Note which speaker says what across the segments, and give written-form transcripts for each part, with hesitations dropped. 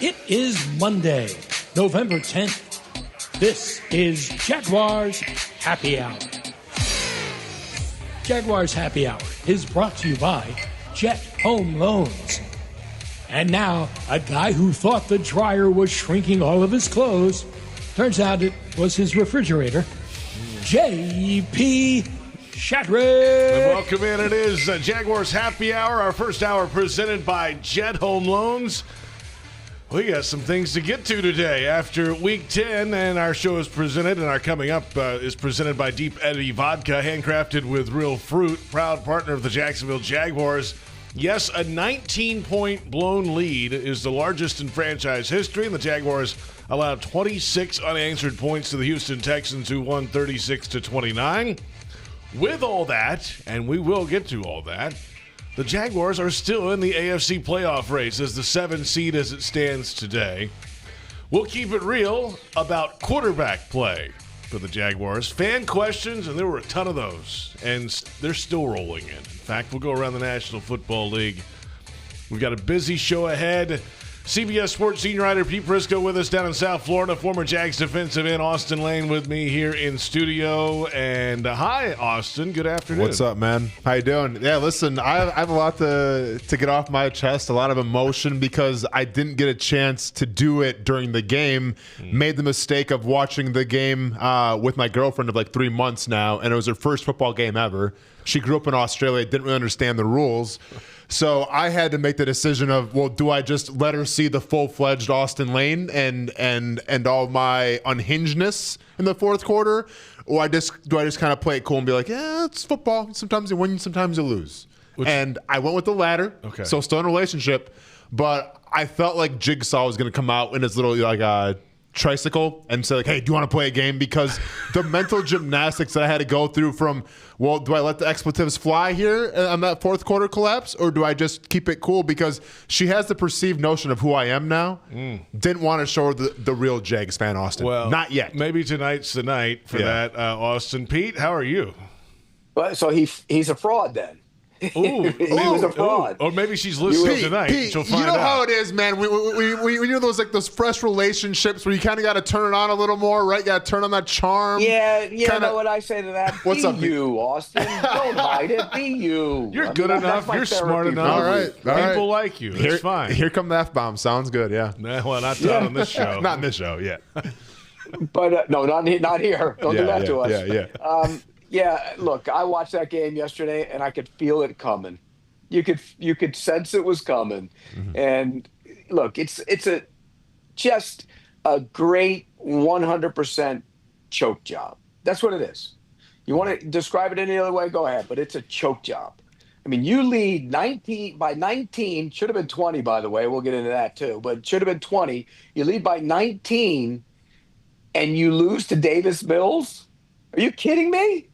Speaker 1: It is Monday, November 10th. This is Jaguars Happy Hour. Jaguars Happy Hour is brought to you by Jet Home Loans. And now, a guy who thought the dryer was shrinking all of his clothes. Turns out it was his refrigerator. J.P. Shatrick.
Speaker 2: Welcome in. It is Jaguars Happy Hour, our first hour presented by Jet Home Loans. We got some things to get to today after Week 10, and our show is presented, and our coming up is presented by Deep Eddy Vodka, handcrafted with real fruit, proud partner of the Jacksonville Jaguars. Yes, a 19-point blown lead is the largest in franchise history, and the Jaguars allowed 26 unanswered points to the Houston Texans, who won 36-29. With all that, and we will get to all that, the Jaguars are still in the AFC playoff race as the 7th seed as it stands today. We'll keep it real about quarterback play for the Jaguars. Fan questions, and there were a ton of those, and they're still rolling in. In fact, we'll go around the National Football League. We've got a busy show ahead. CBS Sports senior writer Pete Prisco with us down in South Florida. Former Jags defensive end Austin Lane with me here in studio. And hi, Austin. Good afternoon.
Speaker 3: What's up, man? How you doing? Yeah, listen, I have a lot to get off my chest, a lot of emotion because I didn't get a chance to do it during the game. Made the mistake of watching the game with my girlfriend of like 3 months now, and it was her first football game ever. She grew up in Australia, didn't really understand the rules. So I had to make the decision of, well, do I just let her see the full-fledged Austin Lane and all my unhingedness in the fourth quarter, or do I just kind of play it cool and be like, yeah, it's football. Sometimes you win, sometimes you lose. And I went with the latter. Okay. So still in a relationship, but I felt like Jigsaw was going to come out in his little tricycle and say like, hey, do you want to play a game? Because the mental gymnastics that I had to go through from, well, do I let the expletives fly here on that fourth quarter collapse, or do I just keep it cool? Because she has the perceived notion of who I am now. Didn't want to show her the real Jags fan, Austin.
Speaker 2: Well,
Speaker 3: not yet.
Speaker 2: Maybe tonight's the night for that, Austin. Pete, how are you?
Speaker 4: Well, so he's a fraud then.
Speaker 2: He
Speaker 4: was a fraud.
Speaker 2: Or maybe she's listening tonight.
Speaker 3: Pete,
Speaker 2: she'll find
Speaker 3: you know
Speaker 2: out.
Speaker 3: how it is, man. When you're those fresh relationships where you kind of got to turn it on a little more, right? Got to turn on that charm.
Speaker 4: Yeah. You know what I say to that?
Speaker 3: What's up,
Speaker 4: you, Austin? Don't hide it. Be you.
Speaker 2: You're good enough. You're smart enough.
Speaker 3: All right.
Speaker 2: People like you. It's fine.
Speaker 3: Here come the F-bomb. Sounds good, yeah.
Speaker 2: Well, not on this show.
Speaker 3: Not in this show, yeah.
Speaker 4: But no, not here. Don't do that to us.
Speaker 3: Yeah.
Speaker 4: Look, I watched that game yesterday, and I could feel it coming. You could sense it was coming, and look, it's just a great 100% choke job. That's what it is. You want to describe it any other way? Go ahead, but it's a choke job. I mean, you lead 19, should have been 20, by the way. We'll get into that too, but should have been 20. You lead by 19, and you lose to Davis Mills. Are you kidding me?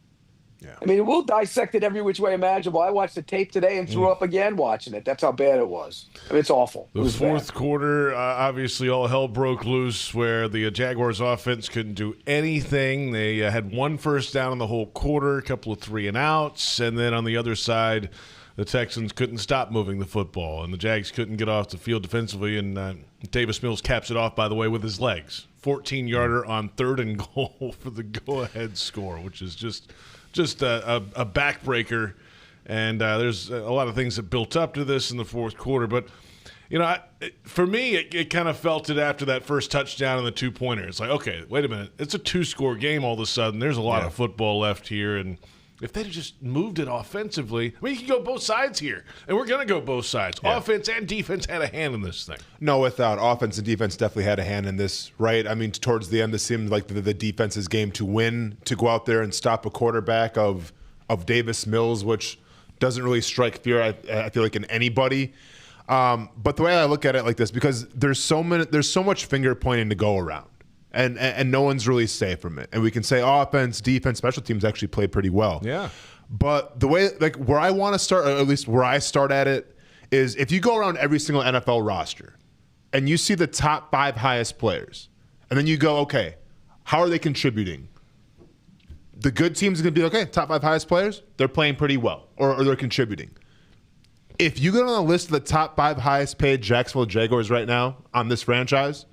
Speaker 3: Yeah.
Speaker 4: I mean, we'll dissect it every which way imaginable. I watched the tape today and threw up again watching it. That's how bad it was. I mean, it's awful.
Speaker 2: The fourth quarter, obviously, all hell broke loose where the Jaguars offense couldn't do anything. They had one first down in the whole quarter, a couple of 3-and-outs, and then on the other side, the Texans couldn't stop moving the football, and the Jags couldn't get off the field defensively, and Davis Mills caps it off, by the way, with his legs. 14-yarder on 3rd and goal for the go-ahead score, which is just a backbreaker, and there's a lot of things that built up to this in the fourth quarter. But, for me, it kind of felt it after that first touchdown and the two-pointer. It's like, okay, wait a minute. It's a 2-score game all of a sudden. There's a lot of football left here, and if they'd just moved it offensively, I mean, you can go both sides here, and we're going to go both sides. Yeah. Offense and defense had a hand in this thing.
Speaker 3: No, without offense and defense definitely had a hand in this, right? I mean, towards the end, this seemed like the defense's game to win, to go out there and stop a quarterback of Davis Mills, which doesn't really strike fear, I feel like, in anybody. But the way I look at it like this, because there's so much finger pointing to go around. And no one's really safe from it. And we can say offense, defense, special teams actually played pretty well.
Speaker 2: Yeah.
Speaker 3: But the way, like, where I want to start, or at least where I start at it, is if you go around every single NFL roster and you see the top 5 highest players, and then you go, okay, how are they contributing? The good teams are going to be, okay, top 5 highest players, they're playing pretty well, or they're contributing. If you get on the list of the top 5 highest paid Jacksonville Jaguars right now on this franchise,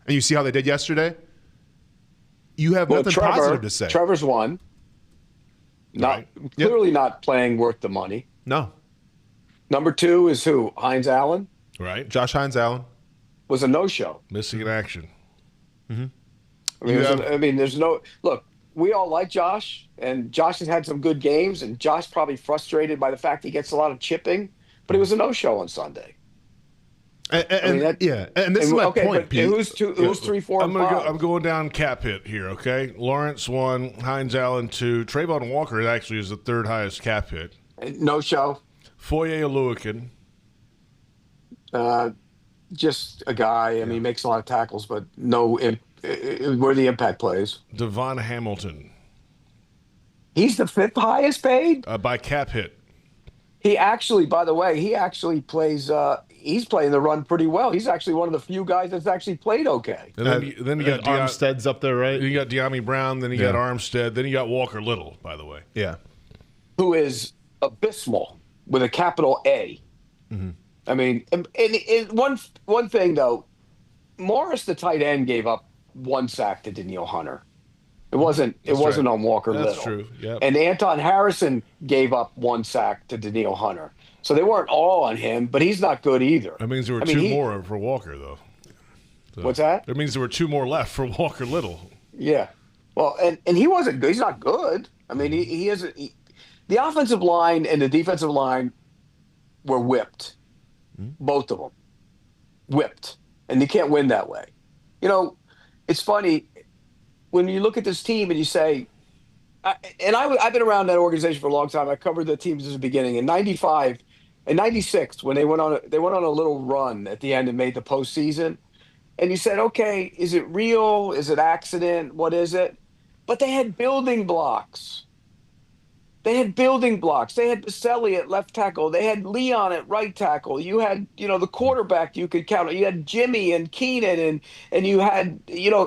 Speaker 3: and you see how they did yesterday, you have nothing positive to say.
Speaker 4: Trevor's one. Clearly not playing worth the money.
Speaker 3: No.
Speaker 4: Number 2 is who? Hines Allen?
Speaker 2: Right.
Speaker 3: Josh Hines Allen.
Speaker 4: Was a no-show.
Speaker 2: Missing in action.
Speaker 4: There's no – look, we all like Josh, and Josh has had some good games, and Josh probably frustrated by the fact he gets a lot of chipping, but he was a no-show on Sunday.
Speaker 3: And this is my point, Pete.
Speaker 4: Who's 3, 4, and 5?
Speaker 2: I'm going down cap hit here, okay? Lawrence 1, Hines Allen 2. Trayvon Walker actually is the 3rd highest cap hit.
Speaker 4: No show.
Speaker 2: Foye Oluokun.
Speaker 4: Just a guy. I mean, he makes a lot of tackles, but where the impact plays.
Speaker 2: Devon Hamilton.
Speaker 4: He's the 5th highest paid?
Speaker 2: By cap hit.
Speaker 4: He actually, by the way, plays he's playing the run pretty well. He's actually one of the few guys that's actually played okay.
Speaker 2: And then you got
Speaker 3: Armstead's up there, right?
Speaker 2: You got De'Ami Brown, then you got Armstead, then you got Walker Little, by the way.
Speaker 3: Yeah.
Speaker 4: Who is abysmal with a capital A. Mm-hmm. I mean, and one thing, though, Morris, the tight end, gave up 1 sack to Danielle Hunter. It wasn't on Walker Little.
Speaker 2: That's true, yeah.
Speaker 4: And Anton Harrison gave up 1 sack to Danielle Hunter. So they weren't all on him, but he's not good either.
Speaker 2: That means there were 2 more for Walker, though. So
Speaker 4: what's that?
Speaker 2: That means there were 2 more left for Walker Little.
Speaker 4: Yeah. Well, and he wasn't good. He's not good. I mean, he isn't. The offensive line and the defensive line were whipped. Both of them. Whipped. And you can't win that way. You know, it's funny when you look at this team and you say, I've been around that organization for a long time. I covered the teams at the beginning. In 95 and 96, when they went on a little run at the end and made the postseason, and you said, okay, is it real? Is it accident? What is it? But they had building blocks. They had Baselli at left tackle. They had Leon at right tackle. You had, the quarterback you could count on. You had Jimmy and Keenan, and you had,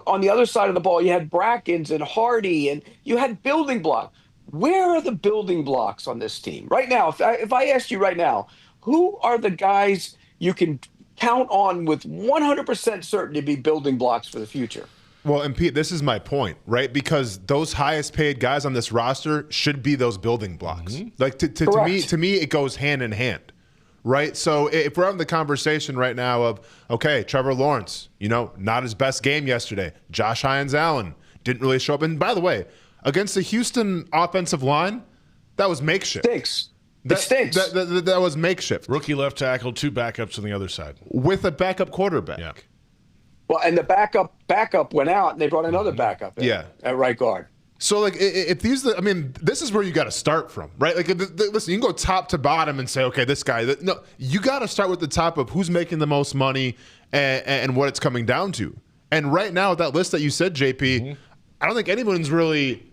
Speaker 4: on the other side of the ball, you had Brackens and Hardy, and you had building blocks. Where are the building blocks on this team right now? If I asked you right now, who are the guys you can count on with 100% certainty to be building blocks for the future?
Speaker 3: Well, and Pete, this is my point, right? Because those highest paid guys on this roster should be those building blocks. Mm-hmm. Like to me, it goes hand in hand, right? So if we're having the conversation right now of, okay, Trevor Lawrence, not his best game yesterday. Josh Hines Allen didn't really show up. And by the way, against the Houston offensive line, that was makeshift.
Speaker 4: It stinks.
Speaker 3: That was makeshift.
Speaker 2: Rookie left tackle, 2 backups on the other side.
Speaker 3: With a backup quarterback.
Speaker 2: Yeah.
Speaker 4: Well, and the backup went out, and they brought another backup in at right guard.
Speaker 3: So, like, if this is where you got to start from, right? Like, listen, you can go top to bottom and say, okay, this guy. No, you got to start with the top of who's making the most money and what it's coming down to. And right now, with that list that you said, JP, I don't think anyone's really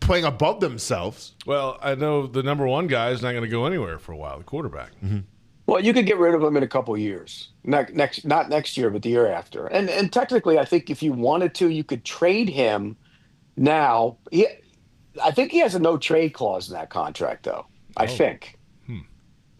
Speaker 3: playing above themselves.
Speaker 2: Well, I know the number 1 guy is not going to go anywhere for a while, the quarterback.
Speaker 3: Mm-hmm.
Speaker 4: Well, you could get rid of him in a couple of years. Not next year, but the year after. And technically, I think if you wanted to, you could trade him now. I think he has a no-trade clause in that contract, though. I think.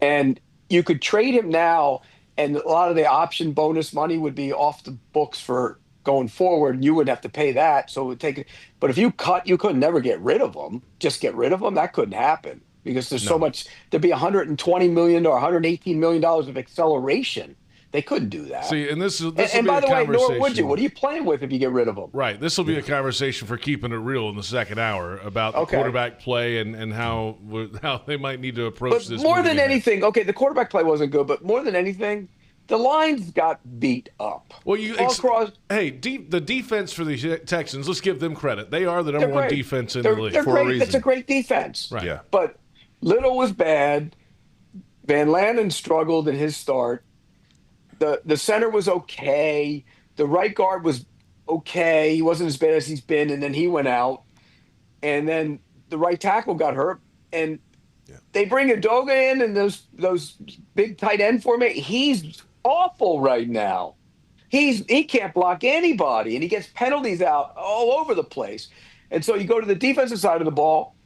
Speaker 4: And you could trade him now, and a lot of the option bonus money would be off the books for going forward, and you would have to pay that. So it would take. But if you could never get rid of him. Just get rid of him. That couldn't happen. Because there's so much, there'd be $120 million or $118 million of acceleration. They couldn't do that.
Speaker 2: See, and this
Speaker 4: and by the way, nor would you. What are you playing with if you get rid of them?
Speaker 2: Right. This will be a conversation for keeping it real in the second hour about the quarterback play and how they might need to approach this.
Speaker 4: But more than anything, the quarterback play wasn't good, but more than anything, the lines got beat up.
Speaker 2: Well, the defense for the Texans, let's give them credit. They are the number 1 defense in the league.
Speaker 4: They're
Speaker 2: for
Speaker 4: great.
Speaker 2: a reason.
Speaker 4: It's a great defense.
Speaker 2: Right. Yeah.
Speaker 4: But Little was bad. Van Lanen struggled in his start. The center was okay. The right guard was okay. He wasn't as bad as he's been, and then he went out. And then the right tackle got hurt. And they bring Udoka in and those big tight end formation. He's awful right now. He can't block anybody, and he gets penalties out all over the place. And so you go to the defensive side of the ball,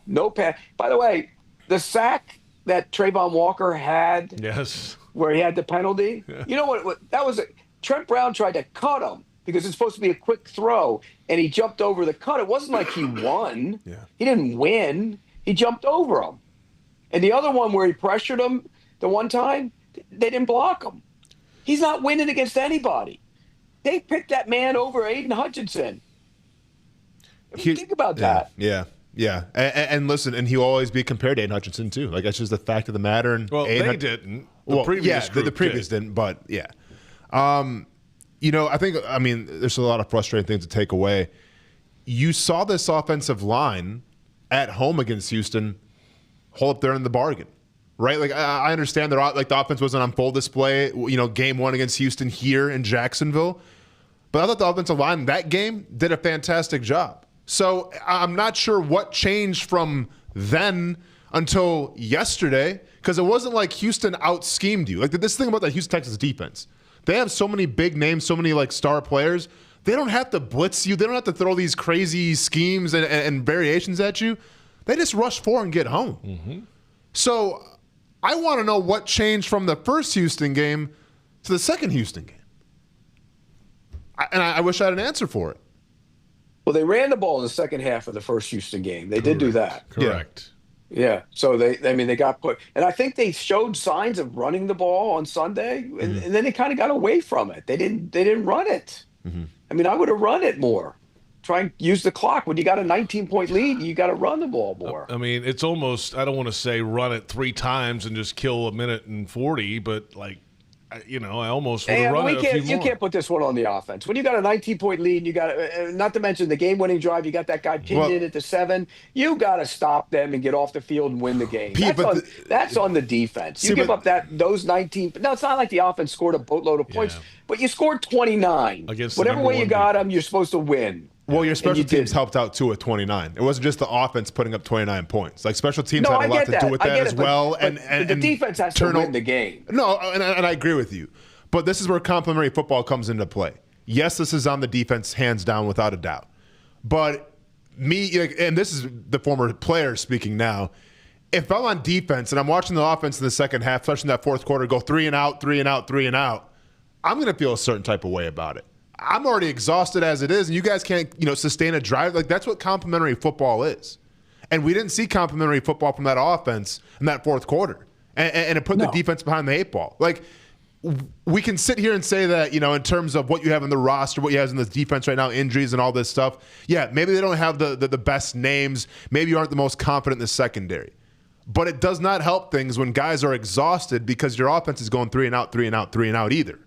Speaker 4: no pass. By the way, the sack that Trayvon Walker had?
Speaker 2: Yes.
Speaker 4: Where he had the penalty? Yeah. You know what that was? Trent Brown tried to cut him because it's supposed to be a quick throw, and he jumped over the cut. It wasn't like he won.
Speaker 2: Yeah.
Speaker 4: He didn't win. He jumped over him. And the other one where he pressured him the one time, they didn't block him. He's not winning against anybody. They picked that man over Aiden Hutchinson. Think about that.
Speaker 3: Yeah. And listen, and he'll always be compared to Aiden Hutchinson too. Like that's just the fact of the matter. And
Speaker 2: they didn't. The previous
Speaker 3: didn't. But yeah. I mean, there's a lot of frustrating things to take away. You saw this offensive line at home against Houston hold up there in the bargain, right? Like I understand that the offense wasn't on full display, game one against Houston here in Jacksonville, but I thought the offensive line that game did a fantastic job. So I'm not sure what changed from then until yesterday, because it wasn't like Houston out-schemed you. Like this thing about the Houston Texans defense, they have so many big names, so many like star players. They don't have to blitz you. They don't have to throw these crazy schemes and variations at you. They just rush forward and get home. Mm-hmm. So I want to know what changed from the first Houston game to the second Houston game. I wish I had an answer for it.
Speaker 4: Well, they ran the ball in the second half of the first Houston game. They did do that.
Speaker 2: Correct.
Speaker 4: Yeah. So they got put, and I think they showed signs of running the ball on Sunday, and then they kind of got away from it. They didn't run it. Mm-hmm. I mean, I would have run it more. Try and use the clock. When you got a 19-point lead, you got to run the ball more.
Speaker 2: I mean, it's almost, I don't want to say run it 3 times and just kill a minute and 40, but like, I almost would have run it a few more.
Speaker 4: You can't put this one on the offense. When you got a 19-point lead, and you got not to mention the game-winning drive, you got that guy pinned in at the 7. You got to stop them and get off the field and win the game. That's on the defense. You give up those 19. No, it's not like the offense scored a boatload of points, but you scored 29.
Speaker 2: Against
Speaker 4: whatever way you got them, you're supposed to win.
Speaker 3: Well, your special teams helped out too with 29. It wasn't just the offense putting up 29 points. Like special teams had a lot to do with that as well.
Speaker 4: And the defense has to win the game.
Speaker 3: No, and I agree with you. But this is where complementary football comes into play. Yes, this is on the defense, hands down, without a doubt. But and this is the former player speaking now, if I'm on defense and I'm watching the offense in the second half, especially in that fourth quarter, go 3 and out, 3 and out, 3 and out, I'm going to feel a certain type of way about it. I'm already exhausted as it is, and you guys can't, sustain a drive. Like that's what complementary football is. And we didn't see complementary football from that offense in that fourth quarter. And it put the defense behind the 8 ball. Like we can sit here and say that, in terms of what you have in the roster, what you have in the defense right now, injuries and all this stuff. Yeah, maybe they don't have the best names. Maybe you aren't the most confident in the secondary. But it does not help things when guys are exhausted because your offense is going 3 and out, 3 and out, 3 and out either.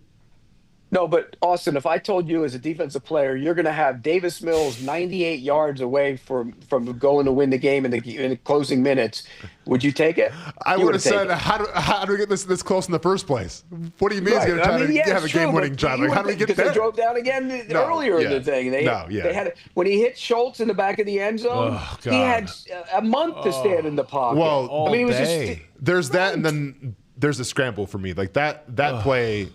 Speaker 4: No, but Austin, if I told you as a defensive player, you're going to have Davis Mills 98 yards away from going to win the game in the closing minutes, would you take it?
Speaker 3: I would have said, how do we get this close in the first place? What do you mean he's going to try to have a game-winning drive? Like, how do we get there?
Speaker 4: Because they drove down again earlier in the thing. They had when he hit Schultz in the back of the end zone, he had a month to stand in the pocket.
Speaker 3: Well,
Speaker 4: I mean, it was just
Speaker 3: there's that, and then there's a scramble for me. Like that play.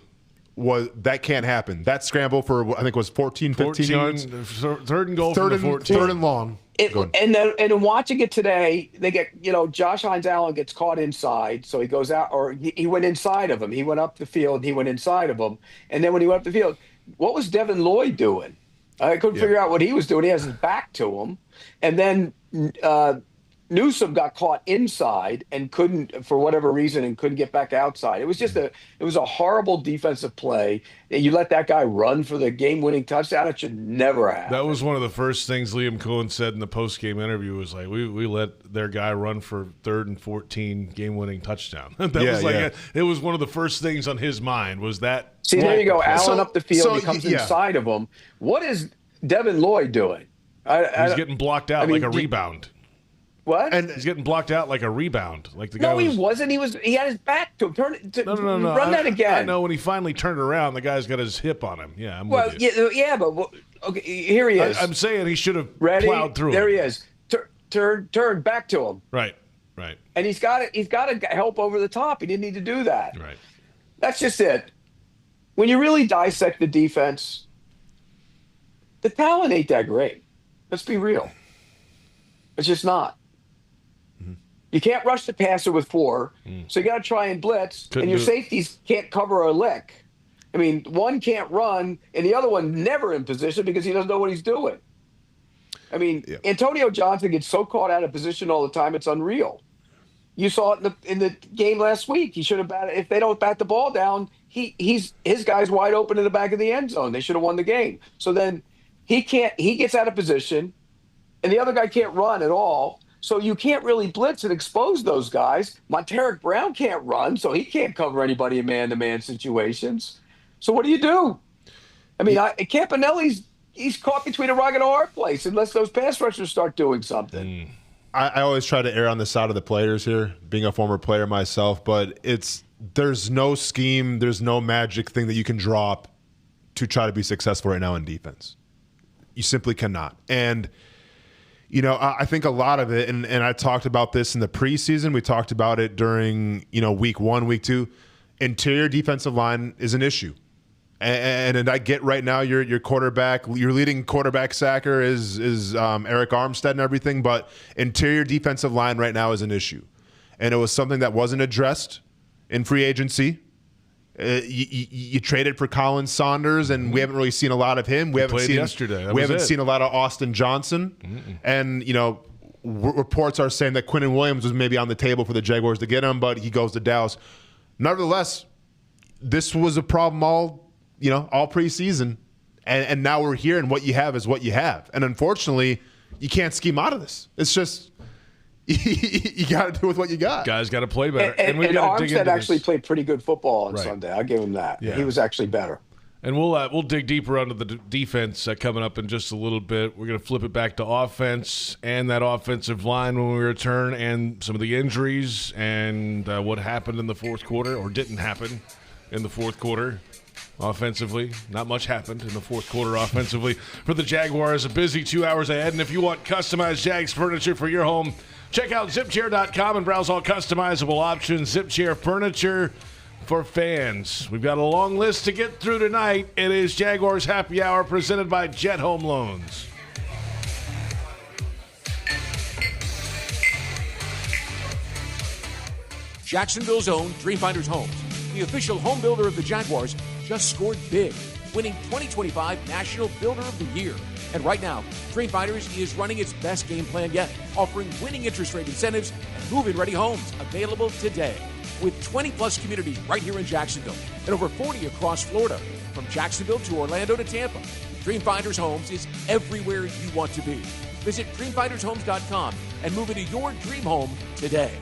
Speaker 3: That can't happen. That scramble for I think was 15 yards.
Speaker 2: Third and goal from the 14.
Speaker 3: Third and long.
Speaker 4: And watching it today, they get Josh Hines Allen gets caught inside, so he goes out, or he went inside of him. He went up the field. He went inside of him, and then when he went up the field, what was Devin Lloyd doing? I couldn't figure out what he was doing. He has his back to him, and then Newsome got caught inside and couldn't, for whatever reason, couldn't get back outside. It was just it was a horrible defensive play. You let that guy run for the game-winning touchdown. It should never happen.
Speaker 2: That was one of the first things Liam Cohen said in the post-game interview was like, we let their guy run for 3rd and 14 game-winning touchdown. It was one of the first things on his mind was that.
Speaker 4: See, there you go. Allen up the field. He comes inside of him. What is Devin Lloyd doing?
Speaker 2: He's getting blocked out like a rebound.
Speaker 4: What?
Speaker 2: And he's getting blocked out like a rebound. Like the guy.
Speaker 4: No, he wasn't. He had his back to him.
Speaker 2: No.
Speaker 4: Run that again.
Speaker 2: I know when he finally turned around, the guy's got his hip on him. Yeah, I'm with
Speaker 4: you. Yeah, but okay, here he is.
Speaker 2: I'm saying he should have plowed through.
Speaker 4: There he is. Turn back to him.
Speaker 2: Right.
Speaker 4: And he's got to help over the top. He didn't need to do that.
Speaker 2: Right.
Speaker 4: That's just it. When you really dissect the defense, the talent ain't that great. Let's be real. It's just not. You can't rush the passer with 4, so you got to try and blitz, and your safeties can't cover a lick. I mean, one can't run, and the other one never in position because he doesn't know what he's doing. I mean, Antonio Johnson gets so caught out of position all the time, it's unreal. You saw it in the game last week. He should have batted. If they don't bat the ball down, his guy's wide open in the back of the end zone. They should have won the game. So then he gets out of position, and the other guy can't run at all. So you can't really blitz and expose those guys. Monteric Brown can't run, so he can't cover anybody in man-to-man situations. So what do you do? I mean, Campanelli's he's caught between a rock and a hard place unless those pass rushers start doing something.
Speaker 3: I always try to err on the side of the players here, being a former player myself, but there's no scheme, there's no magic thing that you can draw up to try to be successful right now in defense. You simply cannot. And, you know, I think a lot of it, and I talked about this in the preseason, we talked about it during, you know, week 1, week 2, interior defensive line is an issue. And I get right now your quarterback, your leading quarterback sacker is Eric Armstead and everything, but interior defensive line right now is an issue. And it was something that wasn't addressed in free agency. You traded for Colin Saunders, and we haven't really seen a lot of him. We haven't seen a lot of Austin Johnson. And, you know, reports are saying that Quinnen Williams was maybe on the table for the Jaguars to get him, but he goes to Dallas. Nevertheless, this was a problem all preseason, and now we're here, and what you have is what you have. And unfortunately, you can't scheme out of this. It's just you got to do with what you got.
Speaker 2: Guys got to play better.
Speaker 4: And Armstead actually played pretty good football on Sunday. I'll give him that. Yeah. He was actually better.
Speaker 2: And we'll dig deeper onto the defense coming up in just a little bit. We're going to flip it back to offense and that offensive line when we return, and some of the injuries and what happened in the fourth quarter or didn't happen in the fourth quarter. Offensively, not much happened in the fourth quarter offensively for the Jaguars. A busy 2 hours ahead, and if you want customized Jags furniture for your home, check out zipchair.com and browse all customizable options. Zipchair furniture for fans. We've got a long list to get through tonight. It is Jaguars Happy Hour presented by Jet Home Loans.
Speaker 5: Jacksonville's own Dreamfinders Homes, the official home builder of the Jaguars, just scored big, winning 2025 National Builder of the Year. And right now, Dreamfinders is running its best game plan yet, offering winning interest rate incentives and move-in ready homes available today. With 20-plus communities right here in Jacksonville and over 40 across Florida, from Jacksonville to Orlando to Tampa, Dreamfinders Homes is everywhere you want to be. Visit dreamfindershomes.com and move into your dream home today.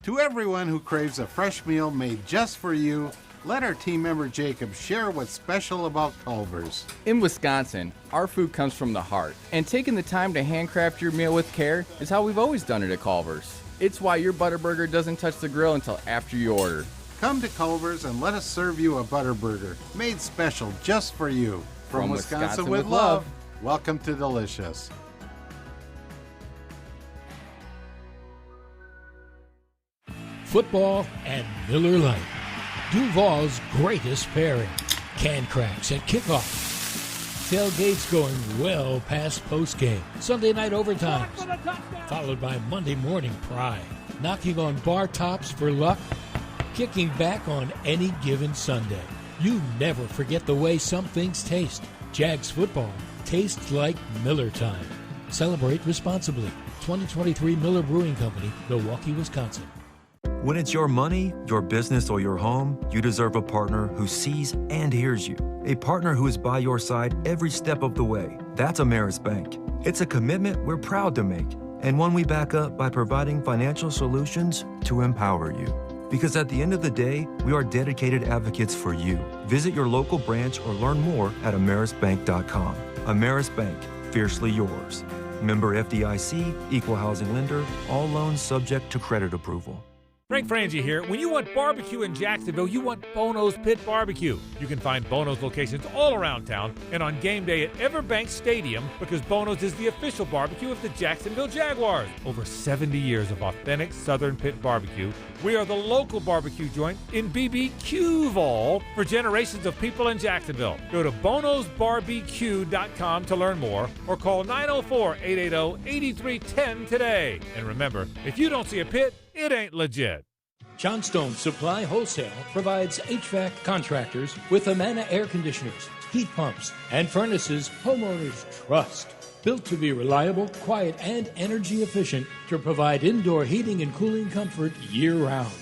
Speaker 6: To everyone who craves a fresh meal made just for you, let our team member Jacob share what's special about Culver's.
Speaker 7: In Wisconsin, our food comes from the heart, and taking the time to handcraft your meal with care is how we've always done it at Culver's. It's why your Butterburger doesn't touch the grill until after you order.
Speaker 6: Come to Culver's and let us serve you a Butterburger, made special just for you. From Wisconsin with love, welcome to Delicious.
Speaker 1: Football and Miller Lite. Duval's greatest pairing. Can cracks at kickoff. Tailgates going well past postgame. Sunday night overtimes. Followed by Monday morning pride. Knocking on bar tops for luck. Kicking back on any given Sunday. You never forget the way some things taste. Jags football tastes like Miller time. Celebrate responsibly. 2023 Miller Brewing Company, Milwaukee, Wisconsin.
Speaker 8: When it's your money, your business, or your home, you deserve a partner who sees and hears you. A partner who is by your side every step of the way. That's Ameris Bank. It's a commitment we're proud to make, and one we back up by providing financial solutions to empower you. Because at the end of the day, we are dedicated advocates for you. Visit your local branch or learn more at amerisbank.com. Ameris Bank, fiercely yours. Member FDIC, equal housing lender, all loans subject to credit approval.
Speaker 9: Frank Frangie here. When you want barbecue in Jacksonville, you want Bono's Pit Barbecue. You can find Bono's locations all around town and on game day at Everbank Stadium, because Bono's is the official barbecue of the Jacksonville Jaguars. Over 70 years of authentic Southern Pit Barbecue. We are the local barbecue joint in BBQval for generations of people in Jacksonville. Go to bonosbarbq.com to learn more or call 904-880-8310 today. And remember, if you don't see a pit, it ain't legit.
Speaker 1: Johnstone Supply Wholesale provides HVAC contractors with Amana air conditioners, heat pumps, and furnaces homeowners trust. Built to be reliable, quiet, and energy efficient to provide indoor heating and cooling comfort year-round.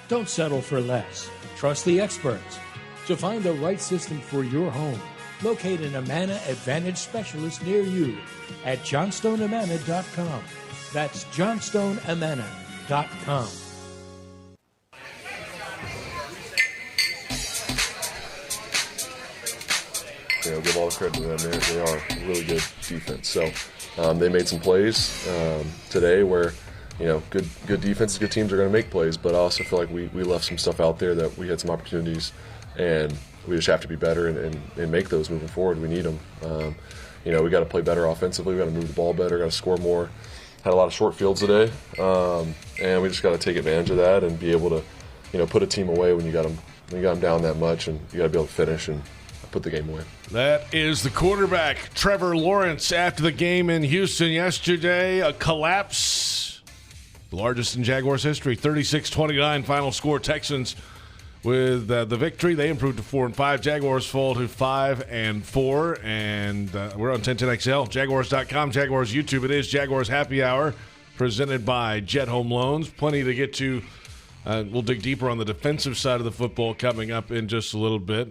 Speaker 1: Don't settle for less. Trust the experts. To find the right system for your home, locate an Amana Advantage specialist near you at johnstoneamana.com. That's johnstoneamana.com.
Speaker 10: Give all the credit to them. They are a really good defense. So they made some plays today where, good defenses, good teams are going to make plays, but I also feel like we left some stuff out there that we had some opportunities, and we just have to be better and make those moving forward. We need them. We got to play better offensively. We got to move the ball better, got to score more. Had a lot of short fields today, and we just got to take advantage of that and be able to, put a team away when you got them down that much, and you got to be able to finish and put the game away.
Speaker 2: That is the quarterback, Trevor Lawrence, after the game in Houston yesterday. A collapse, the largest in Jaguars history, 36-29 final score. Texans with the victory. They improved to 4-5. Jaguars fall to 5-4. And we're on 1010XL, Jaguars.com, Jaguars YouTube. It is Jaguars Happy Hour, presented by Jet Home Loans. Plenty to get to. We'll dig deeper on the defensive side of the football coming up in just a little bit.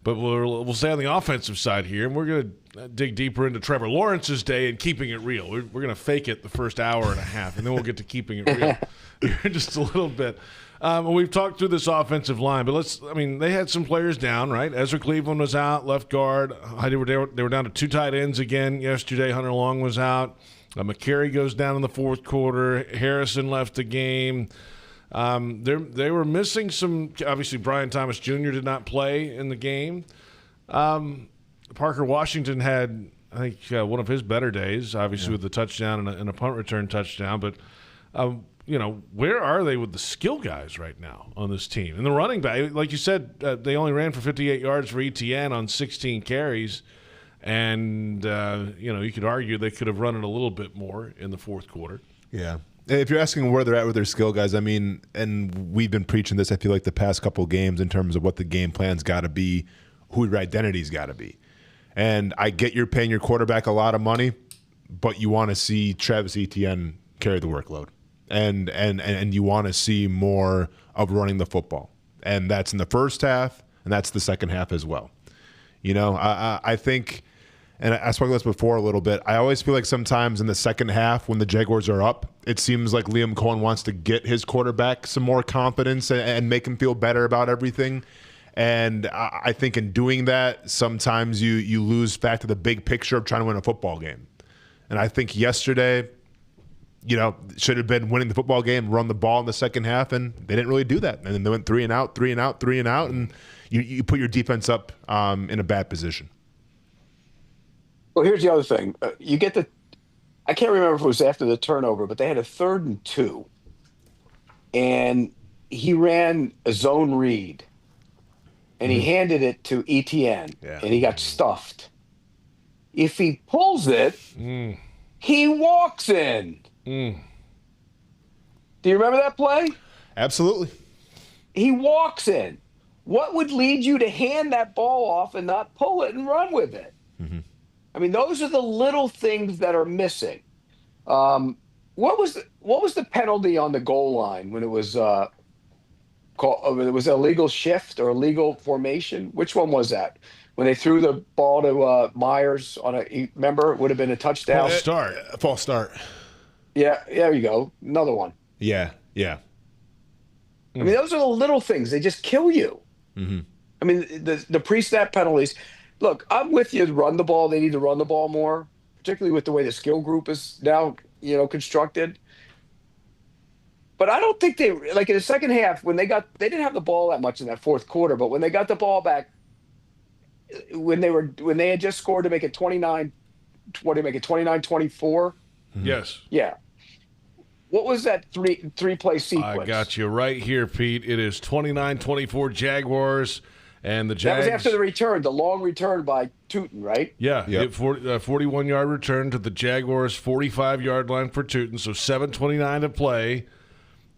Speaker 2: But we'll stay on the offensive side here, and we're going to dig deeper into Trevor Lawrence's day and keeping it real. We're going to fake it the first hour and a half, and then we'll get to keeping it real here just a little bit. We've talked through this offensive line, but they had some players down, right? Ezra Cleveland was out, left guard. They were down to two tight ends again yesterday. Hunter Long was out. McCary goes down in the fourth quarter. Harrison left the game. They were missing some. Obviously, Brian Thomas Jr. did not play in the game. Parker Washington had, I think, one of his better days, obviously with the touchdown and a punt return touchdown. But, where are they with the skill guys right now on this team? And the running back, like you said, they only ran for 58 yards for ETN on 16 carries. And, you could argue they could have run it a little bit more in the fourth quarter.
Speaker 3: Yeah. If you're asking where they're at with their skill guys, and we've been preaching this, I feel like the past couple of games in terms of what the game plan's got to be, who your identity's got to be. And I get you're paying your quarterback a lot of money, but you want to see Travis Etienne carry the workload. And you want to see more of running the football. And that's in the first half, and that's the second half as well. I think – and I spoke about this before a little bit. I always feel like sometimes in the second half when the Jaguars are up, it seems like Liam Cohen wants to get his quarterback some more confidence and make him feel better about everything. And I think in doing that, sometimes you lose back to the big picture of trying to win a football game. And I think yesterday, should have been winning the football game, run the ball in the second half, and they didn't really do that. And then they went 3 and out, and you put your defense up in a bad position.
Speaker 4: Well, here's the other thing. I can't remember if it was after the turnover, but they had a 3rd and 2. And he ran a zone read. And he handed it to ETN. Yeah. And he got stuffed. If he pulls it, he walks in. Do you remember that play?
Speaker 3: Absolutely.
Speaker 4: He walks in. What would lead you to hand that ball off and not pull it and run with it? Mm-hmm. Those are the little things that are missing. What was the penalty on the goal line when it was called? It was a legal shift or a legal formation. Which one was that? When they threw the ball to Myers on remember, it would have been a touchdown.
Speaker 3: False start.
Speaker 4: Yeah, there you go. Another one.
Speaker 3: Yeah.
Speaker 4: Those are the little things. They just kill you. Mm-hmm. The pre-snap penalties. Look, I'm with you. Run the ball. They need to run the ball more, particularly with the way the skill group is now, constructed. But I don't think in the second half when they didn't have the ball that much in that fourth quarter. But when they got the ball back, when they had just scored to make it 29, 24.
Speaker 2: Yes.
Speaker 4: Yeah. What was that three play sequence?
Speaker 2: I got you right here, Pete. It is 29-24 Jaguars. And the Jags,
Speaker 4: that was after the return, the long return by Tootin, right?
Speaker 2: Yeah, 41-yard return to the Jaguars' 45-yard line for Tootin, so 7:29 to play.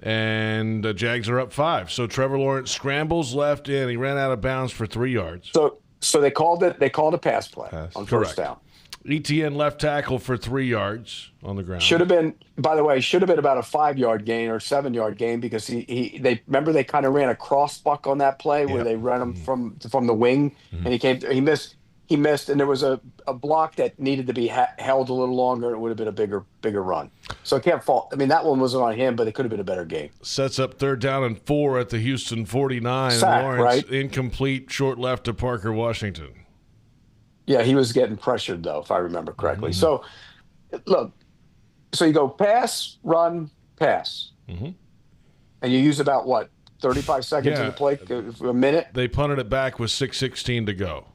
Speaker 2: And the Jags are up 5. So Trevor Lawrence scrambles left in. He ran out of bounds for 3 yards.
Speaker 4: So they called it. They called a pass play on first down.
Speaker 2: ETN left tackle for 3 yards on the ground.
Speaker 4: Should have been, by the way, about a 5-yard gain or 7-yard gain because they kind of ran a cross buck on that play where they ran him from the wing and he missed and there was a block that needed to be held a little longer and it would have been a bigger run. So I can't fault. I mean, that one wasn't on him, but it could have been a better game.
Speaker 2: Sets up 3rd down and 4 at the Houston 49.
Speaker 4: Sack,
Speaker 2: Lawrence
Speaker 4: right?
Speaker 2: Incomplete, short left to Parker Washington.
Speaker 4: Yeah, he was getting pressured, though, if I remember correctly. So, look, so you go pass, run, pass. And you use about, 35 seconds of the play, a minute?
Speaker 2: They punted it back with 6:16 to go.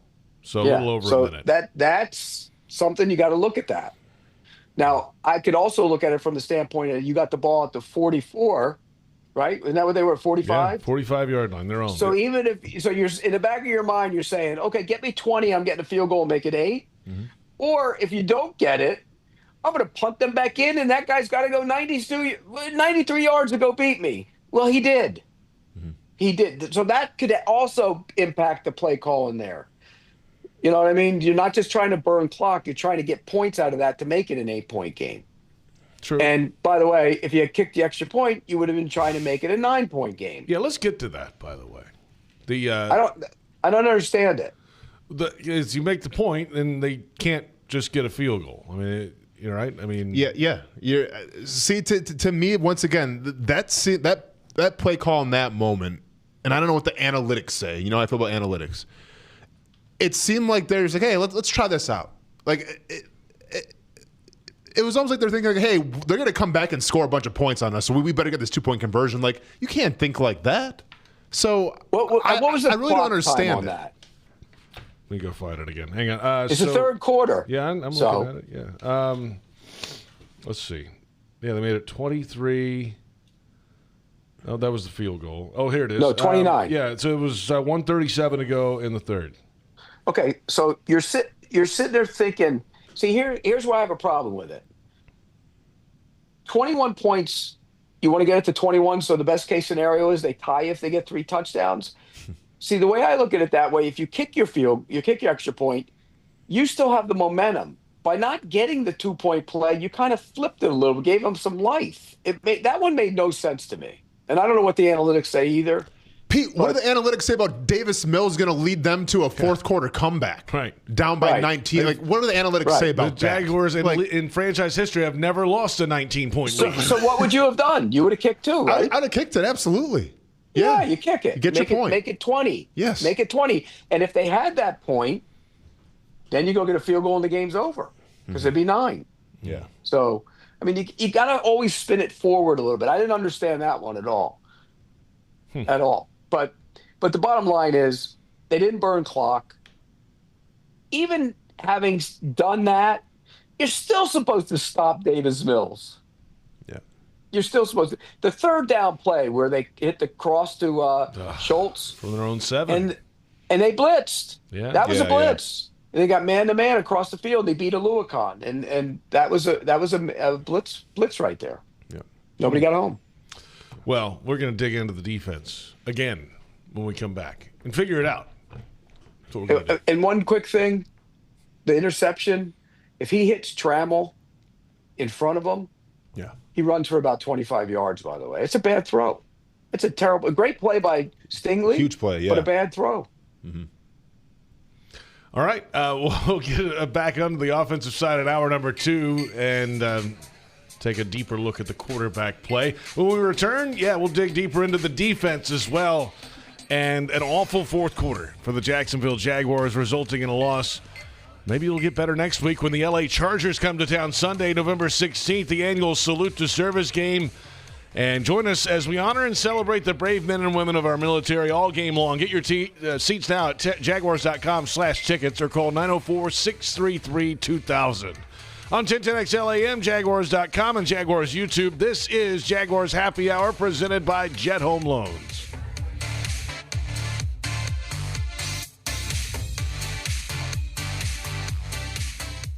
Speaker 2: So a little over a minute.
Speaker 4: That's something you got to look at that. Now, I could also look at it from the standpoint that you got the ball at the 44, right? Isn't that what they were, 45?
Speaker 2: Yeah, 45-yard line. They're on.
Speaker 4: So even if you're in the back of your mind, you're saying, okay, get me 20, I'm getting a field goal and make it 8. Or if you don't get it, I'm going to punt them back in, and that guy's got to go 93 yards to go beat me. Well, he did. He did. So that could also impact the play call in there. You know what I mean? You're not just trying to burn clock. You're trying to get points out of that to make it an 8-point game.
Speaker 2: True.
Speaker 4: And by the way, if you had kicked the extra point, you would have been trying to make it a 9-point game.
Speaker 2: Yeah, let's get to that, by the way.
Speaker 4: I don't understand it.
Speaker 2: As you make the point, then they can't just get a field goal. I mean, you're right. I mean,
Speaker 3: yeah. See, to me, once again, that play call in that moment, and I don't know what the analytics say. You know, I feel about analytics. It seemed like there's like, hey, let's try this out. Like it was almost like they're thinking, like, hey, they're going to come back and score a bunch of points on us, so we better get this 2-point conversion. Like, you can't think like that. So
Speaker 4: what was the
Speaker 3: I really don't understand
Speaker 4: on that?
Speaker 2: Let me go find it again. Hang on.
Speaker 4: It's the third quarter.
Speaker 2: Yeah, I'm looking at it. Yeah. Let's see. Yeah, they made it 23. Oh, that was the field goal. Oh, here it is.
Speaker 4: No, 29.
Speaker 2: Yeah, so it was 1:37 to go in the third.
Speaker 4: Okay, so you're sitting there thinking. See, here's why I have a problem with it. 21 points. You want to get it to 21, so the best case scenario is they tie if they get 3 touchdowns. See, the way I look at it that way, if you kick your extra point, you still have the momentum. By not getting the 2-point play, you kind of flipped it a little, gave them some life. That one made no sense to me. And I don't know what the analytics say either.
Speaker 3: Pete, what do the analytics say about Davis Mills going to lead them to a fourth quarter comeback?
Speaker 2: Right.
Speaker 3: Down by 19. Like, what do the analytics say about
Speaker 2: the Jaguars in franchise history have never lost a 19-point lead.
Speaker 4: So what would you have done? You would have kicked too, right?
Speaker 3: I'd have kicked it, absolutely.
Speaker 4: Yeah, you kick it.
Speaker 3: Get your point.
Speaker 4: Make it 20.
Speaker 3: Yes.
Speaker 4: Make it 20. And if they had that point, then you go get a field goal and the game's over because it'd be 9.
Speaker 2: Yeah.
Speaker 4: So, I mean, you got to always spin it forward a little bit. I didn't understand that one at all. At all. But the bottom line is they didn't burn clock. Even having done that, you're still supposed to stop Davis Mills.
Speaker 2: Yeah.
Speaker 4: You're still supposed to. The third down play where they hit the cross to Schultz.
Speaker 2: From their own 7.
Speaker 4: And they blitzed.
Speaker 2: Yeah.
Speaker 4: That was a blitz. And they got man-to-man across the field. They beat a Luakon. And that was a blitz right there.
Speaker 2: Yeah.
Speaker 4: Nobody got home.
Speaker 2: Well, we're going to dig into the defense again when we come back and figure it out. That's what we're gonna do.
Speaker 4: And one quick thing, the interception, if he hits Trammell in front of him, he runs for about 25 yards, by the way. It's a bad throw. It's a great play by Stingley.
Speaker 3: Huge play, yeah.
Speaker 4: But a bad throw.
Speaker 2: All right, we'll get back onto the offensive side at hour number 2 and take a deeper look at the quarterback play. When we return, we'll dig deeper into the defense as well. And an awful fourth quarter for the Jacksonville Jaguars, resulting in a loss. Maybe it'll get better next week when the LA Chargers come to town Sunday, November 16th, the annual Salute to Service game. And join us as we honor and celebrate the brave men and women of our military all game long. Get your seats now at jaguars.com/tickets or call 904-633-2000. On 1010XL AM, Jaguars.com, and Jaguars YouTube, this is Jaguars Happy Hour presented by Jet Home Loans.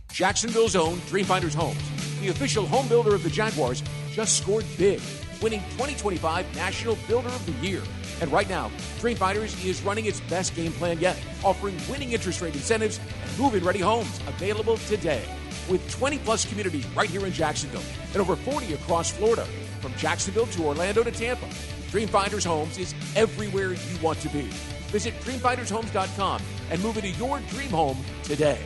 Speaker 5: Jacksonville's own Dreamfinders Homes, the official home builder of the Jaguars, just scored big, winning 2025 National Builder of the Year. And right now, Dreamfinders is running its best game plan yet, offering winning interest rate incentives and move-in-ready homes available today. With 20-plus communities right here in Jacksonville and over 40 across Florida, from Jacksonville to Orlando to Tampa, Dreamfinders Homes is everywhere you want to be. Visit dreamfindershomes.com and move into your dream home today.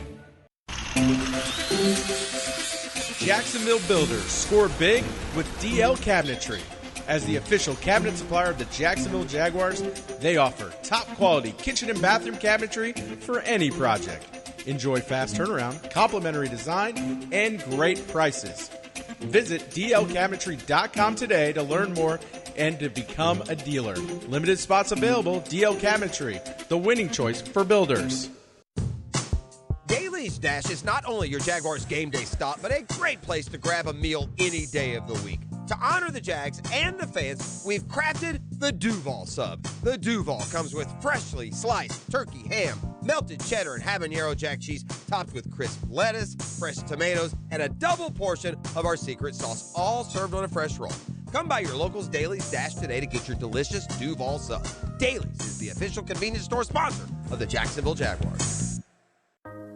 Speaker 11: Jacksonville builders score big with DL Cabinetry. As the official cabinet supplier of the Jacksonville Jaguars, they offer top-quality kitchen and bathroom cabinetry for any project. Enjoy fast turnaround, complimentary design, and great prices. Visit dlcabinetry.com today to learn more and to become a dealer. Limited spots available. DL Cabinetry, the winning choice for builders.
Speaker 12: Daly's Dash is not only your Jaguars game day stop, but a great place to grab a meal any day of the week. To honor the Jags and the fans, we've crafted the Duval Sub. The Duval comes with freshly sliced turkey, ham, melted cheddar, and habanero jack cheese, topped with crisp lettuce, fresh tomatoes, and a double portion of our secret sauce, all served on a fresh roll. Come by your local's Daly's Dash today to get your delicious Duval Sub. Daly's is the official convenience store sponsor of the Jacksonville Jaguars.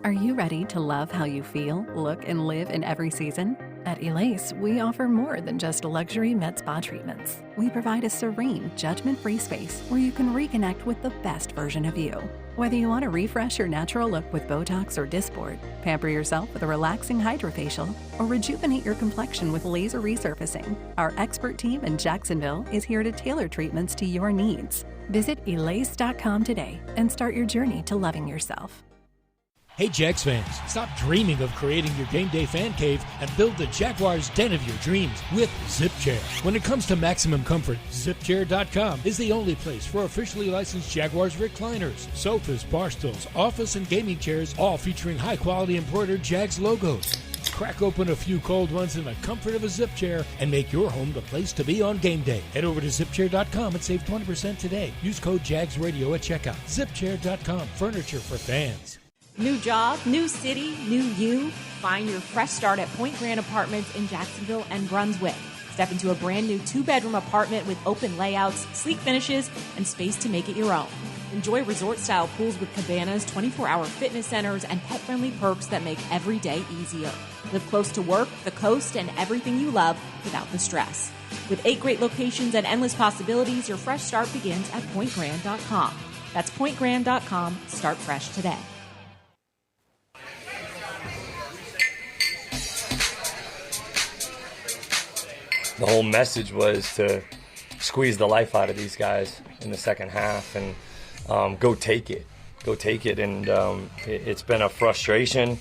Speaker 13: Are you ready to love how you feel, look, and live in every season? At Elace, we offer more than just luxury med spa treatments. We provide a serene, judgment-free space where you can reconnect with the best version of you. Whether you want to refresh your natural look with Botox or Dysport, pamper yourself with a relaxing hydrofacial, or rejuvenate your complexion with laser resurfacing, our expert team in Jacksonville is here to tailor treatments to your needs. Visit Elace.com today and start your journey to loving yourself.
Speaker 1: Hey Jags fans, stop dreaming of creating your game day fan cave and build the Jaguars den of your dreams with ZipChair. When it comes to maximum comfort, ZipChair.com is the only place for officially licensed Jaguars recliners, sofas, bar stools, office and gaming chairs, all featuring high-quality embroidered Jags logos. Crack open a few cold ones in the comfort of a ZipChair and make your home the place to be on game day. Head over to ZipChair.com and save 20% today. Use code JagsRadio at checkout. ZipChair.com, furniture for fans.
Speaker 14: New job, new city, new you. Find your fresh start at Point Grand Apartments in Jacksonville and Brunswick. Step into a brand new 2-bedroom apartment with open layouts, sleek finishes, and space to make it your own. Enjoy resort-style pools with cabanas, 24-hour fitness centers, and pet-friendly perks that make every day easier. Live close to work, the coast, and everything you love without the stress. With 8 great locations and endless possibilities, your fresh start begins at pointgrand.com. That's pointgrand.com. Start fresh today.
Speaker 15: The whole message was to squeeze the life out of these guys in the second half and go take it. And it's been a frustration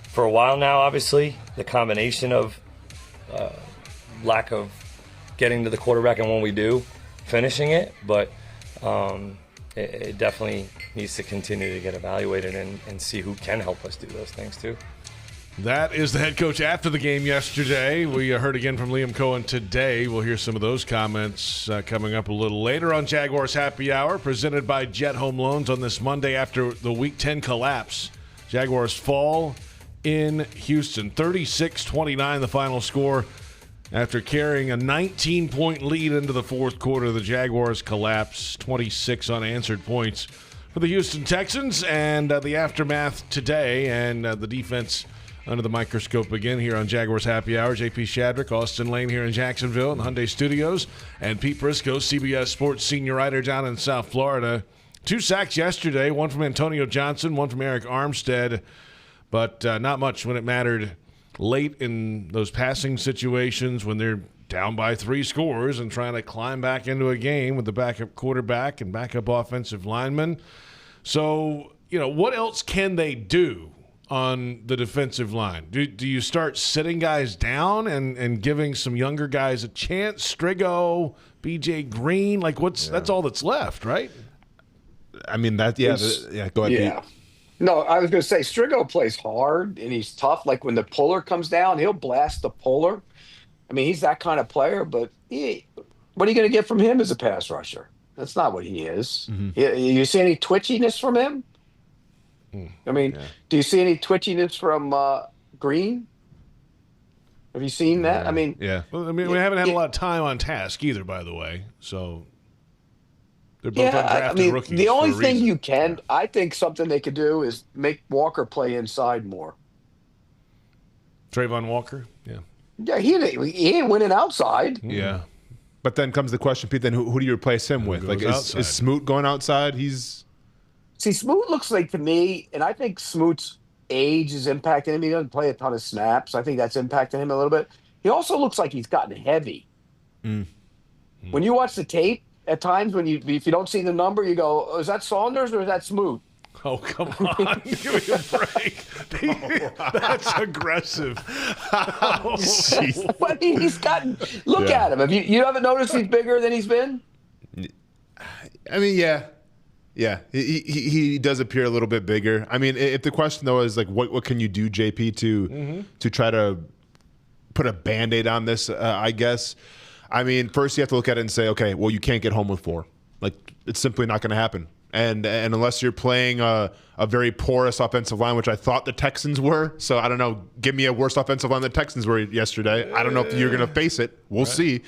Speaker 15: for a while now, obviously. The combination of lack of getting to the quarterback, and when we do, finishing it. But it definitely needs to continue to get evaluated and see who can help us do those things too.
Speaker 2: That is the head coach after the game yesterday. We heard again from Liam Cohen today. We'll hear some of those comments coming up a little later on Jaguars Happy Hour, presented by Jet Home Loans on this Monday after the Week 10 collapse. Jaguars fall in Houston. 36-29 the final score after carrying a 19-point lead into the fourth quarter. The Jaguars collapse, 26 unanswered points for the Houston Texans, and the aftermath today, and the defense under the microscope again here on Jaguars Happy Hour. JP Shadrick, Austin Lane here in Jacksonville in the Hyundai Studios, and Pete Briscoe, CBS Sports senior writer down in South Florida. 2 sacks yesterday, one from Antonio Johnson, one from Eric Armstead, but not much when it mattered late in those passing situations when they're down by 3 scores and trying to climb back into a game with the backup quarterback and backup offensive lineman. So, what else can they do on the defensive line? Do you start sitting guys down and giving some younger guys a chance? Strigo, BJ Green, that's all that's left, right?
Speaker 3: I mean, go ahead.
Speaker 4: Yeah.
Speaker 3: Pete.
Speaker 4: No, I was going to say Strigo plays hard and he's tough. Like when the puller comes down, he'll blast the puller. I mean, he's that kind of player, but what are you going to get from him as a pass rusher? That's not what he is. Mm-hmm. You see any twitchiness from him? I mean, do you see any twitchiness from Green? Have you seen that? I mean,
Speaker 3: yeah.
Speaker 2: Well, I mean, we haven't had a lot of time on task either, by the way. So they're both undrafted rookies.
Speaker 4: The only thing
Speaker 2: reason.
Speaker 4: you can, I think, something they could do is make Walker play inside more.
Speaker 2: Trayvon Walker, yeah.
Speaker 4: Yeah, he ain't winning outside.
Speaker 2: Yeah.
Speaker 3: But then comes the question, Pete, then who do you replace him with? Like, is Smoot going outside?
Speaker 4: See, Smoot looks like to me, and I think Smoot's age is impacting him. He doesn't play a ton of snaps. I think that's impacting him a little bit. He also looks like he's gotten heavy. When you watch the tape, at times if you don't see the number, you go, oh, is that Saunders or is that Smoot?
Speaker 2: Oh, come on. Give me a break. That's aggressive.
Speaker 4: I mean, he's gotten – look at him. Have you haven't noticed he's bigger than he's been?
Speaker 3: I mean, yeah. Yeah, he does appear a little bit bigger. I mean, if the question, though, is like what can you do, JP, to try to put a Band-Aid on this, I guess. I mean, first you have to look at it and say, okay, well, you can't get home with 4. Like, it's simply not going to happen. And unless you're playing a very porous offensive line, which I thought the Texans were. So, I don't know. Give me a worse offensive line than the Texans were yesterday. I don't know if you're going to face it. We'll see.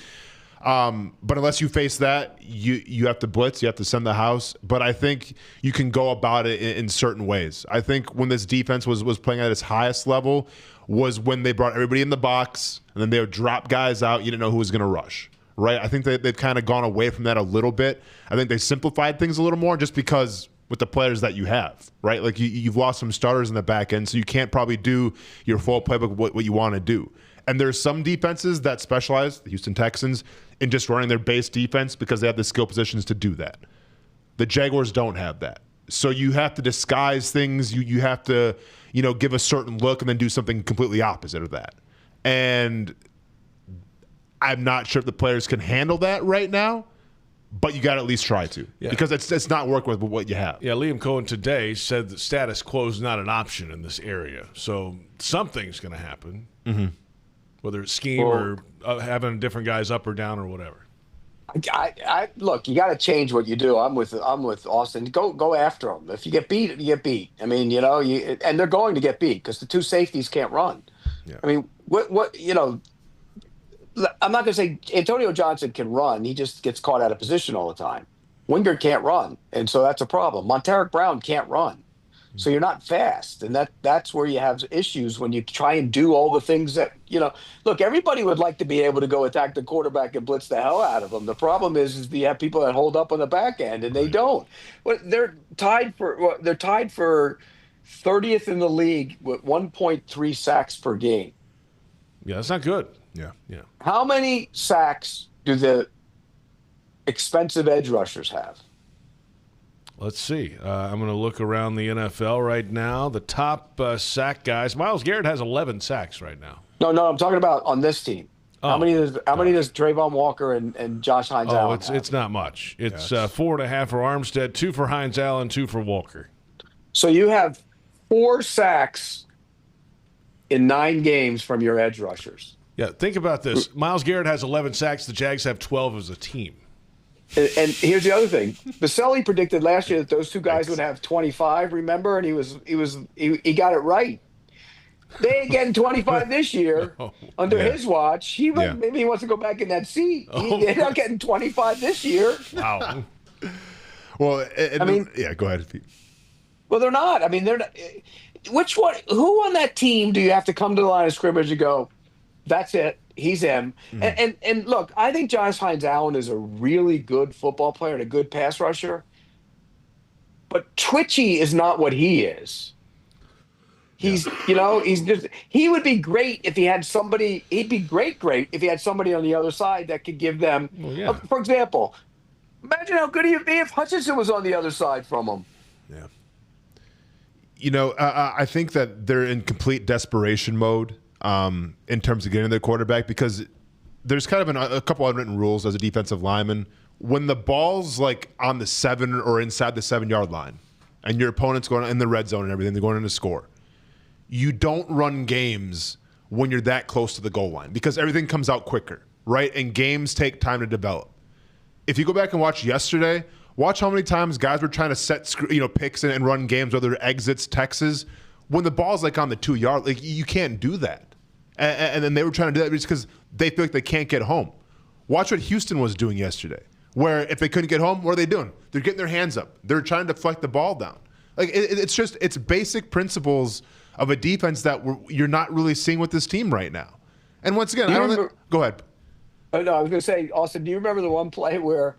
Speaker 3: But unless you face that, you have to blitz. You have to send the house. But I think you can go about it in certain ways. I think when this defense was playing at its highest level was when they brought everybody in the box, and then they would drop guys out. You didn't know who was going to rush. Right, I think they've kind of gone away from that a little bit. I think they simplified things a little more just because with the players that you have, right? Like you've lost some starters in the back end, so you can't probably do your full playbook what you want to do. And there's some defenses that specialize, the Houston Texans, in just running their base defense because they have the skill positions to do that. The Jaguars don't have that. So you have to disguise things. You have to, give a certain look and then do something completely opposite of that. And I'm not sure if the players can handle that right now, but you got to at least try to because it's not working with what you have.
Speaker 2: Yeah, Liam Cohen today said that status quo is not an option in this area. So something's going to happen, whether it's scheme or having different guys up or down or whatever.
Speaker 4: I look, you got to change what you do. I'm with Austin. Go after them. If you get beat, you get beat. I mean, and they're going to get beat because the 2 safeties can't run. Yeah. I mean, what I'm not going to say Antonio Johnson can run. He just gets caught out of position all the time. Wingard can't run, and so that's a problem. Monteric Brown can't run, so you're not fast, and that's where you have issues when you try and do all the things that Look, everybody would like to be able to go attack the quarterback and blitz the hell out of them. The problem is you have people that hold up on the back end, and they don't. They're tied for 30th in the league with 1.3 sacks per game.
Speaker 2: Yeah, that's not good.
Speaker 3: Yeah.
Speaker 4: How many sacks do the expensive edge rushers have?
Speaker 2: Let's see. I'm going to look around the NFL right now. The top sack guys. Myles Garrett has 11 sacks right now.
Speaker 4: No, I'm talking about on this team. How many does Trayvon Walker and Josh Hines Allen have?
Speaker 2: It's not much. It's 4.5 for Armstead, 2 for Hines Allen, 2 for Walker.
Speaker 4: So you have 4 sacks in 9 games from your edge rushers.
Speaker 2: Yeah, think about this. Myles Garrett has 11 sacks. The Jags have 12 as a team.
Speaker 4: And here's the other thing. Baselli predicted last year that those 2 guys would have 25, remember? And he got it right. They ain't getting 25 this year under his watch. Maybe he wants to go back in that seat. They're not getting 25 this year.
Speaker 2: Wow.
Speaker 3: Well, go ahead, Pete.
Speaker 4: Well, they're not. I mean, they're not. Which one? Who on that team do you have to come to the line of scrimmage and go, that's it, he's him? And look, I think Josh Hines Allen is a really good football player and a good pass rusher. But twitchy is not what he is. He's he would be great if he had somebody. He'd be great if he had somebody on the other side that could give them. For example, imagine how good he'd be if Hutchinson was on the other side from him.
Speaker 3: Yeah. I think that they're in complete desperation mode in terms of getting their quarterback because there's kind of a couple unwritten rules as a defensive lineman. When the ball's like on the 7 or inside the 7-yard line and your opponent's going in the red zone and everything, they're going in to score, you don't run games when you're that close to the goal line because everything comes out quicker, right? And games take time to develop. If you go back and watch yesterday, watch how many times guys were trying to set picks and run games, whether exits, Texas, when the ball's like on the 2-yard, like you can't do that. And then they were trying to do that just because they feel like they can't get home. Watch what Houston was doing yesterday, where if they couldn't get home, what are they doing? They're getting their hands up. They're trying to deflect the ball down. Like it's basic principles of a defense that you're not really seeing with this team right now. And once again, go ahead.
Speaker 4: Oh, no, I was going to say, Austin, do you remember the one play where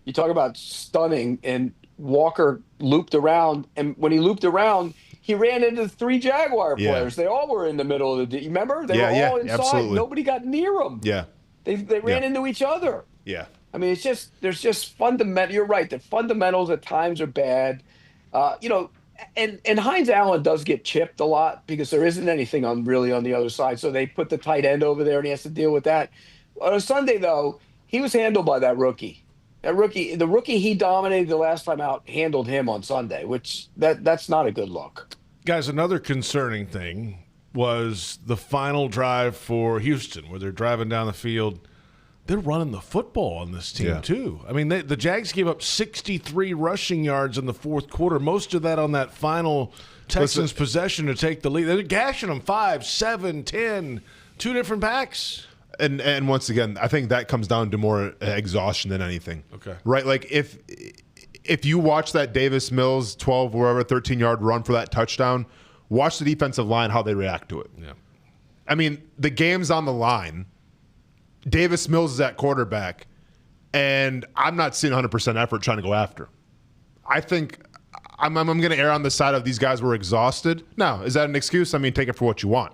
Speaker 4: you talk about stunning and Walker looped around, and when he looped around, he ran into the 3 Jaguar players. They all were in the middle of the. You remember? They were all inside.
Speaker 3: Absolutely.
Speaker 4: Nobody got near them.
Speaker 3: Yeah.
Speaker 4: They ran into each other.
Speaker 3: Yeah.
Speaker 4: I mean, there's just fundamental. You're right. The fundamentals at times are bad. And Hines Allen does get chipped a lot because there isn't anything really on the other side. So they put the tight end over there, and he has to deal with that. On a Sunday, though, he was handled by that rookie. The rookie he dominated the last time out, handled him on Sunday, which that's not a good look.
Speaker 2: Guys, another concerning thing was the final drive for Houston, where they're driving down the field. They're running the football on this team, too. I mean, the Jags gave up 63 rushing yards in the fourth quarter, most of that on that final Texans possession to take the lead. They're gashing them 5, 7, 10, 2 different backs.
Speaker 3: And once again, I think that comes down to more exhaustion than anything.
Speaker 2: Okay.
Speaker 3: Right? Like, if you watch that Davis Mills 12, wherever, 13-yard run for that touchdown, watch the defensive line, how they react to it.
Speaker 2: Yeah.
Speaker 3: I mean, the game's on the line. Davis Mills is at quarterback, and I'm not seeing 100% effort trying to go after. I think I'm going to err on the side of these guys were exhausted. Now, is that an excuse? I mean, take it for what you want.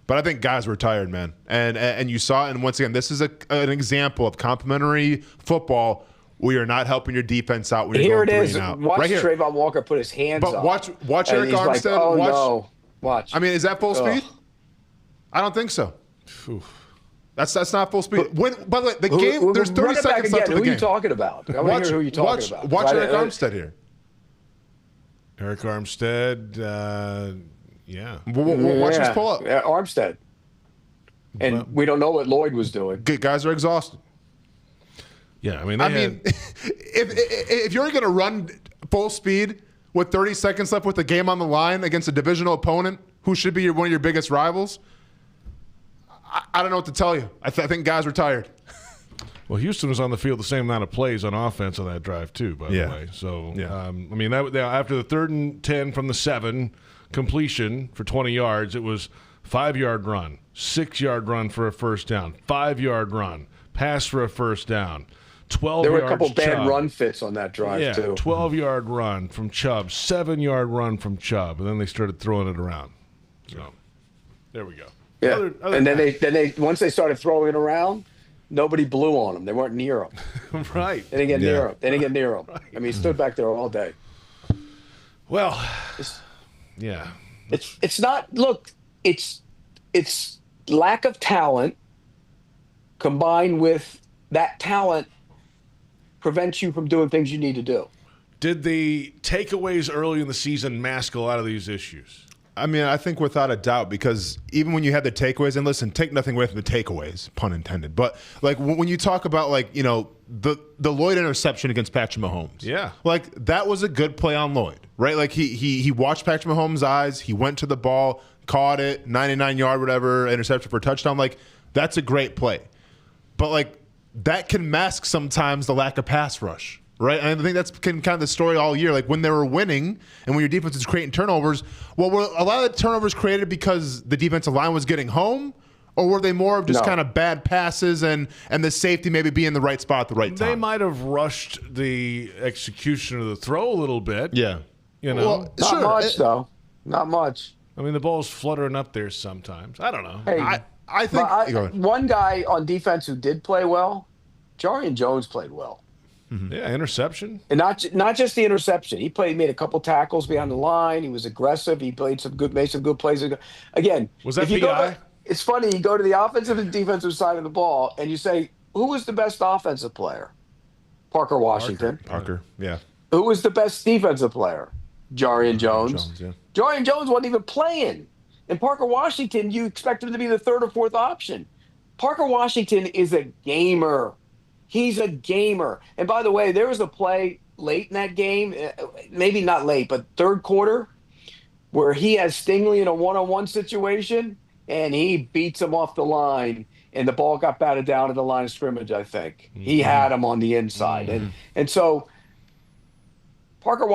Speaker 3: But I think guys were tired, man. And you saw it. And once again, this is an example of complimentary football where you're not helping your defense out when you're going 3 and out.
Speaker 4: Watch
Speaker 3: right here.
Speaker 4: Trayvon Walker put his hands up.
Speaker 3: But watch Eric Armstead.
Speaker 4: Like, oh,
Speaker 3: watch,
Speaker 4: no. Watch.
Speaker 3: I mean, is that full speed? I don't think so. That's not full speed. By the way, the game, there's 30 seconds left of the game.
Speaker 4: Who are you talking about? I want to hear who you're talking about.
Speaker 3: Watch Eric Armstead here.
Speaker 2: Eric Armstead, yeah.
Speaker 3: Watch this pull up.
Speaker 4: Yeah, Armstead. And we don't know what Lloyd was doing.
Speaker 3: Guys are exhausted.
Speaker 2: Yeah, I mean,
Speaker 3: if you're going to run full speed with 30 seconds left with the game on the line against a divisional opponent who should be one of your biggest rivals, I don't know what to tell you. I think guys were tired.
Speaker 2: Well, Houston was on the field the same amount of plays on offense on that drive too, by the way. So, I mean, after the 3rd and 10 from the 7 completion for 20 yards, it was 5-yard run, 6-yard run for a first down, 5-yard run, pass for a first down, 12 yards.
Speaker 4: There were a couple bad run fits on that drive too.
Speaker 2: 12-yard run from Chubb, 7-yard run from Chubb, and then they started throwing it around. So, there we go.
Speaker 4: Yeah, and then they once they started throwing it around, nobody blew on them. They weren't near them.
Speaker 2: Right.
Speaker 4: They didn't get near them. They didn't get near them. Right. I mean, he stood back there all day.
Speaker 2: Well,
Speaker 4: it's not. Look, it's lack of talent combined with that talent prevents you from doing things you need to do.
Speaker 2: Did the takeaways early in the season mask a lot of these issues?
Speaker 3: I mean, I think without a doubt, because even when you had the takeaways, and listen, take nothing away from the takeaways, pun intended, but like when you talk about like, you know, the Lloyd interception against Patrick Mahomes, like that was a good play on Lloyd, right? Like he watched Patrick Mahomes' eyes, he went to the ball, caught it, 99-yard whatever, interception for a touchdown. Like that's a great play, but like that can mask sometimes the lack of pass rush. Right, and I think that's kind of the story all year. Like when they were winning and when your defense is creating turnovers, well, were a lot of the turnovers created because the defensive line was getting home, or were they more of just kind of bad passes and the safety maybe being in the right spot at the right time?
Speaker 2: They might have rushed the execution of the throw a little bit.
Speaker 3: Yeah,
Speaker 2: you know,
Speaker 4: well, not much though. Not much.
Speaker 2: I mean, the ball's fluttering up there sometimes. I don't know.
Speaker 4: Hey,
Speaker 3: I think
Speaker 4: one guy on defense who did play well, Jarian Jones played well.
Speaker 2: Mm-hmm. Yeah, interception.
Speaker 4: And not just the interception. He made a couple tackles behind the line. He was aggressive. He made some good plays. Again,
Speaker 2: was that PI?
Speaker 4: It's funny. You go to the offensive and defensive side of the ball, and you say, who was the best offensive player? Parker Washington.
Speaker 3: Parker, yeah.
Speaker 4: Who was the best defensive player? Jarian Jones. Jarian Jones wasn't even playing. And Parker Washington, you expect him to be the 3rd or 4th option. Parker Washington is a gamer. He's a gamer. And by the way, there was a play late in that game, maybe not late, but 3rd quarter, where he has Stingley in a one-on-one situation, and he beats him off the line, and the ball got batted down at the line of scrimmage, I think. He had him on the inside. And so when Parker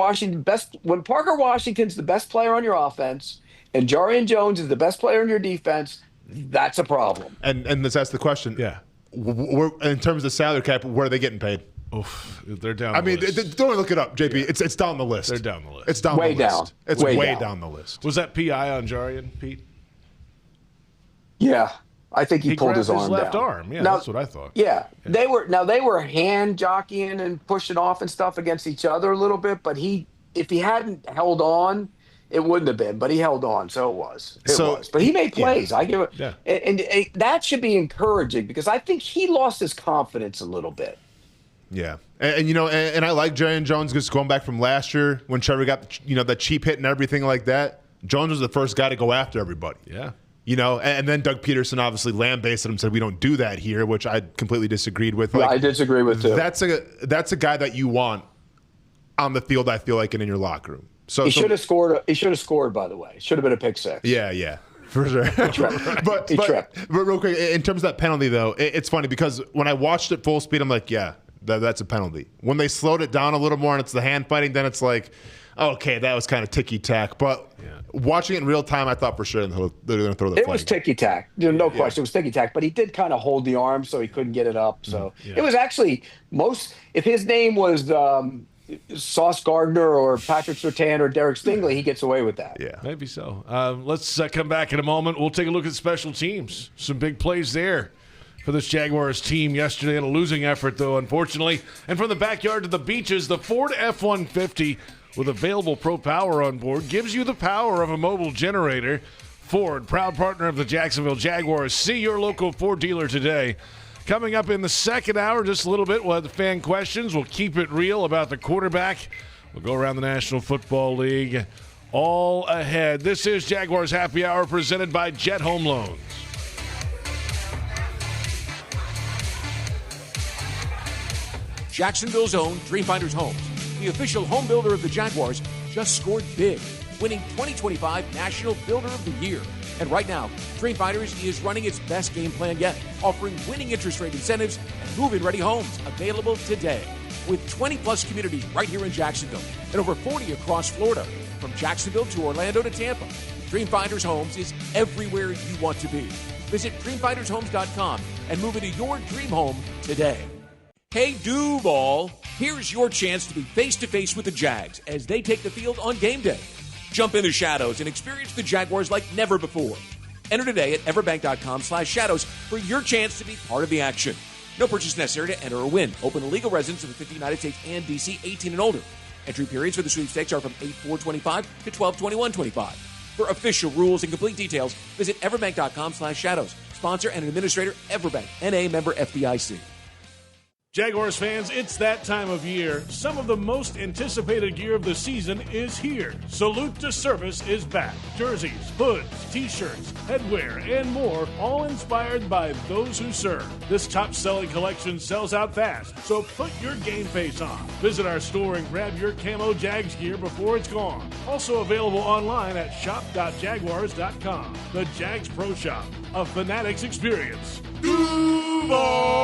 Speaker 4: Washington's the best player on your offense and Jarian Jones is the best player on your defense, that's a problem.
Speaker 3: And let's ask the question. Yeah. In terms of salary cap, where are they getting paid?
Speaker 2: Oof, they're down.
Speaker 3: Don't look it up, JP. Yeah. It's down the list.
Speaker 2: They're down the list.
Speaker 3: It's down
Speaker 4: way
Speaker 3: the list.
Speaker 4: Down.
Speaker 3: It's way down the list.
Speaker 2: Was that PI on Jarian, Pete?
Speaker 4: Yeah, I think he pulled his arm
Speaker 2: left
Speaker 4: down.
Speaker 2: arm. Yeah, that's what I thought.
Speaker 4: Yeah, they were hand jockeying and pushing off and stuff against each other a little bit. But if he hadn't held on, it wouldn't have been. But he held on, so it was. But he made plays. I give it. Yeah. And that should be encouraging because I think he lost his confidence a little bit.
Speaker 3: Yeah, and I like Jarian Jones just going back from last year when Trevor got that cheap hit and everything like that. Jones was the first guy to go after everybody.
Speaker 2: Yeah.
Speaker 3: And then Doug Peterson obviously lambasted him and said we don't do that here, which I completely disagreed with.
Speaker 4: I disagree with too.
Speaker 3: That's a guy that you want on the field, I feel like, and in your locker room. So
Speaker 4: he should have scored. He should have scored. By the way, should have been a pick six.
Speaker 3: Yeah, for sure. But real quick, in terms of that penalty, though, it's funny because when I watched it full speed, I'm like, yeah, that's a penalty. When they slowed it down a little more and it's the hand fighting, then it's like, okay, that was kind of ticky-tack. But watching it in real time, I thought for sure they're going to throw the flag.
Speaker 4: It was ticky-tack. No question. It was ticky-tack. But he did kind of hold the arm so he couldn't get it up. So it was actually if his name was Sauce Gardner or Patrick Surtain or Derek Stingley, he gets away with that.
Speaker 3: Yeah,
Speaker 2: maybe so. Let's come back in a moment. We'll take a look at special teams. Some big plays there for this Jaguars team yesterday in a losing effort, though, unfortunately. And from the backyard to the beaches, the Ford F-150 with available Pro Power on board gives you the power of a mobile generator. Ford, proud partner of the Jacksonville Jaguars. See your local Ford dealer today. Coming up in the second hour, just a little bit, we'll have the fan questions. We'll keep it real about the quarterback. We'll go around the National Football League. All ahead. This is Jaguars Happy Hour presented by Jet Home Loans.
Speaker 5: Jacksonville's own Dreamfinders Homes, the official home builder of the Jaguars, just scored big, winning 2025 National Builder of the Year. And right now, Dreamfinders is running its best game plan yet, offering winning interest rate incentives and move-in ready homes available today. With 20-plus communities right here in Jacksonville and over 40 across Florida, from Jacksonville to Orlando to Tampa, Dreamfinders Homes is everywhere you want to be. Visit dreamfindershomes.com and move into your dream home today. Hey, Duval, here's your chance to be face-to-face with the Jags as they take the field on game day. Jump in the shadows and experience the Jaguars like never before. Enter today at everbank.com/shadows for your chance to be part of the action. No purchase necessary to enter or win. Open to legal residents of the 50 United States and D.C., 18 and older. Entry periods for the sweepstakes are from 8/4/25 to 12/21/25. For official rules and complete details, visit everbank.com/shadows. Sponsor and administrator, Everbank, N.A. member FDIC.
Speaker 2: Jaguars fans, it's that time of year. Some of the most anticipated gear of the season is here. Salute to Service is back. Jerseys, hoods, t-shirts, headwear, and more, all inspired by those who serve. This top-selling collection sells out fast, so put your game face on. Visit our store and grab your camo Jags gear before it's gone. Also available online at shop.jaguars.com. The Jags Pro Shop, a Fanatics experience. Duval!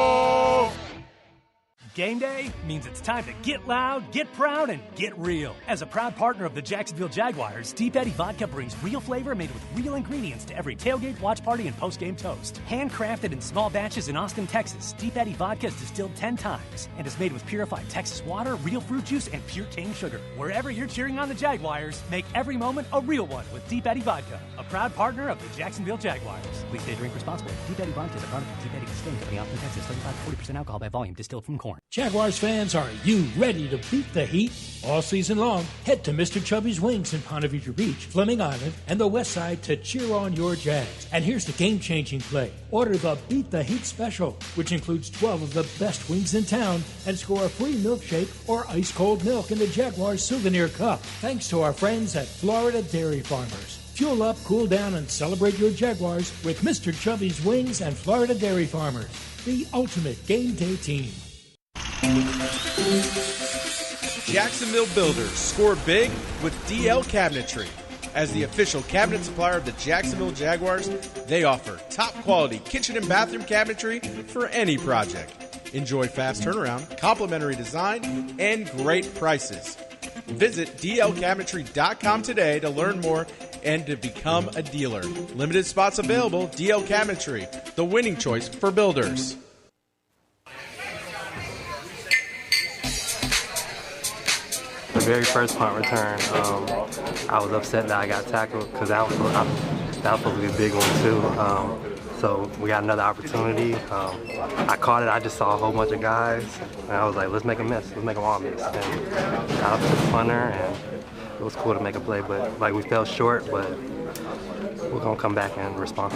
Speaker 16: Game day means it's time to get loud, get proud, and get real. As a proud partner of the Jacksonville Jaguars, Deep Eddy Vodka brings real flavor made with real ingredients to every tailgate, watch party, and post-game toast. Handcrafted in small batches in Austin, Texas, Deep Eddy Vodka is distilled 10 times and is made with purified Texas water, real fruit juice, and pure cane sugar. Wherever you're cheering on the Jaguars, make every moment a real one with Deep Eddy Vodka, a proud partner of the Jacksonville Jaguars. Please stay drink responsibly. Deep Eddy Vodka is a product of Deep Eddy Distilling Company, Austin, Texas. 35 to 40% alcohol by volume, distilled from corn.
Speaker 1: Jaguars fans, are you ready to beat the heat? All season long, head to Mr. Chubby's Wings in Ponte Vedra Beach, Fleming Island, and the West Side to cheer on your Jags. And here's the game-changing play. Order the Beat the Heat Special, which includes 12 of the best wings in town, and score a free milkshake or ice-cold milk in the Jaguars Souvenir Cup. Thanks to our friends at Florida Dairy Farmers. Fuel up, cool down, and celebrate your Jaguars with Mr. Chubby's Wings and Florida Dairy Farmers, the ultimate game day team.
Speaker 11: Jacksonville Builders score big with DL Cabinetry. As the official cabinet supplier of the Jacksonville Jaguars, they offer top quality kitchen and bathroom cabinetry for any project. Enjoy fast turnaround, complimentary design, and great prices. Visit dlcabinetry.com today to learn more and to become a dealer. Limited spots available. DL Cabinetry, the winning choice for builders.
Speaker 17: The very first punt return, I was upset that I got tackled because that was supposed to be a big one too. So we got another opportunity. I caught it. I just saw a whole bunch of guys, and I was like, let's make a miss. Let's make them all miss. And got up to the punter, and it was cool to make a play, but like we fell short, but we're going to come back and respond.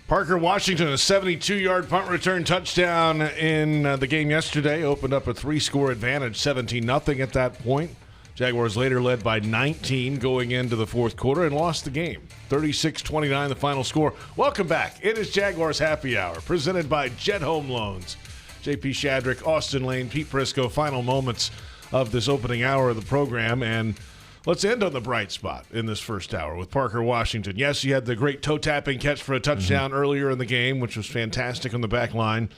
Speaker 2: Parker Washington, a 72-yard punt return touchdown in the game yesterday, opened up a 3-score advantage, 17-0 at that point. Jaguars later led by 19 going into the fourth quarter and lost the game. 36-29 the final score. Welcome back. It is Jaguars Happy Hour, presented by Jet Home Loans. J.P. Shadrick, Austin Lane, Pete Prisco, final moments of this opening hour of the program. And let's end on the bright spot in this first hour with Parker Washington. Yes, he had the great toe-tapping catch for a touchdown earlier in the game, which was fantastic on the back line.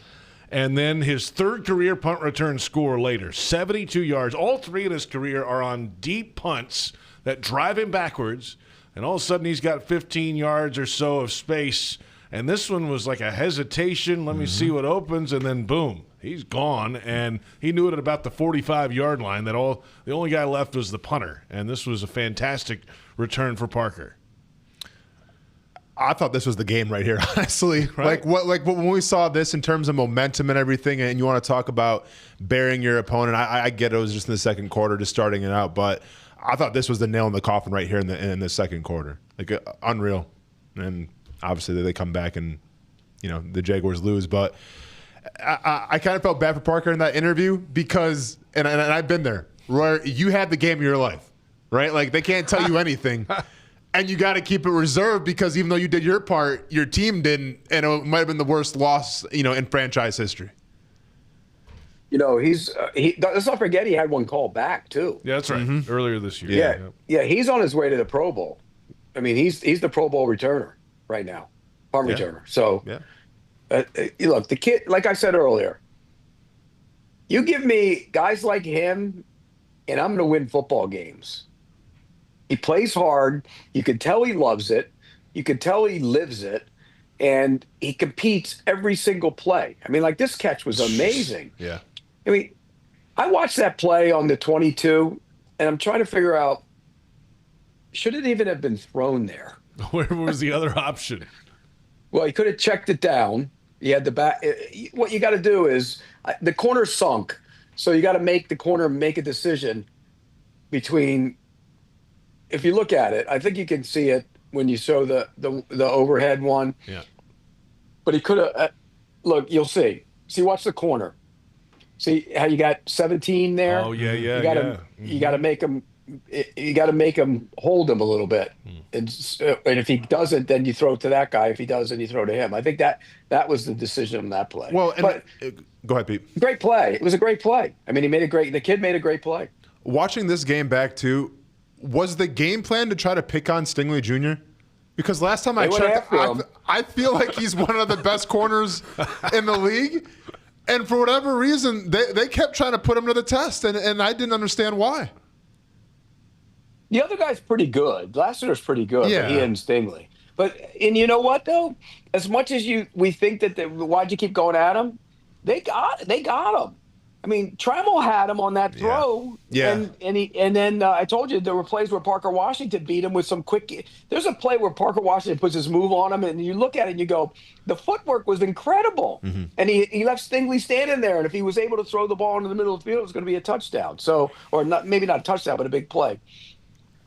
Speaker 2: And then his third career punt return score later, 72 yards. All three in his career are on deep punts that drive him backwards. And all of a sudden he's got 15 yards or so of space. And this one was like a hesitation. Let me see what opens. And then boom, he's gone. And he knew it at about the 45-yard line that the only guy left was the punter. And this was a fantastic return for Parker.
Speaker 3: I thought this was the game right here, honestly. Right? Like when we saw this in terms of momentum and everything, and you want to talk about burying your opponent, I get it was just in the second quarter, just starting it out, but I thought this was the nail in the coffin right here in the second quarter. Like unreal. And obviously they come back and the Jaguars lose, but I kind of felt bad for Parker in that interview because, and I've been there, Roy, you had the game of your life, right? Like they can't tell you anything. And you got to keep it reserved because even though you did your part, your team didn't, and it might have been the worst loss, in franchise history.
Speaker 4: Let's not forget he had one call back too.
Speaker 2: Yeah, that's right. Earlier this year.
Speaker 4: Yeah, he's on his way to the Pro Bowl. I mean, he's the Pro Bowl returner right now, punt returner. So, look, the kid, like I said earlier, you give me guys like him, and I'm going to win football games. He plays hard. You can tell he loves it. You can tell he lives it. And he competes every single play. I mean, like this catch was amazing.
Speaker 2: Yeah.
Speaker 4: I mean, I watched that play on the 22, and I'm trying to figure out, should it even have been thrown there?
Speaker 2: Where was the other option?
Speaker 4: Well, he could have checked it down. He had the back. What you got to do is the corner sunk. So you got to make the corner make a decision between. If you look at it, I think you can see it when you show the overhead one.
Speaker 2: Yeah.
Speaker 4: But he could have. Look, you'll see. See, watch the corner. See how you got 17 there.
Speaker 2: Oh yeah.
Speaker 4: You got to make him. You got to make him hold him a little bit. And if he doesn't, then you throw it to that guy. If he does, then you throw to him. I think that was the decision on that play.
Speaker 3: Well, go ahead, Pete.
Speaker 4: Great play. It was a great play. I mean, the kid made a great play.
Speaker 3: Watching this game back too. Was the game plan to try to pick on Stingley Jr.? Because last time I checked, I feel like he's one of the best corners in the league. And for whatever reason, they kept trying to put him to the test, and I didn't understand why.
Speaker 4: The other guy's pretty good. Lassiter's pretty good, but he and Stingley. And you know what, though? As much as we think that why'd you keep going at him, they got him. I mean, Trammell had him on that throw, and then I told you there were plays where Parker Washington beat him with some quick. There's a play where Parker Washington puts his move on him, and you look at it and you go, the footwork was incredible, and he left Stingley standing there, and if he was able to throw the ball into the middle of the field, it was going to be a touchdown. So, or maybe not a touchdown, but a big play.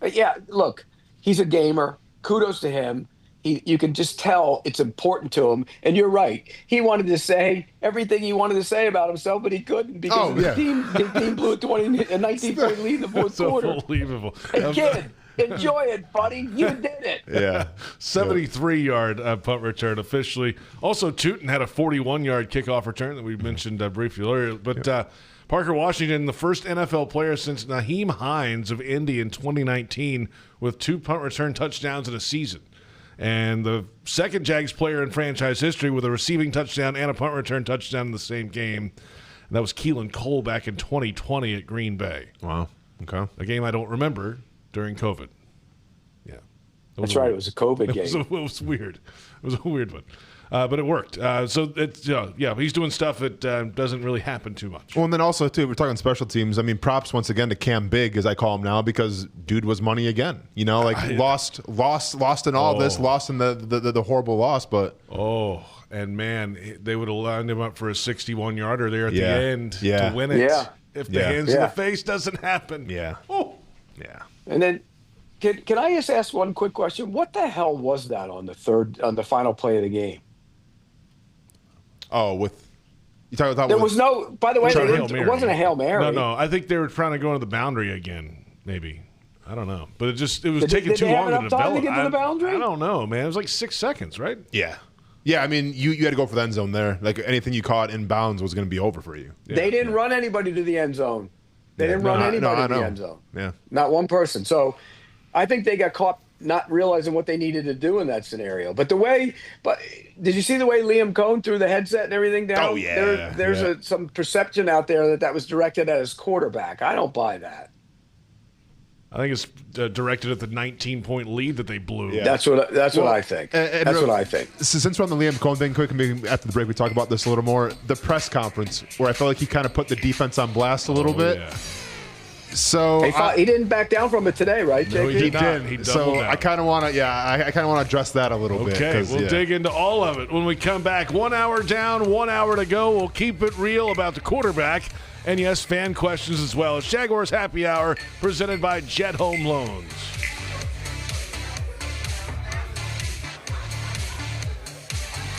Speaker 4: But yeah, look, he's a gamer. Kudos to him. You can just tell it's important to him. And you're right. He wanted to say everything he wanted to say about himself, but he couldn't because his team blew a 19-point lead in the fourth quarter.
Speaker 2: Unbelievable.
Speaker 4: Hey, kid, enjoy it, buddy. You did it.
Speaker 2: Yeah. 73-yard punt return officially. Also, Tootin had a 41-yard kickoff return that we mentioned briefly earlier. But Parker Washington, the first NFL player since Naheem Hines of Indy in 2019 with 2 punt return touchdowns in a season. And the second Jags player in franchise history with a receiving touchdown and a punt return touchdown in the same game. And that was Keelan Cole back in 2020 at Green Bay.
Speaker 3: Wow. Okay.
Speaker 2: A game I don't remember during COVID. Yeah.
Speaker 4: That's right. It was a COVID game.
Speaker 2: It was weird. It was a weird one. But it worked. So it's he's doing stuff that doesn't really happen too much.
Speaker 3: Well, and then also too, we're talking special teams. I mean, props once again to Cam Big, as I call him now, because dude was money again. You know, like lost in all this, lost in the horrible loss, but
Speaker 2: and man, they would have lined him up for a 61-yarder there at the end to win it.
Speaker 4: Yeah.
Speaker 2: If the hands in the face doesn't happen.
Speaker 3: Yeah.
Speaker 2: Oh.
Speaker 3: Yeah.
Speaker 4: And then, can I just ask one quick question? What the hell was that on the final play of the game?
Speaker 3: Oh, you talking about
Speaker 4: there was no. By the way, it wasn't a Hail Mary.
Speaker 2: No. I think they were trying to go into the boundary again. Maybe I don't know, but it was taking too long to develop.
Speaker 4: Time to get to the boundary?
Speaker 2: I don't know, man. It was like 6 seconds, right?
Speaker 3: Yeah. Yeah, I mean, you had to go for the end zone there. Like anything you caught in bounds was going to be over for you.
Speaker 4: They didn't run anybody to the end zone. They didn't run anybody to the end zone.
Speaker 3: Yeah.
Speaker 4: Not one person. So I think they got caught not realizing what they needed to do in that scenario. But did you see the way Liam Cohn threw the headset and everything down?
Speaker 3: Oh, yeah.
Speaker 4: There's some perception out there that was directed at his quarterback. I don't buy that.
Speaker 2: I think it's directed at the 19-point lead that they blew.
Speaker 4: Yeah. That's what I think. That's what I think.
Speaker 3: Since we're on the Liam Cohn thing, quick, maybe after the break we talk about this a little more. The press conference, where I felt like he kind of put the defense on blast a little bit.
Speaker 2: Yeah.
Speaker 3: So
Speaker 4: he didn't back down from it today, right, JP?
Speaker 2: No, he didn't. He doubled down.
Speaker 3: I kind of want to, I kind of want to address that a little bit.
Speaker 2: Okay, we'll dig into all of it when we come back. 1 hour down, 1 hour to go. We'll keep it real about the quarterback. And yes, fan questions as well. It's Jaguars Happy Hour presented by Jet Home Loans.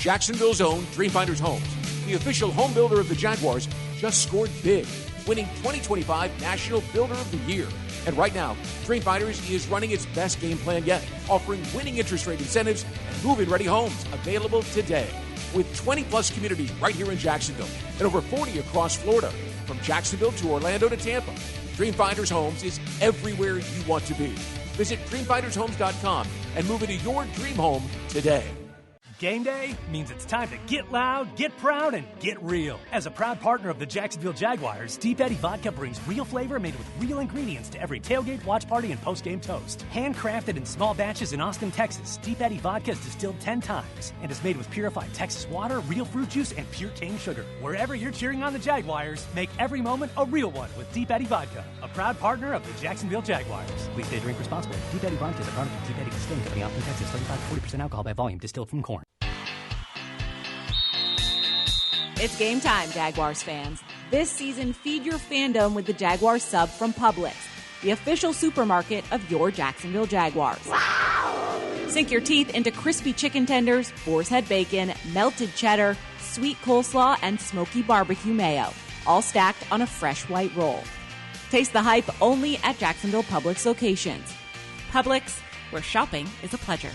Speaker 5: Jacksonville's own Dreamfinders Homes, the official home builder of the Jaguars, just scored big, winning 2025 National Builder of the Year. And right now, Dreamfinders is running its best game plan yet, offering winning interest rate incentives and move-in ready homes available today. With 20-plus communities right here in Jacksonville and over 40 across Florida, from Jacksonville to Orlando to Tampa, Dreamfinders Homes is everywhere you want to be. Visit dreamfindershomes.com and move into your dream home today.
Speaker 16: Game day means it's time to get loud, get proud, and get real. As a proud partner of the Jacksonville Jaguars, Deep Eddy Vodka brings real flavor made with real ingredients to every tailgate, watch party, and post-game toast. Handcrafted in small batches in Austin, Texas, Deep Eddy Vodka is distilled 10 times and is made with purified Texas water, real fruit juice, and pure cane sugar. Wherever you're cheering on the Jaguars, make every moment a real one with Deep Eddy Vodka, a proud partner of the Jacksonville Jaguars. Please stay drink responsibly. Deep Eddy Vodka is a product of Deep Eddy Distilling Company, Austin, Texas. 35 to 40% alcohol by volume, distilled from corn.
Speaker 14: It's game time, Jaguars fans. This season, feed your fandom with the Jaguar sub from Publix, the official supermarket of your Jacksonville Jaguars. Wow! Sink your teeth into crispy chicken tenders, boar's head bacon, melted cheddar, sweet coleslaw, and smoky barbecue mayo, all stacked on a fresh white roll. Taste the hype only at Jacksonville Publix locations. Publix, where shopping is a pleasure.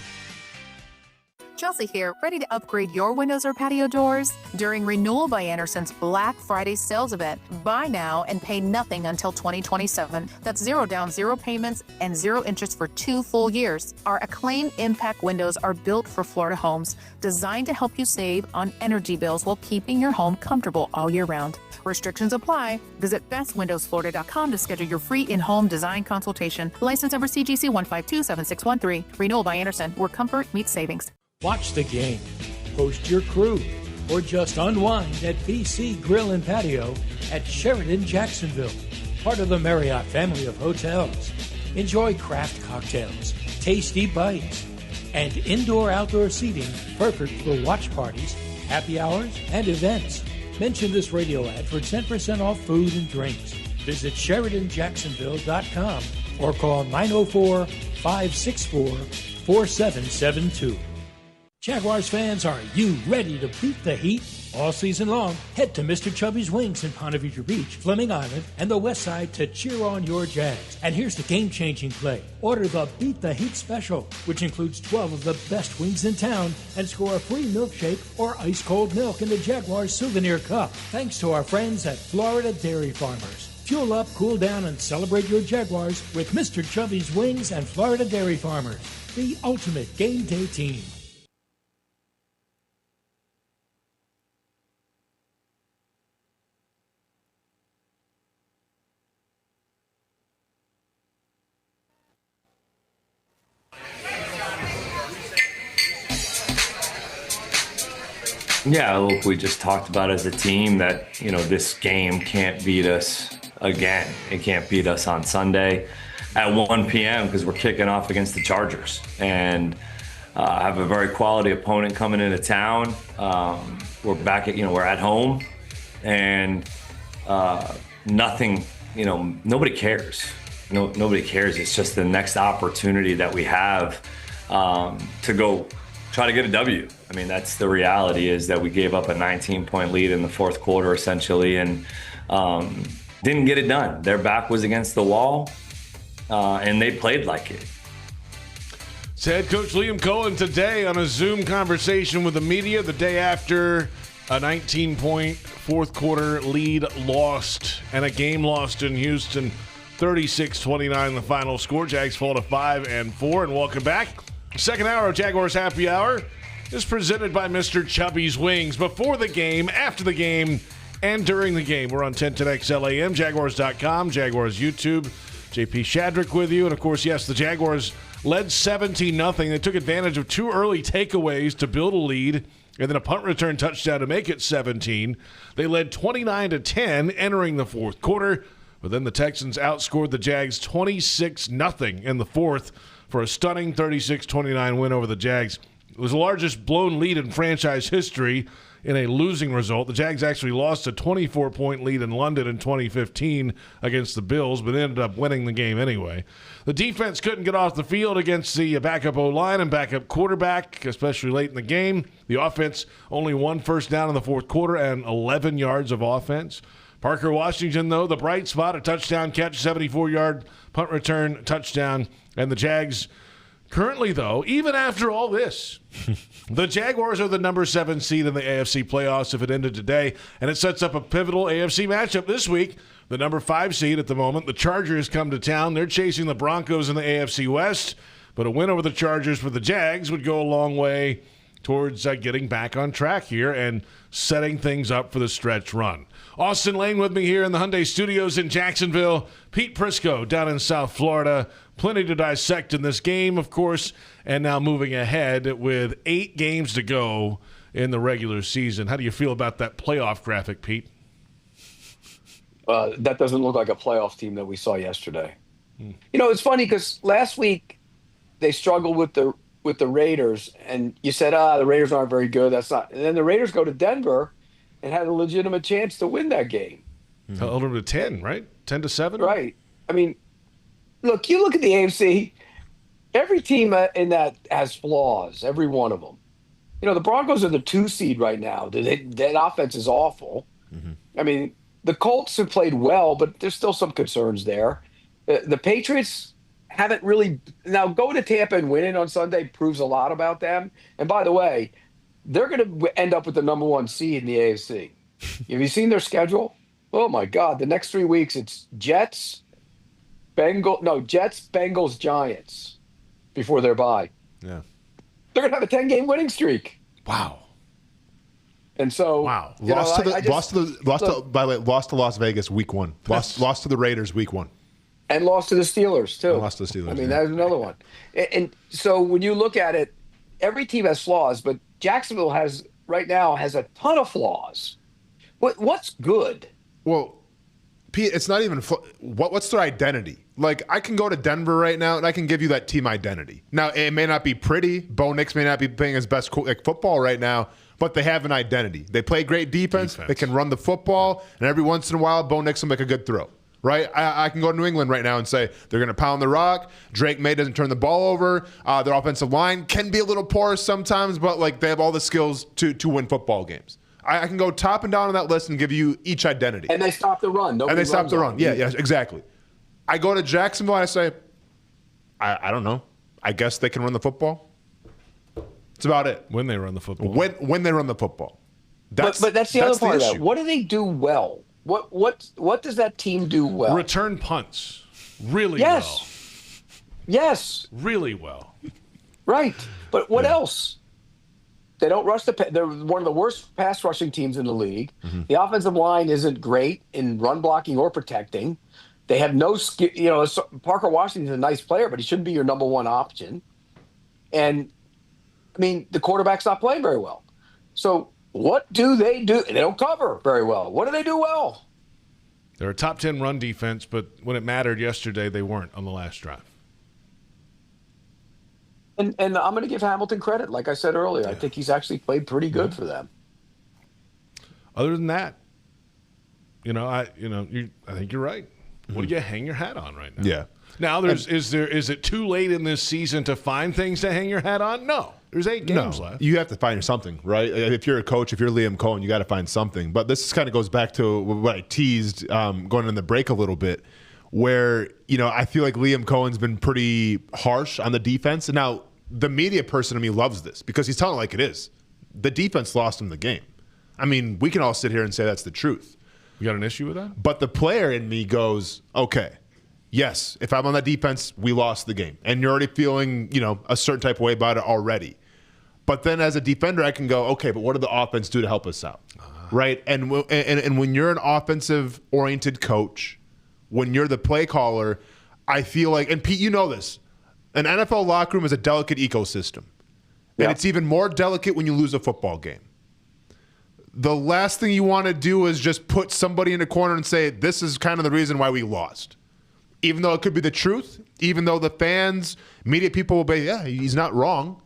Speaker 18: Chelsea here, ready to upgrade your windows or patio doors? During Renewal by Anderson's Black Friday sales event, buy now and pay nothing until 2027. That's 0 down, 0 payments, and 0 interest for 2 full years. Our Acclaim Impact windows are built for Florida homes, designed to help you save on energy bills while keeping your home comfortable all year round. Restrictions apply. Visit bestwindowsflorida.com to schedule your free in-home design consultation. License number CGC 1527613. Renewal by Anderson, where comfort meets savings.
Speaker 1: Watch the game, host your crew, or just unwind at BC Grill and Patio at Sheridan Jacksonville, part of the Marriott family of hotels. Enjoy craft cocktails, tasty bites, and indoor-outdoor seating perfect for watch parties, happy hours, and events. Mention this radio ad for 10% off food and drinks. Visit SheridanJacksonville.com or call 904-564-4772. Jaguars fans, are you ready to beat the heat? All season long, head to Mr. Chubby's Wings in Ponte Vedra Beach, Fleming Island, and the West Side to cheer on your Jags. And here's the game-changing play. Order the Beat the Heat Special, which includes 12 of the best wings in town, and score a free milkshake or ice-cold milk in the Jaguars souvenir cup. Thanks to our friends at Florida Dairy Farmers. Fuel up, cool down, and celebrate your Jaguars with Mr. Chubby's Wings and Florida Dairy Farmers, the ultimate game day team.
Speaker 19: Yeah, look, we just talked about as a team that, this game can't beat us again. It can't beat us on Sunday at 1 p.m. because we're kicking off against the Chargers and have a very quality opponent coming into town. We're back at, we're at home and nothing, nobody cares. Nobody cares. It's just the next opportunity that we have to go try to get a W. I mean, that's the reality, is that we gave up a 19-point lead in the fourth quarter, essentially, and didn't get it done. Their back was against the wall, and they played like it.
Speaker 2: It's head coach Liam Cohen today on a Zoom conversation with the media the day after a 19-point fourth quarter lead lost and a game lost in Houston, 36-29 the final score. Jags fall to 5-4, and welcome back. Second hour of Jaguars Happy Hour is presented by Mr. Chubby's Wings. Before the game, after the game, and during the game. We're on 1010 AM, Jaguars.com, Jaguars YouTube. JP Shadrick with you. And, of course, yes, the Jaguars led 17-0. They took advantage of two early takeaways to build a lead and then a punt return touchdown to make it 17. They led 29-10 entering the fourth quarter. But then the Texans outscored the Jags 26-0 in the fourth for a stunning 36-29 win over the Jags. It was the largest blown lead in franchise history in a losing result. The Jags actually lost a 24-point lead in London in 2015 against the Bills, but ended up winning the game anyway. The defense couldn't get off the field against the backup O-line and backup quarterback, especially late in the game. The offense only one first down in the fourth quarter and 11 yards of offense. Parker Washington, though, the bright spot, a touchdown catch, 74-yard punt return touchdown, and the Jags currently, though, even after all this, the Jaguars are the number 7 seed in the AFC playoffs if it ended today, and it sets up a pivotal AFC matchup this week. The number 5 seed at the moment, the Chargers, come to town. They're chasing the Broncos in the AFC West, but a win over the Chargers for the Jags would go a long way towards getting back on track here and setting things up for the stretch run. Austin Lane with me here in the Hyundai Studios in Jacksonville. Pete Prisco down in South Florida. Plenty to dissect in this game, of course, and now moving ahead with 8 games to go in the regular season. How do you feel about that playoff graphic, Pete?
Speaker 4: That doesn't look like a playoff team that we saw yesterday. It's funny because last week they struggled with the Raiders, and you said, the Raiders aren't very good. That's not. And then the Raiders go to Denver and had a legitimate chance to win that game.
Speaker 2: Held them to 10, right? 10-7?
Speaker 4: Right. I mean, look, you look at the AFC, every team in that has flaws, every one of them. The Broncos are the 2 seed right now. That offense is awful. I mean, the Colts have played well, but there's still some concerns there. The Patriots haven't really – now, going to Tampa and winning on Sunday proves a lot about them. And by the way, they're going to end up with the number 1 seed in the AFC. Have you seen their schedule? Oh, my God. The next 3 weeks, it's Jets, Bengals, Giants before their bye.
Speaker 2: Yeah.
Speaker 4: They're going to have a 10-game winning streak.
Speaker 2: Wow.
Speaker 4: And so,
Speaker 3: lost to Las Vegas week 1. Lost to the Raiders week 1.
Speaker 4: And lost to the Steelers, too.
Speaker 3: Lost to the Steelers.
Speaker 4: I mean, that's another one. And so when you look at it, every team has flaws, but Jacksonville right now has a ton of flaws. What's good?
Speaker 3: Well, Pete, it's not even what's their identity? Like, I can go to Denver right now, and I can give you that team identity. Now, it may not be pretty. Bo Nix may not be playing his best football right now, but they have an identity. They play great defense. They can run the football, and every once in a while, Bo Nix will make a good throw. right? I can go to New England right now and say they're going to pound the rock. Drake May doesn't turn the ball over. Their offensive line can be a little porous sometimes, but like they have all the skills to win football games. I can go top and down on that list and give you each identity.
Speaker 4: And they stop the run.
Speaker 3: And they stop the run. Yeah, exactly. I go to Jacksonville and I say, I don't know. I guess they can run the football. That's about it.
Speaker 2: When they run the football.
Speaker 3: When they run the football.
Speaker 4: But that's the other part of that. What do they do well? What does that team do well?
Speaker 2: Return punts. Really well.
Speaker 4: Yes.
Speaker 2: Really well.
Speaker 4: Right. But what else? They don't rush they're one of the worst pass rushing teams in the league. Mm-hmm. The offensive line isn't great in run blocking or protecting. They have no skill. You know, Parker Washington's a nice player, but he shouldn't be your number one option. And, I mean, the quarterback's not playing very well. So what do? They don't cover very well. What do they do well?
Speaker 2: They're a top 10 run defense, but when it mattered yesterday, they weren't on the last drive.
Speaker 4: And I'm going to give Hamilton credit. Like I said earlier, I think he's actually played pretty good for them.
Speaker 2: Other than that, I think you're right. What do you hang your hat on right now?
Speaker 3: Yeah.
Speaker 2: Now, is it too late in this season to find things to hang your hat on? No. There's 8 games left.
Speaker 3: You have to find something, right? If you're a coach, if you're Liam Cohen, you got to find something. But this kind of goes back to what I teased going in the break a little bit, where, I feel like Liam Cohen's been pretty harsh on the defense. And now the media person in me loves this because he's telling it like it is. The defense lost him the game. I mean, we can all sit here and say that's the truth.
Speaker 2: You got an issue with that?
Speaker 3: But the player in me goes, okay, yes, if I'm on that defense, we lost the game. And you're already feeling, a certain type of way about it already. But then as a defender, I can go, okay, but what did the offense do to help us out? Right? And when you're an offensive-oriented coach, when you're the play caller, I feel like, and Pete, you know this, an NFL locker room is a delicate ecosystem. And it's even more delicate when you lose a football game. The last thing you want to do is just put somebody in a corner and say, this is kind of the reason why we lost. Even though it could be the truth, even though the fans, media people will be, yeah, he's not wrong.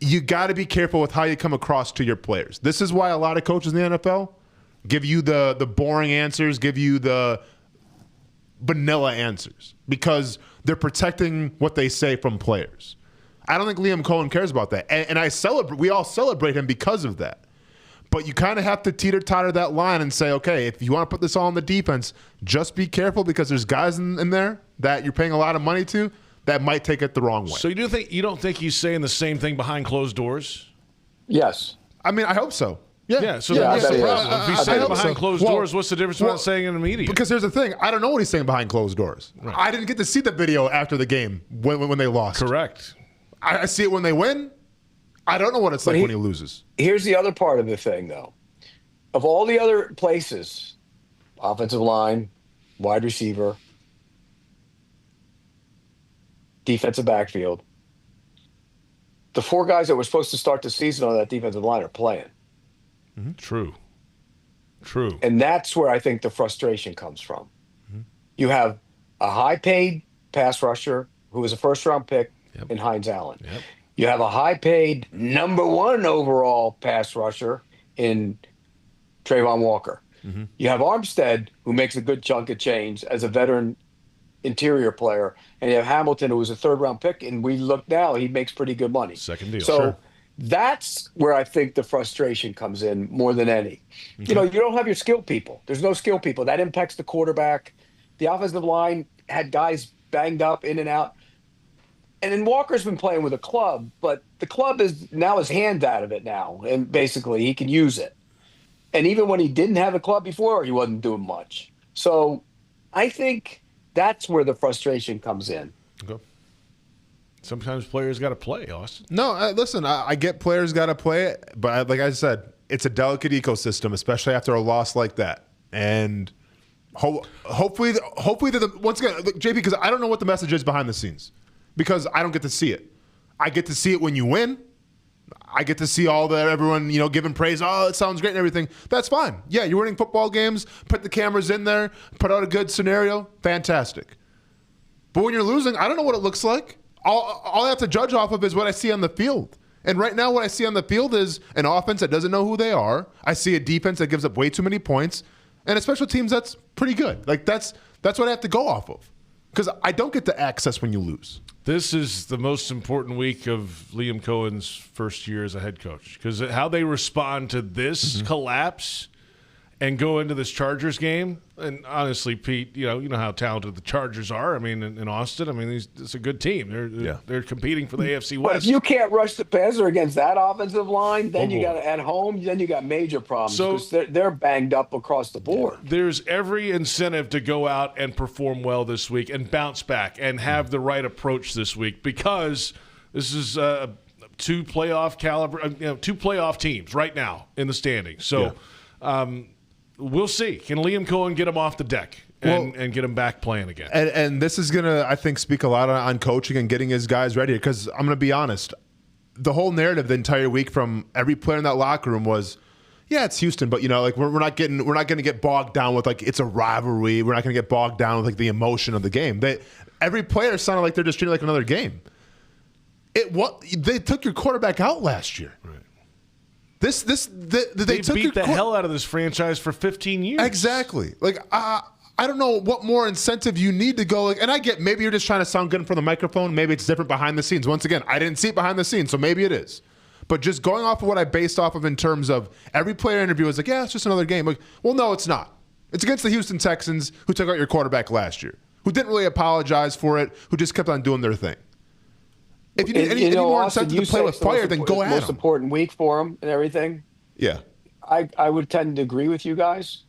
Speaker 3: You got to be careful with how you come across to your players. This is why a lot of coaches in the NFL give you the boring answers, give you the vanilla answers, because they're protecting what they say from players. I don't think Liam Cohen cares about that. And we all celebrate him because of that. But you kind of have to teeter-totter that line and say, okay, if you want to put this all on the defense, just be careful because there's guys in there that you're paying a lot of money to that might take it the wrong way.
Speaker 2: So you don't think he's saying the same thing behind closed doors?
Speaker 4: Yes.
Speaker 3: I mean, I hope so.
Speaker 2: Yeah. So what's the problem? If he's saying it behind closed doors, what's the difference about saying it in the media?
Speaker 3: Because here's the thing. I don't know what he's saying behind closed doors. Right. I didn't get to see the video after the game when they lost.
Speaker 2: Correct.
Speaker 3: I see it when they win. I don't know what it's like when he loses.
Speaker 4: Here's the other part of the thing, though. Of all the other places, offensive line, wide receiver, defensive backfield, the 4 guys that were supposed to start the season on that defensive line are playing.
Speaker 2: Mm-hmm. True.
Speaker 4: And that's where I think the frustration comes from. Mm-hmm. You have a high-paid pass rusher who was a first-round pick in Hines Allen.
Speaker 2: Yep.
Speaker 4: You have a high-paid number 1 overall pass rusher in Trayvon Walker. Mm-hmm. You have Armstead, who makes a good chunk of change as a veteran interior player. And you have Hamilton, who was a 3rd-round pick. And we look now, he makes pretty good money.
Speaker 2: Second deal,
Speaker 4: So that's where I think the frustration comes in more than any. Mm-hmm. You don't have your skill people. There's no skill people. That impacts the quarterback. The offensive line had guys banged up in and out. And then Walker's been playing with a club, but the club is now his hand out of it now, and basically he can use it. And even when he didn't have a club before, he wasn't doing much. So I think that's where the frustration comes in.
Speaker 2: Okay. Sometimes players got to play, Austin.
Speaker 3: No, listen, I get players got to play, but like I said, it's a delicate ecosystem, especially after a loss like that. And hopefully, once again, JP, because I don't know what the message is behind the scenes. Because I don't get to see it. I get to see it when you win. I get to see everyone, giving praise. Oh, it sounds great and everything. That's fine. Yeah, you're winning football games. Put the cameras in there. Put out a good scenario. Fantastic. But when you're losing, I don't know what it looks like. All I have to judge off of is what I see on the field. And right now what I see on the field is an offense that doesn't know who they are. I see a defense that gives up way too many points. And a special teams that's pretty good. Like that's what I have to go off of. Because I don't get the access when you lose.
Speaker 2: This is the most important week of Liam Cohen's first year as a head coach. Because how they respond to this collapse and go into this Chargers game, and honestly, Pete, you know how talented the Chargers are. I mean, in Austin, I mean, it's a good team. They're competing for the AFC West.
Speaker 4: But if you can't rush the passer against that offensive line, then you got at home. Then you got major problems because they're banged up across the board.
Speaker 2: There's every incentive to go out and perform well this week and bounce back and have the right approach this week because this is two playoff teams right now in the standings. So. We'll see. Can Liam Cohen get him off the deck and get him back playing again?
Speaker 3: And this is going to, I think, speak a lot on coaching and getting his guys ready. Because I'm going to be honest, the whole narrative the entire week from every player in that locker room was, yeah, it's Houston, but we're not going to get bogged down with it's a rivalry. We're not going to get bogged down with the emotion of the game. Every player sounded like they're just treating it like another game. They took your quarterback out last year. Right. They took
Speaker 2: beat the hell out of this franchise for 15 years.
Speaker 3: Exactly. I don't know what more incentive you need to go. And I get maybe you're just trying to sound good in front of the microphone. Maybe it's different behind the scenes. Once again, I didn't see it behind the scenes, so maybe it is. But just going off of what I based off of in terms of every player interview was yeah, it's just another game. Well, no, it's not. It's against the Houston Texans who took out your quarterback last year, who didn't really apologize for it, who just kept on doing their thing. If you need any more incentive to play with fire, then go at them.
Speaker 4: Most important week for them and everything.
Speaker 3: Yeah.
Speaker 4: I would tend to agree with you guys.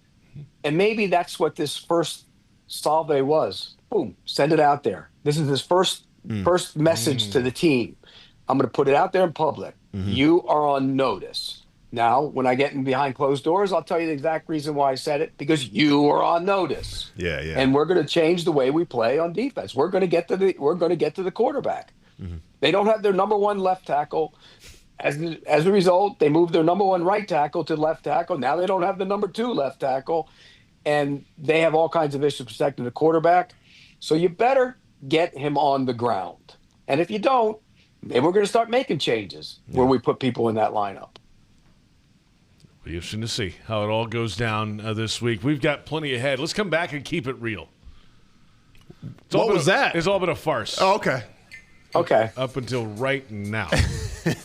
Speaker 4: And maybe that's what this first salve was. Boom, send it out there. This is his first message to the team. I'm going to put it out there in public. Mm-hmm. You are on notice. Now, when I get in behind closed doors, I'll tell you the exact reason why I said it, because you are on notice.
Speaker 3: Yeah.
Speaker 4: And we're going to change the way we play on defense. We're going to get to the quarterback. Mm-hmm. They don't have their number one left tackle. As a result, they moved their number one right tackle to left tackle. Now they don't have the number two left tackle, and they have all kinds of issues protecting the quarterback. So you better get him on the ground. And if you don't, then we're going to start making changes where we put people in that lineup.
Speaker 2: It'll be interesting to see how it all goes down this week. We've got plenty ahead. Let's come back and keep it real.
Speaker 3: What was that?
Speaker 2: It's all been a farce.
Speaker 3: Oh, okay.
Speaker 4: Okay.
Speaker 2: Up until right now.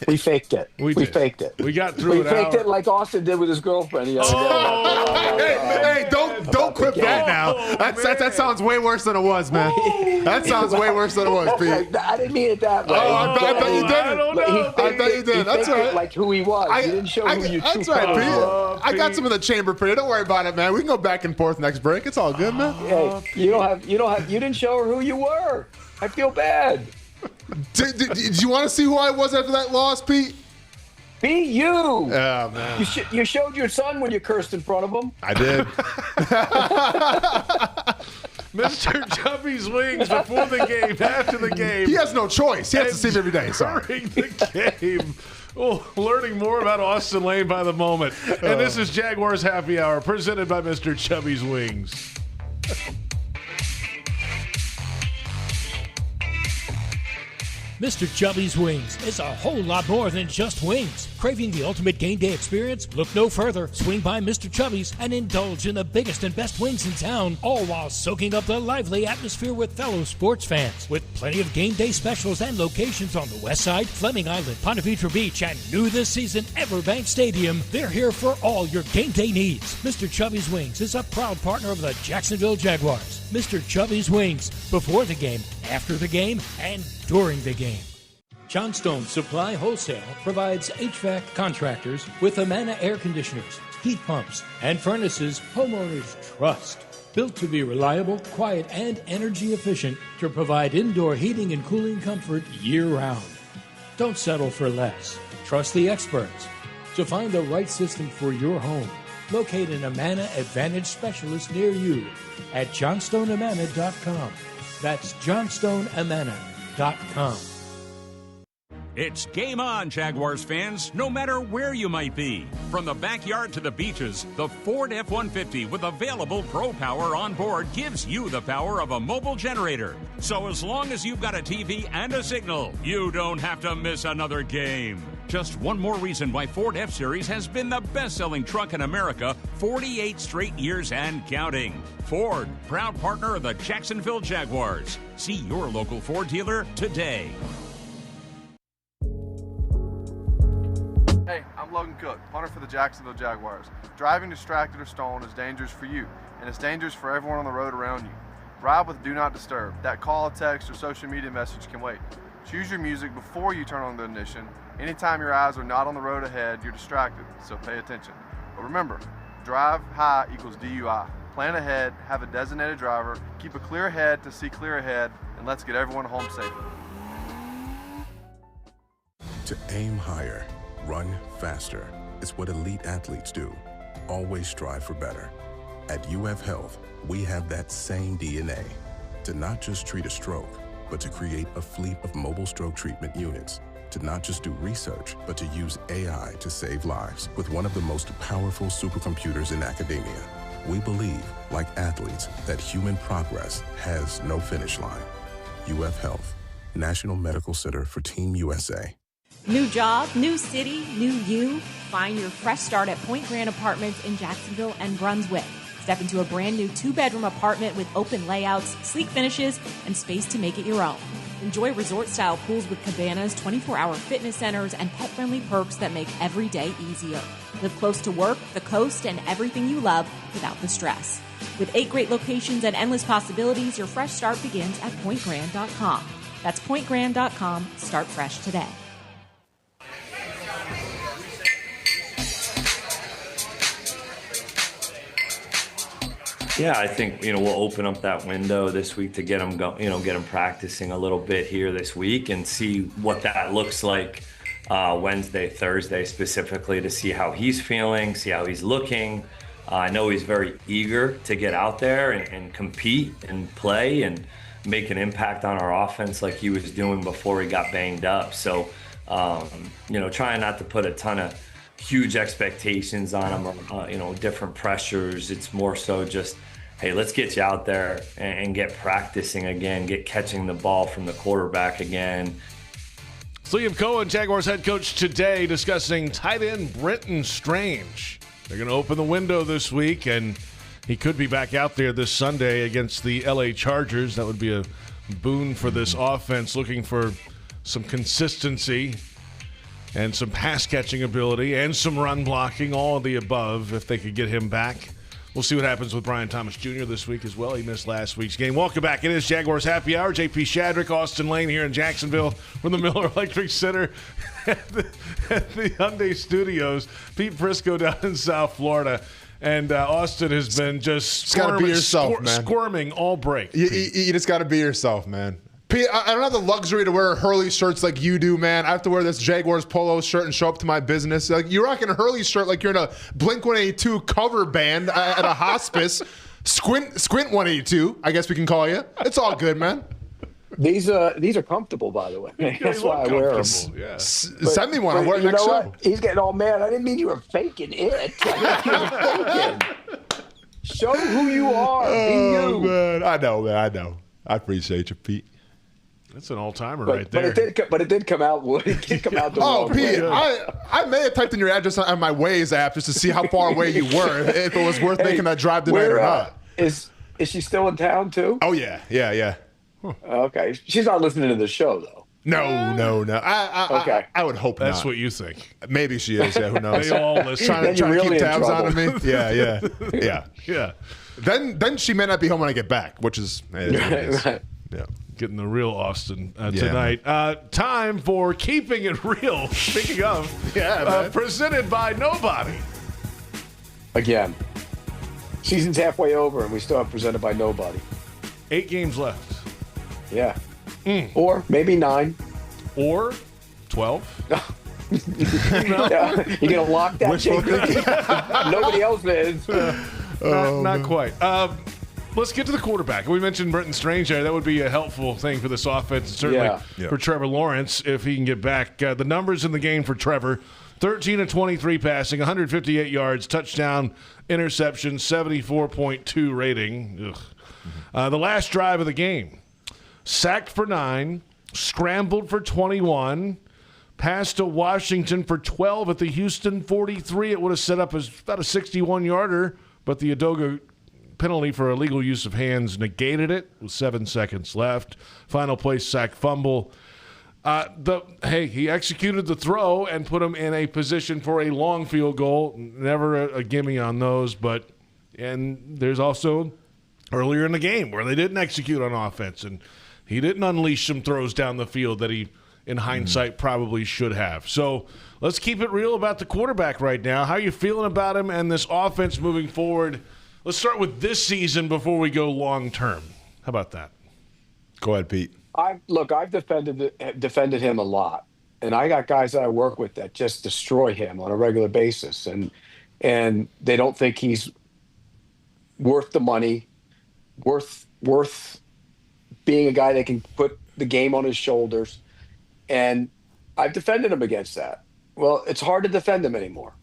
Speaker 4: We faked it. We faked it.
Speaker 2: We got through it.
Speaker 4: We faked it like Austin did with his girlfriend the other
Speaker 3: day. Hey, don't clip that now. That sounds way worse than it was, man. That sounds way worse than it was, Pete.
Speaker 4: I didn't mean it that way.
Speaker 3: Oh, I bet you didn't. I bet you did. That's right.
Speaker 4: Like who he was. He didn't show who you
Speaker 3: That's right, Pete. I got some in the chamber, Pete. Don't worry about it, man. We can go back and forth next break. It's all good, man.
Speaker 4: Hey, you didn't show her who you were. I feel bad.
Speaker 3: Did you want to see who I was after that loss, Pete?
Speaker 4: Be you.
Speaker 3: Oh, man.
Speaker 4: You showed your son when you cursed in front of him.
Speaker 3: I did.
Speaker 2: Mr. Chubby's Wings before the game, after the game.
Speaker 3: He has no choice. He has to see him every day.
Speaker 2: During the game. Oh, learning more about Austin Lane by the moment. And this is Jaguars Happy Hour, presented by Mr. Chubby's Wings.
Speaker 1: Mr. Chubby's Wings is a whole lot more than just wings. Craving the ultimate game day experience? Look no further. Swing by Mr. Chubby's and indulge in the biggest and best wings in town, all while soaking up the lively atmosphere with fellow sports fans. With plenty of game day specials and locations on the West Side, Fleming Island, Ponte Vedra Beach, and new this season, Everbank Stadium, they're here for all your game day needs. Mr. Chubby's Wings is a proud partner of the Jacksonville Jaguars. Mr. Chubby's Wings, before the game, after the game, and during the game. Johnstone Supply Wholesale provides HVAC contractors with Amana air conditioners, heat pumps, and furnaces homeowners trust. Built to be reliable, quiet, and energy efficient to provide indoor heating and cooling comfort year-round. Don't settle for less. Trust the experts. To find the right system for your home, locate an Amana Advantage specialist near you at johnstoneamana.com. That's johnstoneamana.com.
Speaker 20: It's game on, Jaguars fans, no matter where you might be. From the backyard to the beaches, the Ford F-150 with available Pro Power on board gives you the power of a mobile generator. So as long as you've got a TV and a signal, you don't have to miss another game. Just one more reason why Ford F-Series has been the best-selling truck in America 48 straight years and counting. Ford, proud partner of the Jacksonville Jaguars. See your local Ford dealer today.
Speaker 21: Hey, I'm Logan Cook, punter for the Jacksonville Jaguars. Driving distracted or stolen is dangerous for you, and it's dangerous for everyone on the road around you. Ride with Do Not Disturb. That call, text, or social media message can wait. Choose your music before you turn on the ignition. Anytime your eyes are not on the road ahead, you're distracted, so pay attention. But remember, drive high equals DUI. Plan ahead, have a designated driver, keep a clear head to see clear ahead, and let's get everyone home safely.
Speaker 22: To aim higher, run faster is what elite athletes do. Always strive for better. At UF Health, we have that same DNA to not just treat a stroke, but to create a fleet of mobile stroke treatment units, to not just do research, but to use AI to save lives with one of the most powerful supercomputers in academia. We believe, like athletes, that human progress has no finish line. UF Health, National Medical Center for Team USA.
Speaker 14: New job, new city, new you. Find your fresh start at Point Grand Apartments in Jacksonville and Brunswick. Step into a brand new 2-bedroom apartment with open layouts, sleek finishes, and space to make it your own. Enjoy resort-style pools with cabanas, 24-hour fitness centers, and pet-friendly perks that make every day easier. Live close to work, the coast, and everything you love without the stress. With 8 great locations and endless possibilities, your fresh start begins at pointgrand.com. That's pointgrand.com. Start fresh today.
Speaker 19: Yeah, I think, we'll open up that window this week to get him get him practicing a little bit here this week and see what that looks like Wednesday, Thursday specifically, to see how he's feeling, see how he's looking. I know he's very eager to get out there and compete and play and make an impact on our offense like he was doing before he got banged up. So, trying not to put a ton of huge expectations on him or, different pressures. It's more so just, hey, let's get you out there and get practicing again, get catching the ball from the quarterback again.
Speaker 2: Liam Cohen, Jaguars head coach, today discussing tight end Brenton Strange. They're going to open the window this week, and he could be back out there this Sunday against the LA Chargers. That would be a boon for this offense, looking for some consistency and some pass-catching ability and some run blocking, all of the above, if they could get him back. We'll see what happens with Brian Thomas Jr. this week as well. He missed last week's game. Welcome back. It is Jaguars Happy Hour. JP Shadrick, Austin Lane here in Jacksonville from the Miller Electric Center at the Hyundai Studios. Pete Prisco down in South Florida. And Austin has been just squirming all break.
Speaker 3: You just got to be yourself, man. Pete, I don't have the luxury to wear Hurley shirts like you do, man. I have to wear this Jaguars polo shirt and show up to my business. Like, you're rocking a Hurley shirt like you're in a Blink-182 cover band at a hospice. Squint 182, I guess we can call you. It's all good, man.
Speaker 4: These are comfortable, by the way. That's why I wear them.
Speaker 3: Yeah. Send me one. I'll wear it next show.
Speaker 4: What? He's getting all mad. I didn't mean you were faking it. I mean, you were faking. Show who you are. Be you.
Speaker 3: Man. I know, man. I know. I appreciate you, Pete.
Speaker 2: That's an all-timer right there.
Speaker 4: But it did come out. It did come out the wrong
Speaker 3: Pete,
Speaker 4: way.
Speaker 3: I may have typed in your address on my Waze app just to see how far away you were, if it was worth making that drive tonight or not.
Speaker 4: Is she still in town too?
Speaker 3: Oh yeah.
Speaker 4: Huh. Okay, she's not listening to the show though.
Speaker 3: No.
Speaker 4: Okay.
Speaker 3: I would hope
Speaker 2: That's
Speaker 3: not.
Speaker 2: what you think.
Speaker 3: Maybe she is. Yeah, who knows?
Speaker 2: They all listen.
Speaker 3: Trying to
Speaker 4: really
Speaker 3: keep tabs on me. Yeah.
Speaker 2: Yeah.
Speaker 3: Then she may not be home when I get back, which is
Speaker 4: Right.
Speaker 2: Yeah. Getting the real Austin tonight. Time for Keeping It Real. Speaking of, presented by Nobody.
Speaker 4: Again, season's halfway over and we still have presented by Nobody.
Speaker 2: 8 games left.
Speaker 4: Yeah. Or maybe 9.
Speaker 2: Or 12.
Speaker 4: Yeah. You're going to lock that JP. Nobody else is.
Speaker 2: Not quite. Let's get to the quarterback. We mentioned Brenton Strange there. That would be a helpful thing for this offense, and certainly for Trevor Lawrence if he can get back. The numbers in the game for Trevor: 13 of 23 passing, 158 yards, touchdown, interception, 74.2 rating. The last drive of the game: sacked for 9, scrambled for 21, pass to Washington for 12 at the Houston 43. It would have set up as about a 61-yarder, but the Udoga penalty for illegal use of hands negated it with 7 seconds left. Final play, sack fumble. He executed the throw and put him in a position for a long field goal. Never a gimme on those, and there's also earlier in the game where they didn't execute on offense, and he didn't unleash some throws down the field that he, in hindsight, probably should have. So let's keep it real about the quarterback right now. How are you feeling about him and this offense moving forward? Let's start with this season before we go long term. How about that?
Speaker 3: Go ahead, Pete.
Speaker 4: I've defended him a lot, and I got guys that I work with that just destroy him on a regular basis, and they don't think he's worth the money, worth being a guy that can put the game on his shoulders, and I've defended him against that. Well, it's hard to defend him anymore.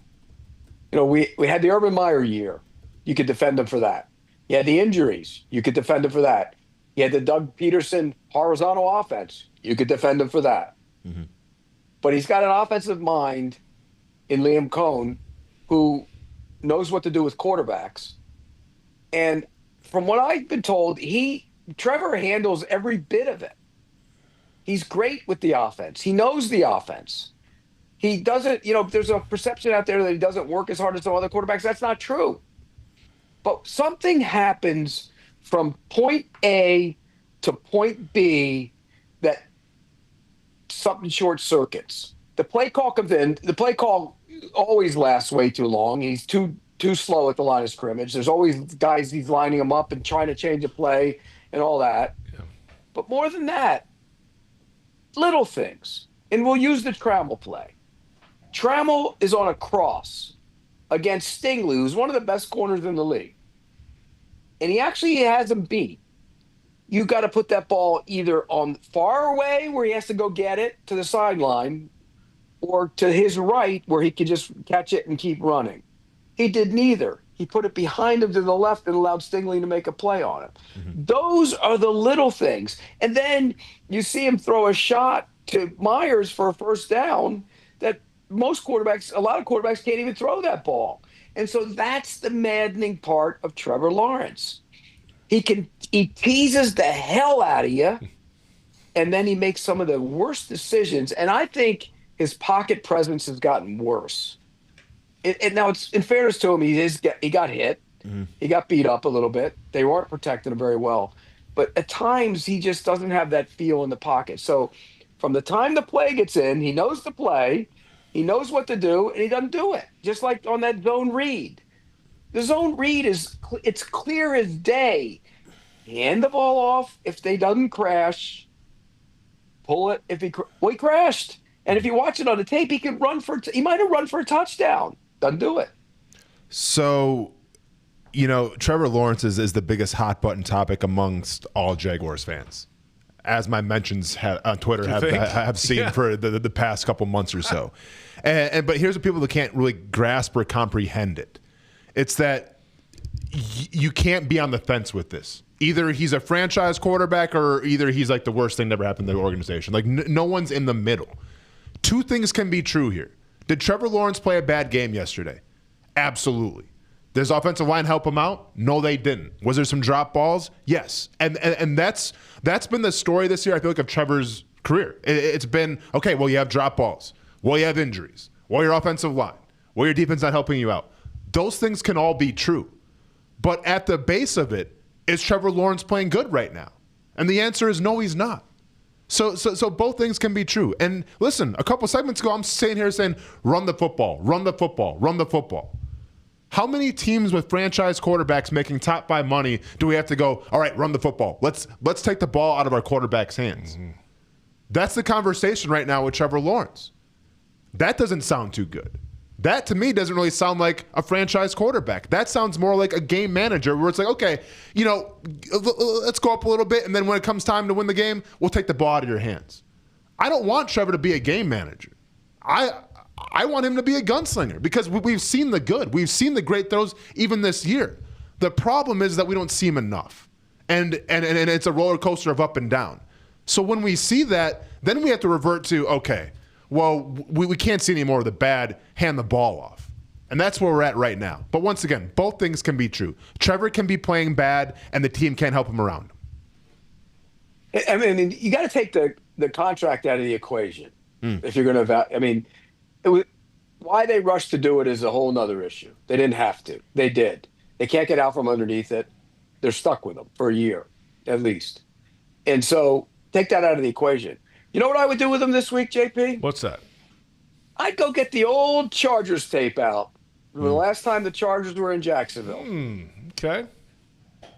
Speaker 4: We had the Urban Meyer year. You could defend him for that. You had the injuries. You could defend him for that. You had the Doug Peterson horizontal offense. You could defend him for that. Mm-hmm. But he's got an offensive mind in Liam Cohn who knows what to do with quarterbacks. And from what I've been told, Trevor handles every bit of it. He's great with the offense. He knows the offense. He doesn't, there's a perception out there that he doesn't work as hard as some other quarterbacks. That's not true. But something happens from point A to point B that something short circuits. The play call comes in. The play call always lasts way too long. He's too slow at the line of scrimmage. There's always guys he's lining them up and trying to change a play and all that. Yeah. But more than that, little things. And we'll use the Trammell play. Trammell is on a cross against Stingley, who's one of the best corners in the league. And he actually has him beat. You got to put that ball either on far away where he has to go get it to the sideline, or to his right where he can just catch it and keep running. He did neither. He put it behind him to the left and allowed Stingley to make a play on it. Mm-hmm. Those are the little things. And then you see him throw a shot to Myers for a first down that a lot of quarterbacks can't even throw that ball. And so that's the maddening part of Trevor Lawrence. He teases the hell out of you, and then he makes some of the worst decisions. And I think his pocket presence has gotten worse. And now, it's in fairness to him, he got hit. Mm-hmm. He got beat up a little bit. They weren't protecting him very well. But at times, he just doesn't have that feel in the pocket. So from the time the play gets in, he knows the play. He knows what to do, and he doesn't do it. Just like on that zone read. The zone read it's clear as day. Hand the ball off if they doesn't crash. Pull it if he crashed. And if you watch it on the tape, he might have run for a touchdown. Doesn't do it.
Speaker 3: So, Trevor Lawrence is the biggest hot button topic amongst all Jaguars fans, as my mentions on Twitter have seen for the past couple months or so. But here's what people that can't really grasp or comprehend it. It's that you can't be on the fence with this. Either he's a franchise quarterback or either he's like the worst thing that ever happened to the organization. Like no one's in the middle. Two things can be true here. Did Trevor Lawrence play a bad game yesterday? Absolutely. Does the offensive line help him out? No, they didn't. Was there some drop balls? Yes. And that's been the story this year, I feel like, of Trevor's career. It's been, okay, well, you have drop balls. Well, you have injuries. Well, your offensive line. Well, your defense not helping you out. Those things can all be true. But at the base of it, is Trevor Lawrence playing good right now? And the answer is no, he's not. So both things can be true. And listen, a couple segments ago, I'm sitting here saying, run the football, run the football, run the football. How many teams with franchise quarterbacks making top 5 money do we have to go, all right, run the football. Let's take the ball out of our quarterback's hands. Mm-hmm. That's the conversation right now with Trevor Lawrence. That doesn't sound too good. That, to me, doesn't really sound like a franchise quarterback. That sounds more like a game manager where it's like, okay, let's go up a little bit, and then when it comes time to win the game, we'll take the ball out of your hands. I don't want Trevor to be a game manager. I want him to be a gunslinger because we've seen the good. We've seen the great throws even this year. The problem is that we don't see him enough. And it's a roller coaster of up and down. So when we see that, then we have to revert to, okay, well, we can't see any more of the bad, hand the ball off. And that's where we're at right now. But once again, both things can be true. Trevor can be playing bad, and the team can't help him around him.
Speaker 4: I mean, you got to take the contract out of the equation if you're going to. I mean, why they rushed to do it is a whole nother issue. They didn't have to. They did. They can't get out from underneath it. They're stuck with them for a year, at least. And so take that out of the equation. You know what I would do with them this week, JP?
Speaker 2: What's that?
Speaker 4: I'd go get the old Chargers tape out from the last time the Chargers were in Jacksonville.
Speaker 2: Okay.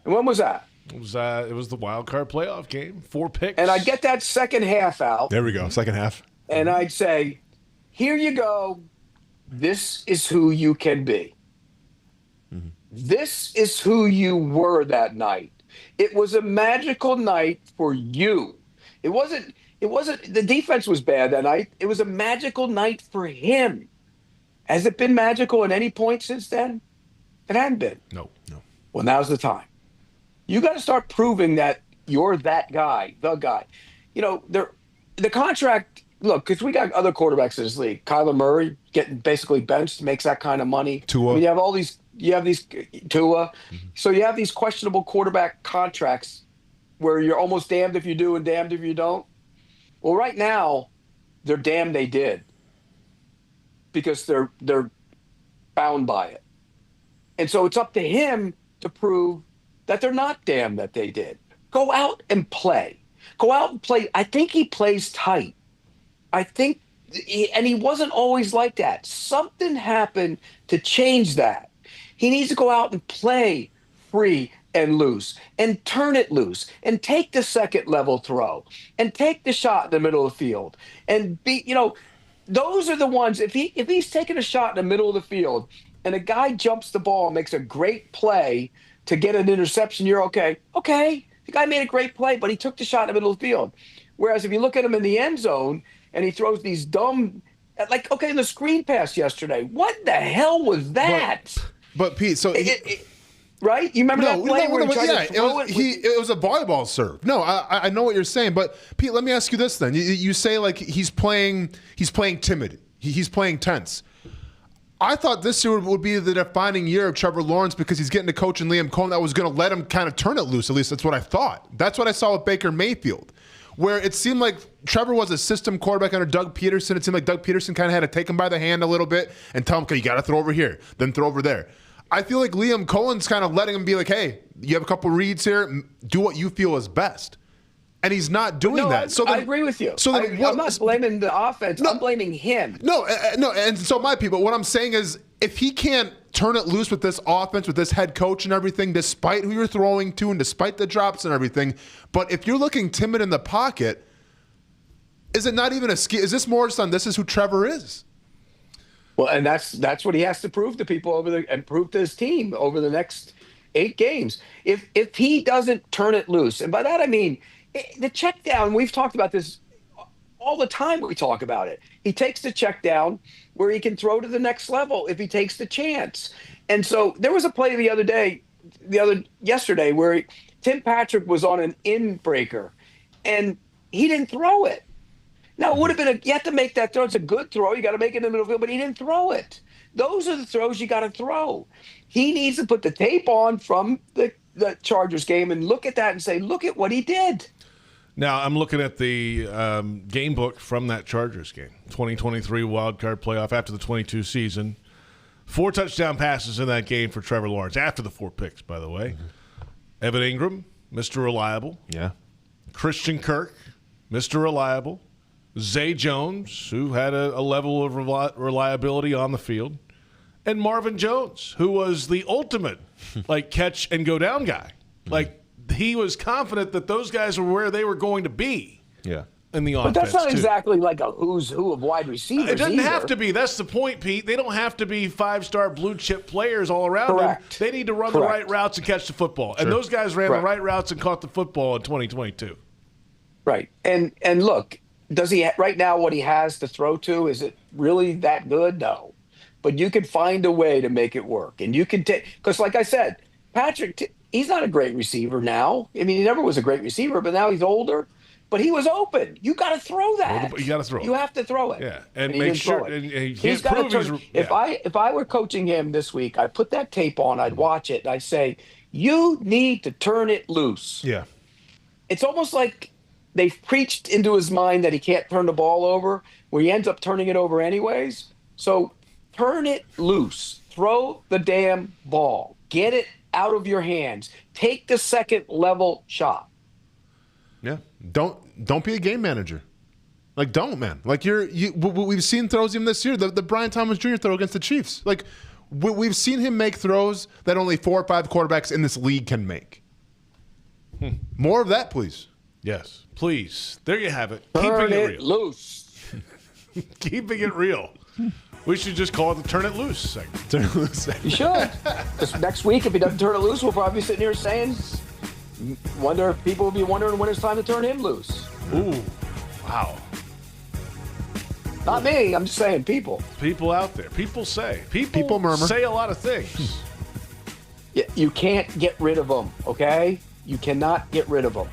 Speaker 4: And when was that?
Speaker 2: It was the wild card playoff game. 4 picks.
Speaker 4: And I'd get that second half out.
Speaker 3: There we go, second half.
Speaker 4: And I'd say, here you go. This is who you can be. This is who you were that night. It was a magical night for you. It wasn't the defense was bad that night. It was a magical night for him. Has it been magical at any point since then? It hadn't been.
Speaker 2: No.
Speaker 4: Well, now's the time. You got to start proving that you're that guy, the guy. You know, the contract, look, because we got other quarterbacks in this league. Kyler Murray getting basically benched makes that kind of money.
Speaker 3: Tua.
Speaker 4: I mean, you have these Tua. So you have these questionable quarterback contracts where you're almost damned if you do and damned if you don't. Well, right now, they're damned they did because they're bound by it. And so it's up to him to prove that they're not damned that they did. Go out and play. Go out and play. I think he plays tight. And he wasn't always like that. Something happened to change that. He needs to go out and play free and loose and turn it loose and take the second level throw and take the shot in the middle of the field and be, those are the ones. If he's taking a shot in the middle of the field and a guy jumps the ball and makes a great play to get an interception, you're okay. Okay, the guy made a great play, but he took the shot in the middle of the field. Whereas if you look at him in the end zone and he throws these dumb, in the screen pass yesterday, what the hell was that?
Speaker 3: But Pete, so
Speaker 4: right? You remember that play where he tried to throw it?
Speaker 3: It was a volleyball serve. No, I know what you're saying, but Pete, let me ask you this then. You say like he's playing timid. He's playing tense. I thought this year would be the defining year of Trevor Lawrence because he's getting to coach and Liam Cohen that was going to let him kind of turn it loose. At least that's what I thought. That's what I saw with Baker Mayfield, where it seemed like Trevor was a system quarterback under Doug Peterson. It seemed like Doug Peterson kind of had to take him by the hand a little bit and tell him, okay, you got to throw over here, then throw over there. I feel like Liam Cohen's kind of letting him be like, hey, you have a couple reads here, do what you feel is best. And he's not doing that.
Speaker 4: I agree with you.
Speaker 3: So
Speaker 4: I'm not blaming the offense. I'm blaming him.
Speaker 3: No, and so might be. But what I'm saying is, if he can't turn it loose with this offense, with this head coach and everything, despite who you're throwing to and despite the drops and everything, but if you're looking timid in the pocket, is it not even a ski? Is this more just on this is who Trevor is?
Speaker 4: Well, and that's what he has to prove to people and prove to his team over the next 8 games. If he doesn't turn it loose, and by that I mean the check down, we've talked about this all the time. We talk about it. He takes the check down where he can throw to the next level if he takes the chance. And so there was a play yesterday where Tim Patrick was on an in breaker and he didn't throw it. Now it would have been you have to make that throw. It's a good throw. You got to make it in the middle of the field, but he didn't throw it. Those are the throws you got to throw. He needs to put the tape on from the Chargers game and look at that and say, look at what he did.
Speaker 2: Now, I'm looking at the game book from that Chargers game, 2023 wildcard playoff after the 22 season. 4 touchdown passes in that game for Trevor Lawrence, after the 4 picks, by the way. Evan Ingram, Mr. Reliable.
Speaker 3: Yeah.
Speaker 2: Christian Kirk, Mr. Reliable. Zay Jones, who had a level of reliability on the field. And Marvin Jones, who was the ultimate catch and go down guy. He was confident that those guys were where they were going to be.
Speaker 3: Yeah.
Speaker 2: In the offense.
Speaker 4: But that's not exactly like a who's who of wide receivers.
Speaker 2: It doesn't have to be. That's the point, Pete. They don't have to be 5-star blue chip players all around them. They need to run the right routes and catch the football. Sure. And those guys ran the right routes and caught the football in 2022.
Speaker 4: Right. And look, does he right now what he has to throw to, is it really that good? No. But you can find a way to make it work. And you can take, because like I said, Patrick, he's not a great receiver now. I mean, he never was a great receiver, but now he's older. but he was open. You got to throw that.
Speaker 2: You got to throw it.
Speaker 4: You have to throw it.
Speaker 2: Yeah, and
Speaker 4: he
Speaker 2: make
Speaker 4: didn't
Speaker 2: sure
Speaker 4: throw it.
Speaker 2: and he
Speaker 4: He's
Speaker 2: can't
Speaker 4: got to
Speaker 2: prove
Speaker 4: turn.
Speaker 2: he's.
Speaker 4: If I were coaching him this week, I'd put that tape on. I'd watch it. And I'd say, you need to turn it loose.
Speaker 2: Yeah.
Speaker 4: It's almost like they've preached into his mind that he can't turn the ball over, where he ends up turning it over anyways. So turn it loose. Throw the damn ball. Get it out of your hands. Take the second level shot.
Speaker 3: Yeah. Don't be a game manager. Like, don't, man. Like, we've seen throws even this year. The Brian Thomas Jr. throw against the Chiefs. Like, we've seen him make throws that only 4 or 5 quarterbacks in this league can make. More of that, please.
Speaker 2: Yes, please. There you have it.
Speaker 4: Turn
Speaker 2: Keeping
Speaker 4: it
Speaker 2: real.
Speaker 4: loose.
Speaker 2: Keeping it real. We should just call it the Turn It Loose segment.
Speaker 3: Turn it loose segment.
Speaker 4: You should. Because next week, if he doesn't turn it loose, we'll probably be sitting here saying, people will be wondering when it's time to turn him loose.
Speaker 2: Ooh, wow.
Speaker 4: Not me. I'm just saying people.
Speaker 2: People out there. People say.
Speaker 3: People murmur.
Speaker 2: Say a lot of things.
Speaker 4: You can't get rid of them, okay? You cannot get rid of them.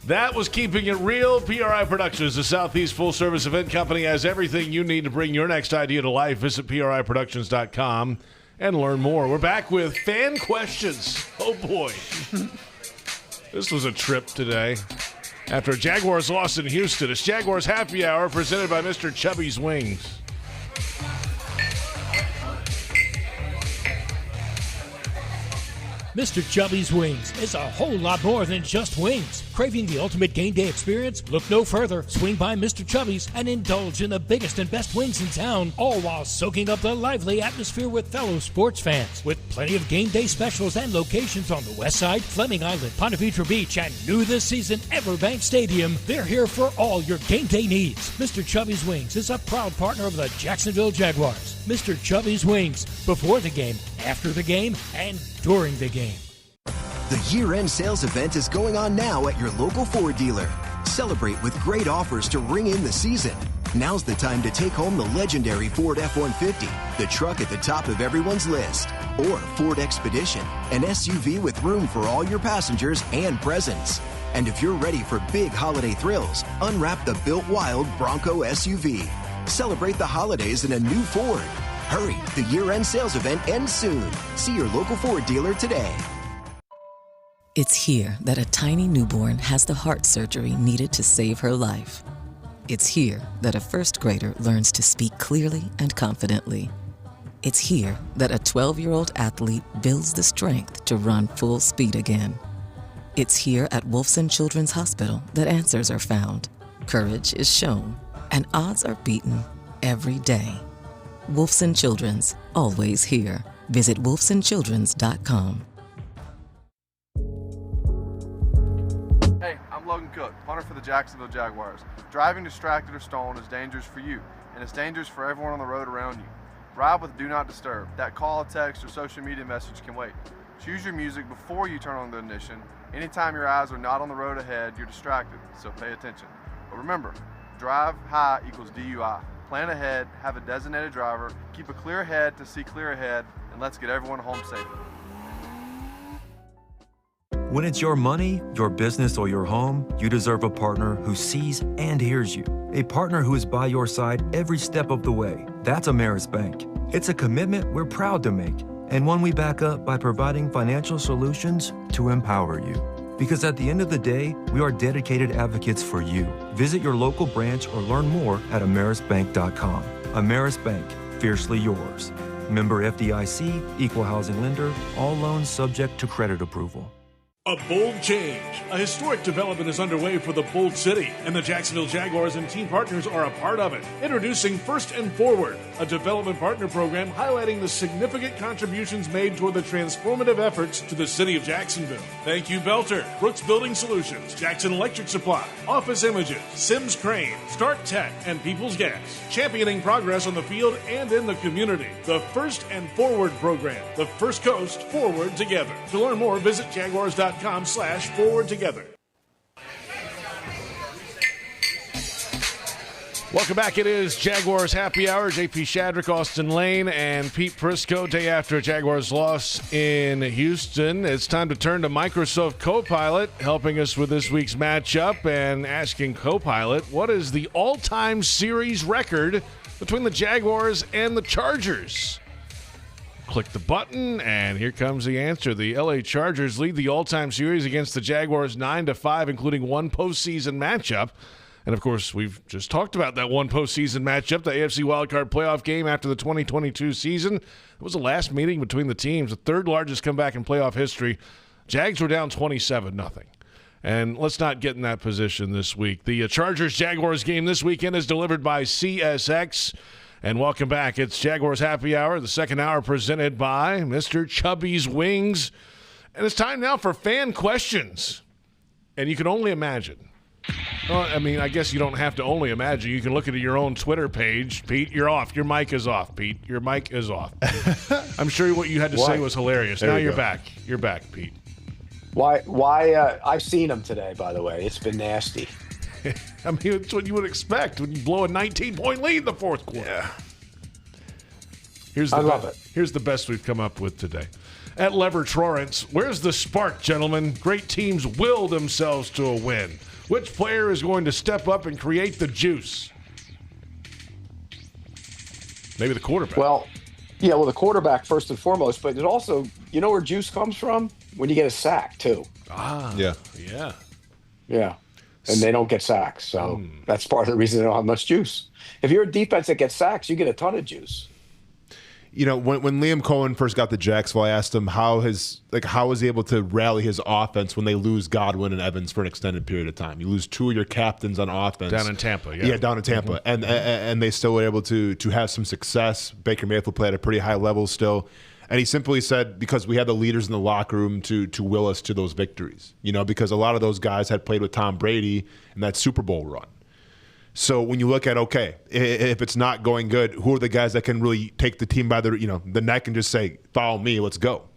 Speaker 2: That was Keeping It Real. PRI Productions, the Southeast full-service event company, has everything you need to bring your next idea to life. Visit PRIProductions.com and learn more. We're back with fan questions. Oh, boy. This was a trip today. After a Jaguars loss in Houston, it's Jaguars Happy Hour presented by Mr. Chubby's Wings.
Speaker 1: Mr. Chubby's Wings is a whole lot more than just wings. Craving the ultimate game day experience? Look no further. Swing by Mr. Chubby's and indulge in the biggest and best wings in town, all while soaking up the lively atmosphere with fellow sports fans. With plenty of game day specials and locations on the West Side, Fleming Island, Ponte Vedra Beach, and new this season, Everbank Stadium, they're here for all your game day needs. Mr. Chubby's Wings is a proud partner of the Jacksonville Jaguars. Mr. Chubby's Wings, before the game, after the game, and during the game.
Speaker 6: The year-end sales event is going on now at your local Ford dealer. Celebrate with great offers to ring in the season. Now's the time to take home the legendary Ford F-150, the truck at the top of everyone's list. Or Ford Expedition, an SUV with room for all your passengers and presents. And if you're ready for big holiday thrills, unwrap the Built Wild Bronco SUV. Celebrate the holidays in a new Ford. Hurry, the year-end sales event ends soon. See your local Ford dealer today.
Speaker 7: It's here that a tiny newborn has the heart surgery needed to save her life. It's here that a first grader learns to speak clearly and confidently. It's here that a 12-year-old athlete builds the strength to run full speed again. It's here at Wolfson Children's Hospital that answers are found, courage is shown, and odds are beaten every day. Wolfson Children's, always here. Visit wolfsonchildrens.com.
Speaker 21: Hey, I'm Logan Cook, punter for the Jacksonville Jaguars. Driving distracted or stolen is dangerous for you, and it's dangerous for everyone on the road around you. Ride with Do Not Disturb. That call, text, or social media message can wait. Choose your music before you turn on the ignition. Anytime your eyes are not on the road ahead, you're distracted, so pay attention. But remember, drive high equals DUI. Plan ahead, have a designated driver, keep a clear head to see clear ahead, and let's get everyone home safely.
Speaker 8: When it's your money, your business, or your home, you deserve a partner who sees and hears you. A partner who is by your side every step of the way. That's Ameris Bank. It's a commitment we're proud to make, and one we back up by providing financial solutions to empower you. Because at the end of the day, we are dedicated advocates for you. Visit your local branch or learn more at amerisbank.com. Ameris Bank, fiercely yours. Member FDIC, equal housing lender, all loans subject to credit approval.
Speaker 2: A bold change. A historic development is underway for the Bold City, and the Jacksonville Jaguars and team partners are a part of it. Introducing First and Forward, a development partner program highlighting the significant contributions made toward the transformative efforts to the city of Jacksonville. Thank you, Belter, Brooks Building Solutions, Jackson Electric Supply, Office Images, Sims Crane, Start Tech, and People's Gas. Championing progress on the field and in the community. The First and Forward program. The First Coast Forward Together. To learn more, visit jaguars.com/forward together. Welcome back. It is Jaguars Happy Hour. JP Shadrick, Austin Lane, and Pete Prisco. Day after a Jaguars loss in Houston. It's time to turn to Microsoft Copilot, helping us with this week's matchup and asking Copilot, what is the all-time series record between the Jaguars and the Chargers? Click the button, and here comes the answer. The LA Chargers lead the all-time series against the Jaguars 9-5, including one postseason matchup. And, of course, we've just talked about that one postseason matchup, the AFC wildcard playoff game after the 2022 season. It was the last meeting between the teams, the third largest comeback in playoff history. Jags were down 27-0. And let's not get in that position this week. The Chargers-Jaguars game this weekend is delivered by CSX. And welcome back. It's Jaguars Happy Hour, the second hour presented by Mr. Chubby's Wings. And it's time now for fan questions. And you can only imagine. Well, I mean, I guess you don't have to only imagine. You can look at your own Twitter page. Pete, you're off. Your mic is off, Pete. Your mic is off. I'm sure what you had to say was hilarious. Now you're back. You're back, Pete.
Speaker 4: Why? I've seen him today, by the way. It's been nasty.
Speaker 2: I mean, it's what you would expect when you blow a 19-point lead in the fourth quarter. Yeah. I love it. Here's the best we've come up with today. At Lever Torrance, where's the spark, gentlemen? Great teams will themselves to a win. Which player is going to step up and create the juice? Maybe the quarterback.
Speaker 4: Well, the quarterback first and foremost, but it also, you know where juice comes from? When you get a sack, too.
Speaker 2: Yeah.
Speaker 4: Yeah. And they don't get sacks, so that's part of the reason they don't have much juice. If you're a defense that gets sacks, you get a ton of juice.
Speaker 3: You know, when Liam Cohen first got to Jacksonville, I asked him how was he able to rally his offense when they lose Godwin and Evans for an extended period of time. You lose two of your captains on offense.
Speaker 2: Down in Tampa,
Speaker 3: down in Tampa.
Speaker 2: Mm-hmm.
Speaker 3: And they still were able to have some success. Baker Mayfield played at a pretty high level still. And he simply said, because we had the leaders in the locker room to will us to those victories. You know, because a lot of those guys had played with Tom Brady in that Super Bowl run. So when you look at, okay, if it's not going good, who are the guys that can really take the team by the neck and just say, follow me, let's go?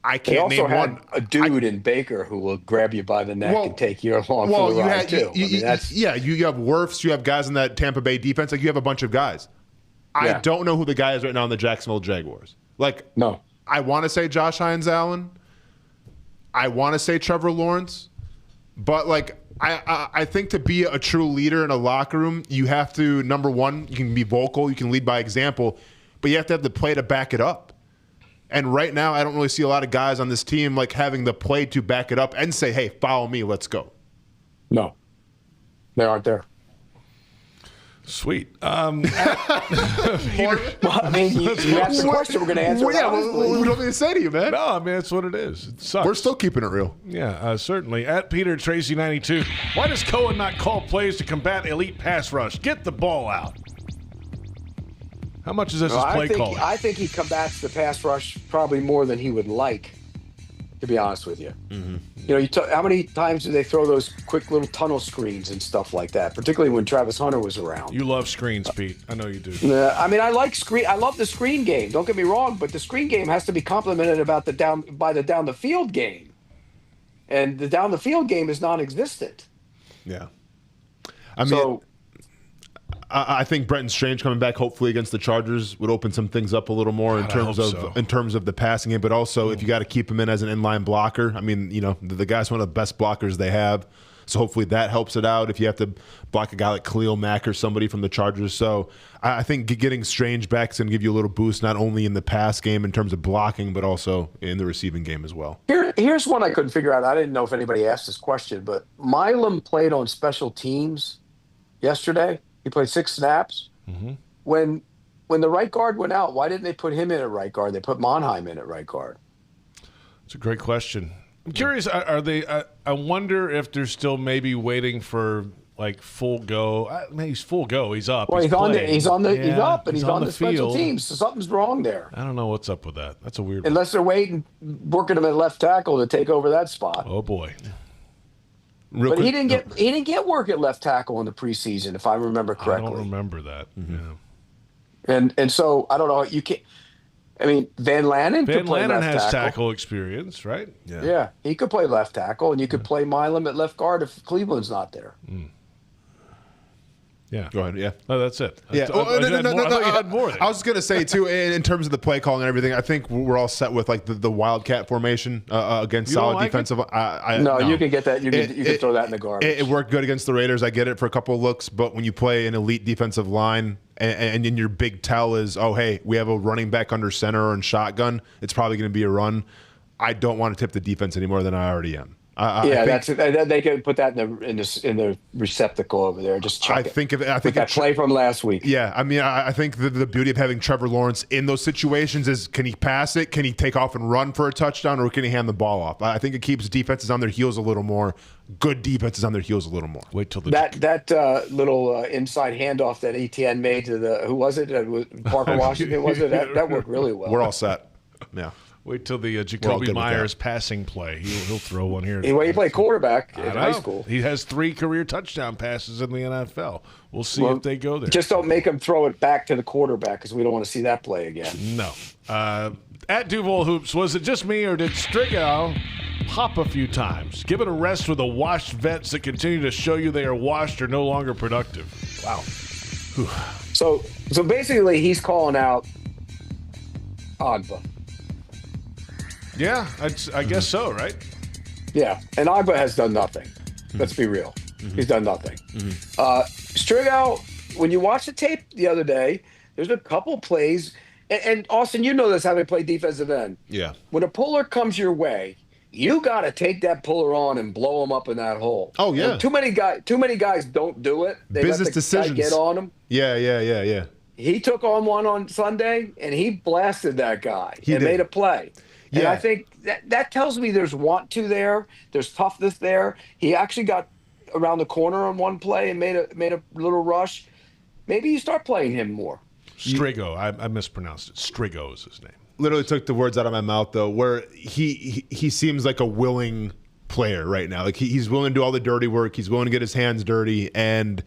Speaker 3: I can't name one.
Speaker 4: They also had a dude in Baker who will grab you by the neck and take you along for the ride, too.
Speaker 3: You have Wirfs, you have guys in that Tampa Bay defense. Like, you have a bunch of guys. I don't know who the guy is right now in the Jacksonville Jaguars.
Speaker 4: No.
Speaker 3: I want to say Josh Hines-Allen. I want to say Trevor Lawrence. But, I think to be a true leader in a locker room, you have to, number one, you can be vocal, you can lead by example, but you have to have the play to back it up. And right now, I don't really see a lot of guys on this team having the play to back it up and say, hey, follow me, let's go.
Speaker 4: No. They aren't there.
Speaker 2: Sweet.
Speaker 4: Peter, well, I mean, you asked the question, we're going to answer it.
Speaker 3: We don't need to say to you, man.
Speaker 2: No, I mean, that's what it is. It sucks.
Speaker 3: We're still keeping it real.
Speaker 2: Yeah, certainly. At Peter Tracy 92, why does Cohen not call plays to combat elite pass rush? Get the ball out. How much is this his play calling?
Speaker 4: I think he combats the pass rush probably more than he would like, to be honest with you.
Speaker 3: Mm-hmm.
Speaker 4: You know, how many times do they throw those quick little tunnel screens and stuff like that, particularly when Travis Hunter was around?
Speaker 2: You love screens, Pete. I know you do.
Speaker 4: I mean, I love the screen game. Don't get me wrong, but the screen game has to be complemented by the down the field game. And the down the field game is non-existent.
Speaker 3: Yeah. I think Brenton Strange coming back hopefully against the Chargers would open some things up a little more in terms of the passing game, but also if you got to keep him in as an inline blocker. I mean, the guy's one of the best blockers they have, so hopefully that helps it out if you have to block a guy like Khalil Mack or somebody from the Chargers. So I think getting Strange back is going to give you a little boost not only in the pass game in terms of blocking, but also in the receiving game as well.
Speaker 4: Here's one I couldn't figure out. I didn't know if anybody asked this question, but Milam played on special teams yesterday. He played 6 snaps.
Speaker 2: Mm-hmm.
Speaker 4: When the right guard went out, why didn't they put him in at right guard? They put Monheim in at right guard.
Speaker 2: It's a great question. I'm curious, are they I wonder if they're still maybe waiting for full go. I mean, he's full go. He's up.
Speaker 4: Well, he's up and he's on the special
Speaker 2: field.
Speaker 4: teams. So something's wrong there.
Speaker 2: I don't know what's up with that. That's a weird
Speaker 4: Unless they're working him at left tackle to take over that spot.
Speaker 2: Oh boy.
Speaker 4: But he didn't get work at left tackle in the preseason, if I remember correctly.
Speaker 2: I don't remember that.
Speaker 3: Mm-hmm.
Speaker 2: Yeah.
Speaker 4: And so I don't know. You can't. I mean, Van Lanen
Speaker 2: has tackle experience, right?
Speaker 4: Yeah, he could play left tackle, and you could play Milam at left guard if Cleveland's not there.
Speaker 2: Yeah.
Speaker 3: Go ahead. Yeah.
Speaker 2: Oh, that's it.
Speaker 3: Yeah.
Speaker 2: I thought you had more there.
Speaker 3: I was going to say, too, in terms of the play calling and everything, I think we're all set with like the Wildcat formation against
Speaker 2: You don't
Speaker 3: solid
Speaker 2: like
Speaker 3: defensive.
Speaker 4: No, you can get that. You can throw that in the garbage.
Speaker 3: It worked good against the Raiders. I get it for a couple of looks, but when you play an elite defensive line and then your big tell is, oh, hey, we have a running back under center and shotgun, it's probably going to be a run. I don't want to tip the defense any more than I already am.
Speaker 4: They can put that in the receptacle over there. Just check
Speaker 3: I think
Speaker 4: that play from last week.
Speaker 3: Yeah, I mean, I think the beauty of having Trevor Lawrence in those situations is, can he pass it? Can he take off and run for a touchdown, or can he hand the ball off? I think it keeps defenses on their heels a little more. Good defenses on their heels a little more.
Speaker 2: Wait till
Speaker 4: that little inside handoff that ETN made to who was it? Parker Washington, was it? That worked really well.
Speaker 3: We're all set. Yeah.
Speaker 2: Wait till the Jacoby Myers passing play. He'll throw one here.
Speaker 4: He played quarterback in high school.
Speaker 2: He has 3 career touchdown passes in the NFL. We'll see if they go there.
Speaker 4: Just don't make him throw it back to the quarterback, because we don't want to see that play again.
Speaker 2: No. At Duval Hoops, was it just me, or did Strigow pop a few times? Give it a rest with the washed vets that continue to show you they are washed or no longer productive. Wow.
Speaker 4: So basically, he's calling out Agba.
Speaker 2: Yeah, I guess so, right?
Speaker 4: Yeah, and Agba has done nothing. Let's be real. He's done nothing. Strigow, when you watch the tape the other day, there's a couple plays, and Austin, you know this, having played defensive end.
Speaker 3: Yeah.
Speaker 4: When a puller comes your way, you got to take that puller on and blow him up in that hole.
Speaker 3: Oh, yeah.
Speaker 4: And too many guys don't do it. They
Speaker 3: Business
Speaker 4: let the
Speaker 3: decisions.
Speaker 4: guy get on them.
Speaker 3: Yeah.
Speaker 4: He took on one on Sunday, and he blasted that guy made a play. And
Speaker 3: Yeah.
Speaker 4: I think that tells me there's want to there. There's toughness there. He actually got around the corner on one play and made a little rush. Maybe you start playing him more.
Speaker 2: Strigo. I mispronounced it. Strigo is his name.
Speaker 3: Literally took the words out of my mouth, though, where he seems like a willing player right now. Like he's willing to do all the dirty work. He's willing to get his hands dirty. And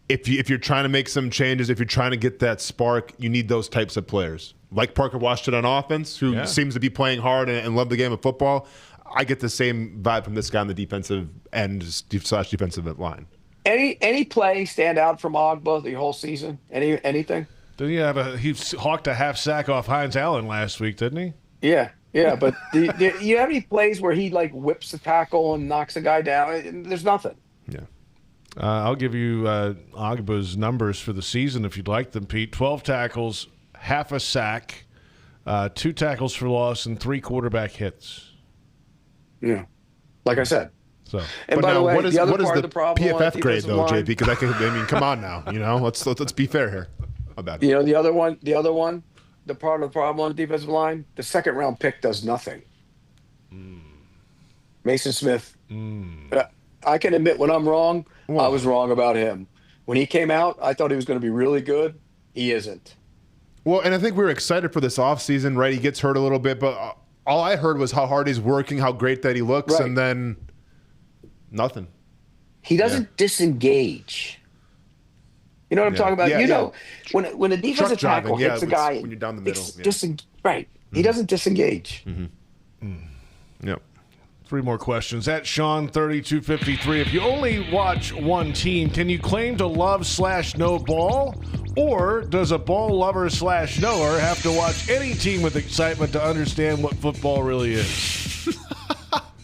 Speaker 3: if you're trying to make some changes, if you're trying to get that spark, you need those types of players. Like Parker Washington on offense, who seems to be playing hard and love the game of football. I get the same vibe from this guy on the defensive end / defensive line.
Speaker 4: Any play stand out from Agba the whole season? Anything?
Speaker 2: Didn't he hawked a half sack off Hines Allen last week, didn't he?
Speaker 4: Yeah. But do you have any plays where he like whips a tackle and knocks a guy down? There's nothing.
Speaker 3: Yeah.
Speaker 2: I'll give you Agba's numbers for the season if you'd like them, Pete. 12 tackles, half a sack, 2 tackles for loss, and 3 quarterback hits.
Speaker 4: Yeah, like I said.
Speaker 2: So,
Speaker 4: and by the way,
Speaker 3: what is the
Speaker 4: problem
Speaker 3: PFF grade though,
Speaker 4: line,
Speaker 3: JP? Because come on now, let's be fair here. How bad?
Speaker 4: The other one, the part of the problem on the defensive line, the 2nd round pick does nothing. Mason Smith. I can admit when I'm wrong. Well, I was wrong about him. When he came out, I thought he was going to be really good. He isn't.
Speaker 3: Well, and I think we were excited for this offseason, right? He gets hurt a little bit, but all I heard was how hard he's working, how great that he looks,
Speaker 4: right.
Speaker 3: And then nothing.
Speaker 4: He doesn't disengage. You know what I'm talking about? Know, when a defensive tackle hits a guy,
Speaker 3: when you're down the middle,
Speaker 4: right? He doesn't disengage.
Speaker 3: Yep.
Speaker 2: 3 more questions. At Sean3253, if you only watch one team, can you claim to love / know ball? Or does a ball lover / knower have to watch any team with excitement to understand what football really is?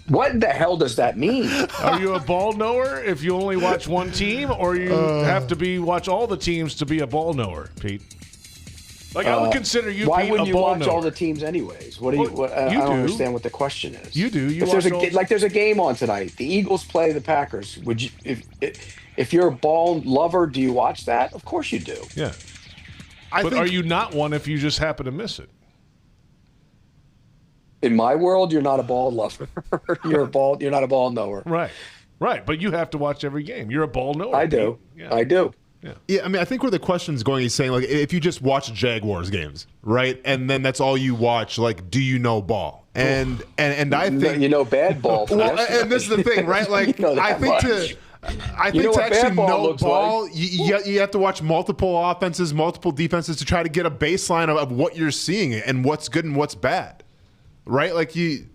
Speaker 4: What the hell does that mean?
Speaker 2: Are you a ball knower if you only watch one team, or you have to watch all the teams to be a ball knower, Pete? Like, I would consider you,
Speaker 4: why
Speaker 2: Pete,
Speaker 4: wouldn't
Speaker 2: a
Speaker 4: you
Speaker 2: ball
Speaker 4: watch
Speaker 2: knower.
Speaker 4: all the teams anyways? I don't understand what the question is.
Speaker 2: You do.
Speaker 4: There's a game on tonight. The Eagles play the Packers. Would you, if you're a ball lover, do you watch that? Of course you do.
Speaker 2: Yeah. But are you not one if you just happen to miss it?
Speaker 4: In my world, you're not a ball lover. You're not a ball knower.
Speaker 2: Right. But you have to watch every game. You're a ball knower.
Speaker 4: I do.
Speaker 2: Yeah.
Speaker 4: I do.
Speaker 3: Yeah, I mean, I think where the question's going, he's saying, like, if you just watch Jaguars games, right, and then that's all you watch, like, do you know ball? And I think
Speaker 4: you know bad ball.
Speaker 3: Well, and this is the thing, right? Like, I think to actually know ball, you have to watch multiple offenses, multiple defenses to try to get a baseline of what you're seeing and what's good and what's bad, right? Like I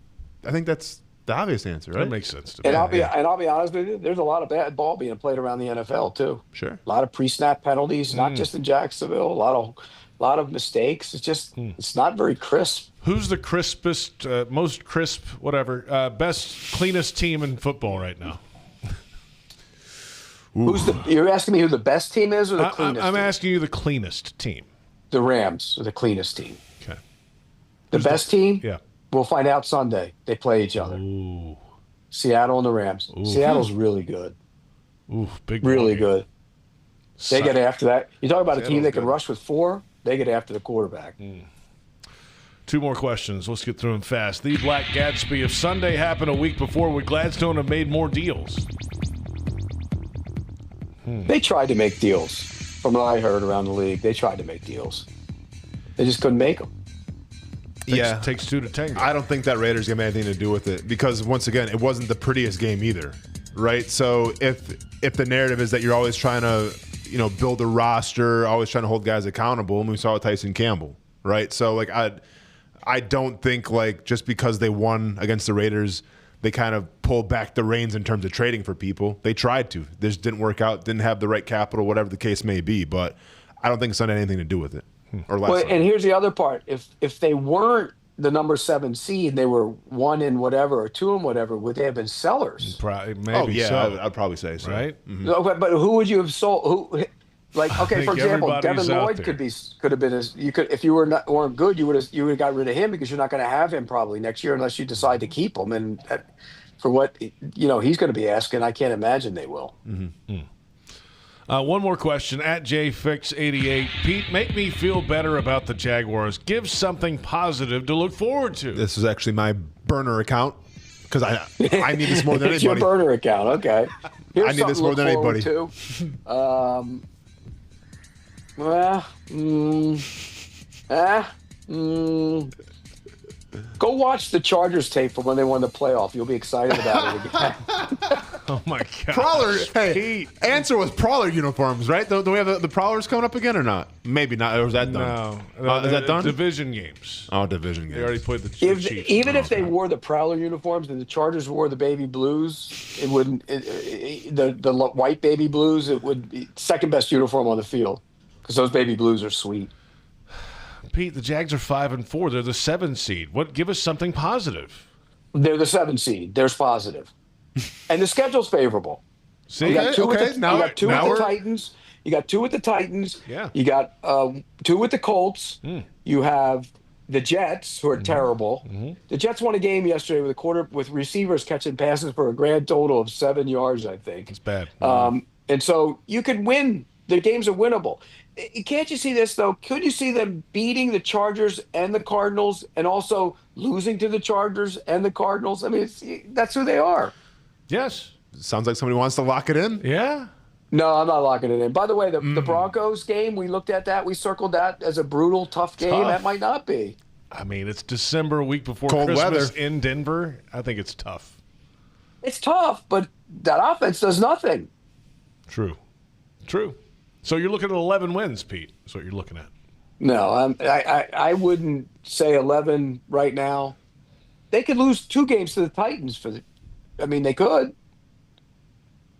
Speaker 3: think that's the obvious answer, right?
Speaker 2: That makes sense to me.
Speaker 4: And I'll be honest with you, there's a lot of bad ball being played around the NFL too.
Speaker 3: Sure.
Speaker 4: A lot of pre-snap penalties, not just in Jacksonville. A lot of mistakes. It's just it's not very crisp.
Speaker 2: Who's the crispest, most crisp, whatever, best, cleanest team in football right now?
Speaker 4: You're asking me who the best team is or the cleanest?
Speaker 2: I'm asking you the cleanest team.
Speaker 4: The Rams are the cleanest team.
Speaker 2: Okay.
Speaker 4: The best team?
Speaker 2: Yeah.
Speaker 4: We'll find out Sunday. They play each other.
Speaker 2: Ooh.
Speaker 4: Seattle and the Rams.
Speaker 2: Ooh.
Speaker 4: Seattle's really good.
Speaker 2: Ooh, big.
Speaker 4: Really good. They
Speaker 2: Suck.
Speaker 4: get after that. You talk about a team
Speaker 2: Seattle's
Speaker 4: that can
Speaker 2: good.
Speaker 4: rush with 4. They get after the quarterback.
Speaker 2: 2 more questions. Let's get through them fast. The Black Gatsby. If Sunday happened a week before, would Gladstone have made more deals?
Speaker 4: They tried to make deals. From what I heard around the league, they tried to make deals. They just couldn't make them.
Speaker 2: Takes 2 to tango.
Speaker 3: I don't think that Raiders game had anything to do with it because, once again, it wasn't the prettiest game either, right? So if the narrative is that you're always trying to, build a roster, always trying to hold guys accountable, and we saw with Tyson Campbell, right? So, like, I don't think, like, just because they won against the Raiders, they kind of pulled back the reins in terms of trading for people. They tried to. This didn't work out, didn't have the right capital, whatever the case may be. But I don't think Sunday had anything to do with it. Or last
Speaker 4: Well,
Speaker 3: Sunday.
Speaker 4: and here's the other part. If they weren't the number 7 seed, they were 1 in whatever or 2 in whatever, would they have been sellers?
Speaker 2: Maybe so.
Speaker 3: I'd probably say so.
Speaker 2: Right?
Speaker 4: No, but who would you have sold? Who, like, okay,
Speaker 2: think
Speaker 4: for example,
Speaker 2: everybody's
Speaker 4: Devin
Speaker 2: out
Speaker 4: Lloyd
Speaker 2: there.
Speaker 4: could have been if you weren't good, you would have got rid of him because you're not going to have him probably next year unless you decide to keep him. And for what he's going to be asking, I can't imagine they will.
Speaker 2: One more question at JFix88. Pete, make me feel better about the Jaguars. Give something positive to look forward to.
Speaker 3: This is actually my burner account because I need this more than
Speaker 4: It's
Speaker 3: anybody.
Speaker 4: your burner account, okay. Here's
Speaker 3: I need this more than anybody.
Speaker 4: Go watch the Chargers tape from when they won the playoff. You'll be excited about it again.
Speaker 2: Oh my God.
Speaker 3: Prowler. Hey, answer was Prowler uniforms, right? Do we have the Prowlers coming up again or not? Maybe not. Or is that done?
Speaker 2: No.
Speaker 3: Is that done?
Speaker 2: Division games.
Speaker 3: Oh, division games.
Speaker 2: They already played the Chiefs.
Speaker 4: Even if they wore the Prowler uniforms and the Chargers wore the baby blues, it wouldn't. The white baby blues, it would be second best uniform on the field because those baby blues are sweet.
Speaker 2: Pete, the Jags are 5-4. They're the 7 seed. Give us something positive.
Speaker 4: They're the 7 seed. There's positive, and the schedule's favorable.
Speaker 2: See,
Speaker 4: you got 2 with the
Speaker 2: Titans.
Speaker 4: You got 2 with the Titans.
Speaker 2: Yeah.
Speaker 4: You got 2 with the Colts. You have the Jets, who are terrible. The Jets won a game yesterday with receivers catching passes for a grand total of 7 yards, I think.
Speaker 2: It's bad.
Speaker 4: And so you could win. The games are winnable. Can't you see this, though? Could you see them beating the Chargers and the Cardinals and also losing to the Chargers and the Cardinals? I mean, that's who they are.
Speaker 2: Yes.
Speaker 3: Sounds like somebody wants to lock it in.
Speaker 2: Yeah.
Speaker 4: No, I'm not locking it in. By the way, the Broncos game, we looked at that. We circled that as a brutal, tough game.
Speaker 2: Tough.
Speaker 4: That might not be.
Speaker 2: I mean, it's December, a week before
Speaker 3: Cold
Speaker 2: Christmas
Speaker 3: weather.
Speaker 2: in Denver. I think it's tough.
Speaker 4: It's tough, but that offense does nothing.
Speaker 2: True. So you're looking at 11 wins, Pete. That's what you're looking at.
Speaker 4: No, I wouldn't say 11 right now. They could lose 2 games to the Titans they could.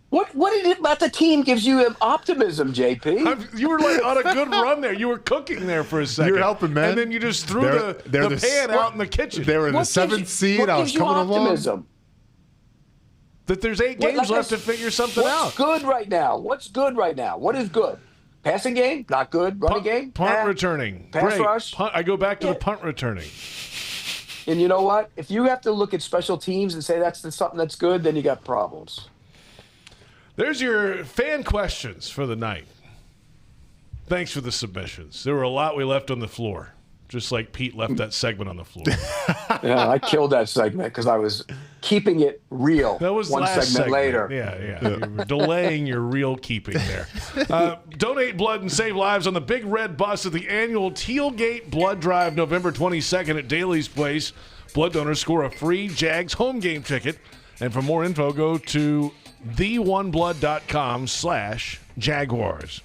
Speaker 4: What is it about the team gives you optimism, JP?
Speaker 2: You were like on a good run there. You were cooking there for a second.
Speaker 3: You're helping, man.
Speaker 2: And then you just threw the pan out in the kitchen.
Speaker 3: They were the 7th seed. I was coming along.
Speaker 2: That there's 8 games left to figure something out.
Speaker 4: What's good right now? What is good? Passing game? Not good. Running game?
Speaker 2: Punt returning.
Speaker 4: Pass
Speaker 2: Great.
Speaker 4: rush?
Speaker 2: I go back to the punt returning.
Speaker 4: And you know what? If you have to look at special teams and say that's something that's good, then you got problems.
Speaker 2: There's your fan questions for the night. Thanks for the submissions. There were a lot we left on the floor, just like Pete left that segment on the floor.
Speaker 4: Yeah, I killed that segment because I was keeping it real.
Speaker 2: That was
Speaker 4: one
Speaker 2: last
Speaker 4: segment later.
Speaker 2: Yeah. You were delaying your real keeping there. Donate blood and save lives on the Big Red Bus at the annual Tealgate Blood Drive, November 22nd at Daly's Place. Blood donors score a free Jags home game ticket. And for more info, go to theoneblood.com/Jaguars.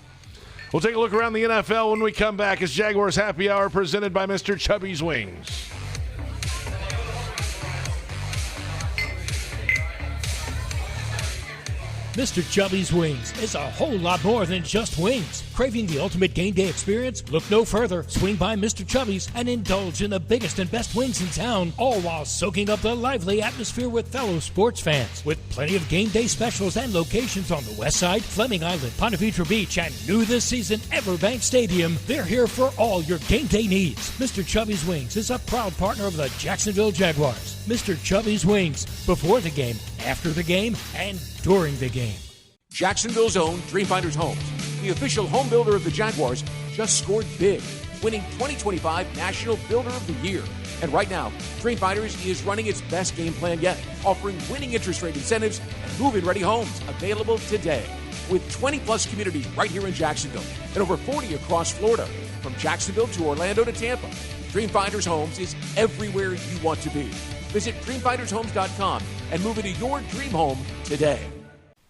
Speaker 2: We'll take a look around the NFL when we come back. It's Jaguars Happy Hour presented by Mr. Chubby's Wings.
Speaker 1: Mr. Chubby's Wings is a whole lot more than just wings. Craving the ultimate game day experience? Look no further. Swing by Mr. Chubby's and indulge in the biggest and best wings in town, all while soaking up the lively atmosphere with fellow sports fans. With plenty of game day specials and locations on the West Side, Fleming Island, Ponte Vedra Beach, and new this season, Everbank Stadium, they're here for all your game day needs. Mr. Chubby's Wings is a proud partner of the Jacksonville Jaguars. Mr. Chubby's Wings, before the game, after the game, and during the game.
Speaker 5: Jacksonville's own Dreamfinders Homes, the official home builder of the Jaguars, just scored big, winning 2025 National Builder of the Year. And right now, Dreamfinders is running its best game plan yet, offering winning interest rate incentives and move-in ready homes available today. With 20-plus communities right here in Jacksonville and over 40 across Florida, from Jacksonville to Orlando to Tampa, Dreamfinders Homes is everywhere you want to be. Visit DreamFindersHomes.com and move into your dream home today.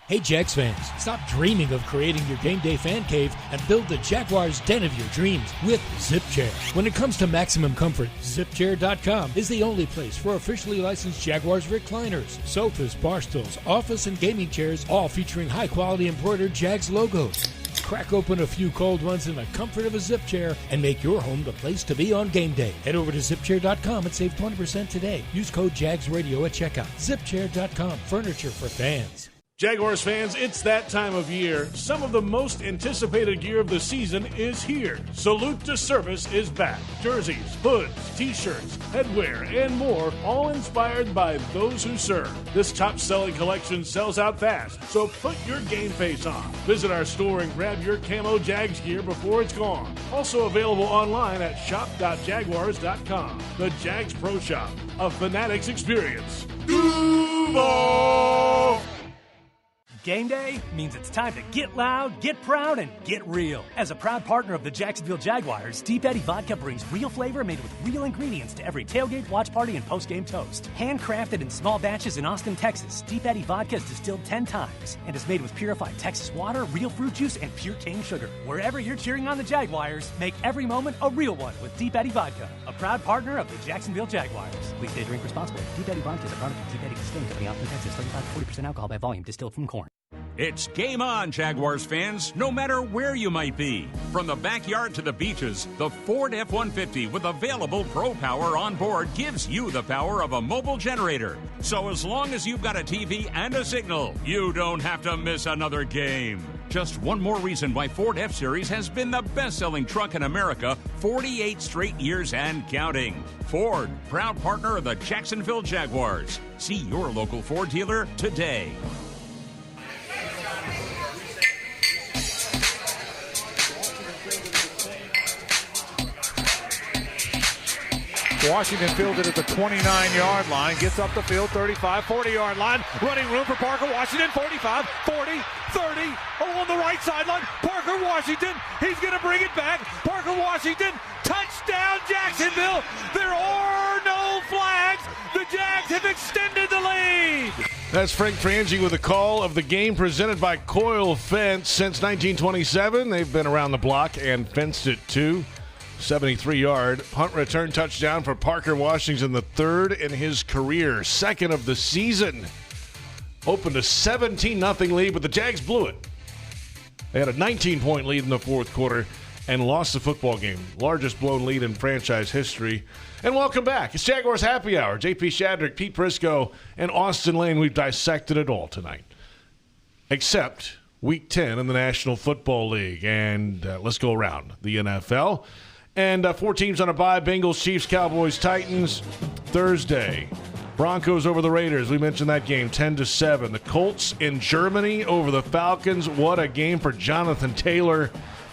Speaker 1: Hey Jags fans, stop dreaming of creating your game day fan cave and build the Jaguars den of your dreams with ZipChair. When it comes to maximum comfort, ZipChair.com is the only place for officially licensed Jaguars recliners, sofas, bar stools, office and gaming chairs, all featuring high-quality embroidered Jags logos. Crack open a few cold ones in the comfort of a ZipChair and make your home the place to be on game day. Head over to ZipChair.com and save 20% today. Use code JagsRadio at checkout. ZipChair.com, furniture for fans.
Speaker 2: Jaguars fans, it's that time of year. Some of the most anticipated gear of the season is here. Salute to Service is back. Jerseys, hoods, t-shirts, headwear, and more, all inspired by those who serve. This top-selling collection sells out fast, so put your game face on. Visit our store and grab your camo Jags gear before it's gone. Also available online at shop.jaguars.com. The Jags Pro Shop, a Fanatics experience. Duval!
Speaker 16: Game day means it's time to get loud, get proud, and get real. As a proud partner of the Jacksonville Jaguars, Deep Eddy Vodka brings real flavor made with real ingredients to every tailgate, watch party, and post-game toast. Handcrafted in small batches in Austin, Texas, Deep Eddy Vodka is distilled 10 times and is made with purified Texas water, real fruit juice, and pure cane sugar. Wherever you're cheering on the Jaguars, make every moment a real one with Deep Eddy Vodka, a proud partner of the Jacksonville Jaguars. Please stay drink responsibly. Deep Eddy Vodka is a product of Deep Eddy Distilling Company, Austin, Texas. 35 to 40% alcohol by volume, distilled from corn.
Speaker 20: It's game on, Jaguars fans, no matter where you might be. From the backyard to the beaches, the Ford F-150 with available Pro Power on board gives you the power of a mobile generator. So as long as you've got a TV and a signal, you don't have to miss another game. Just one more reason why Ford F-Series has been the best-selling truck in America 48 straight years and counting. Ford, proud partner of the Jacksonville Jaguars. See your local Ford dealer today.
Speaker 9: Washington fielded at the 29-yard line, gets up the field, 35, 40-yard line, running room for Parker Washington, 45, 40, 30, along the right sideline, Parker Washington, he's going to bring it back, Parker Washington, touchdown Jacksonville, there are no flags, the Jags have extended the lead.
Speaker 2: That's Frank Frangie with a call of the game presented by Coil Fence. Since 1927, they've been around the block and fenced it too. 73-yard punt return touchdown for Parker Washington, the third in his career, second of the season. Opened a 17-0 lead, but the Jags blew it. They had a 19-point lead in the fourth quarter and lost the football game. Largest blown lead in franchise history. And welcome back. It's Jaguars Happy Hour. J.P. Shadrick, Pete Prisco, and Austin Lane. We've dissected it all tonight. Except Week 10 in the National Football League. And let's go around the NFL. And 4 teams on a bye: Bengals, Chiefs, Cowboys, Titans. Thursday, Broncos over the Raiders. We mentioned that game, 10-7. The Colts in Germany over the Falcons. What a game for Jonathan Taylor.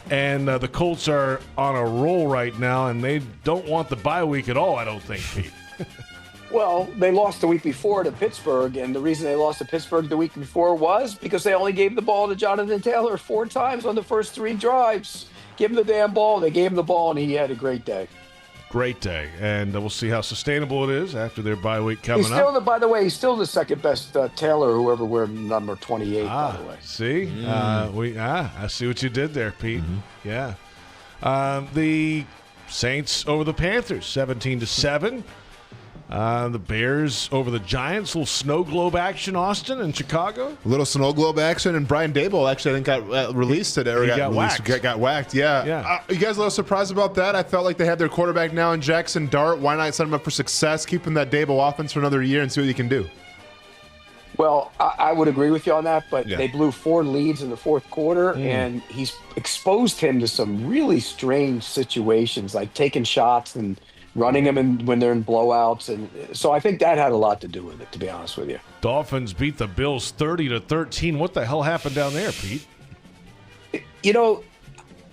Speaker 2: And the Colts are on a roll right now, and they don't want the bye week at all, I don't think, Pete.
Speaker 4: Well, they lost the week before to Pittsburgh, and the reason they lost to Pittsburgh the week before was because they only gave the ball to Jonathan Taylor 4 times on the first 3 drives. Give him the damn ball. They gave him the ball, and he had a great day.
Speaker 2: Great day. And we'll see how sustainable it is after their bye week coming up.
Speaker 4: By the way, he's still the second best Taylor, whoever wear number 28, by the way.
Speaker 2: See? I see what you did there, Pete. Mm-hmm. Yeah. The Saints over the Panthers, 17-7. The Bears over the Giants. A little snow globe action, Austin and Chicago.
Speaker 3: A little snow globe action, and Brian Daboll actually, I think, got released today. Or got whacked. Got whacked, yeah. You guys a little surprised about that? I felt like they had their quarterback now in Jackson Dart. Why not set him up for success, keeping that Daboll offense for another year and see what he can do?
Speaker 4: Well, I would agree with you on that, but they blew 4 leads in the fourth quarter, and he's exposed him to some really strange situations, like taking shots and running them when they're in blowouts. And so I think that had a lot to do with it, to be honest with you.
Speaker 2: Dolphins beat the Bills 30-13. What the hell happened down there, Pete?
Speaker 4: You know,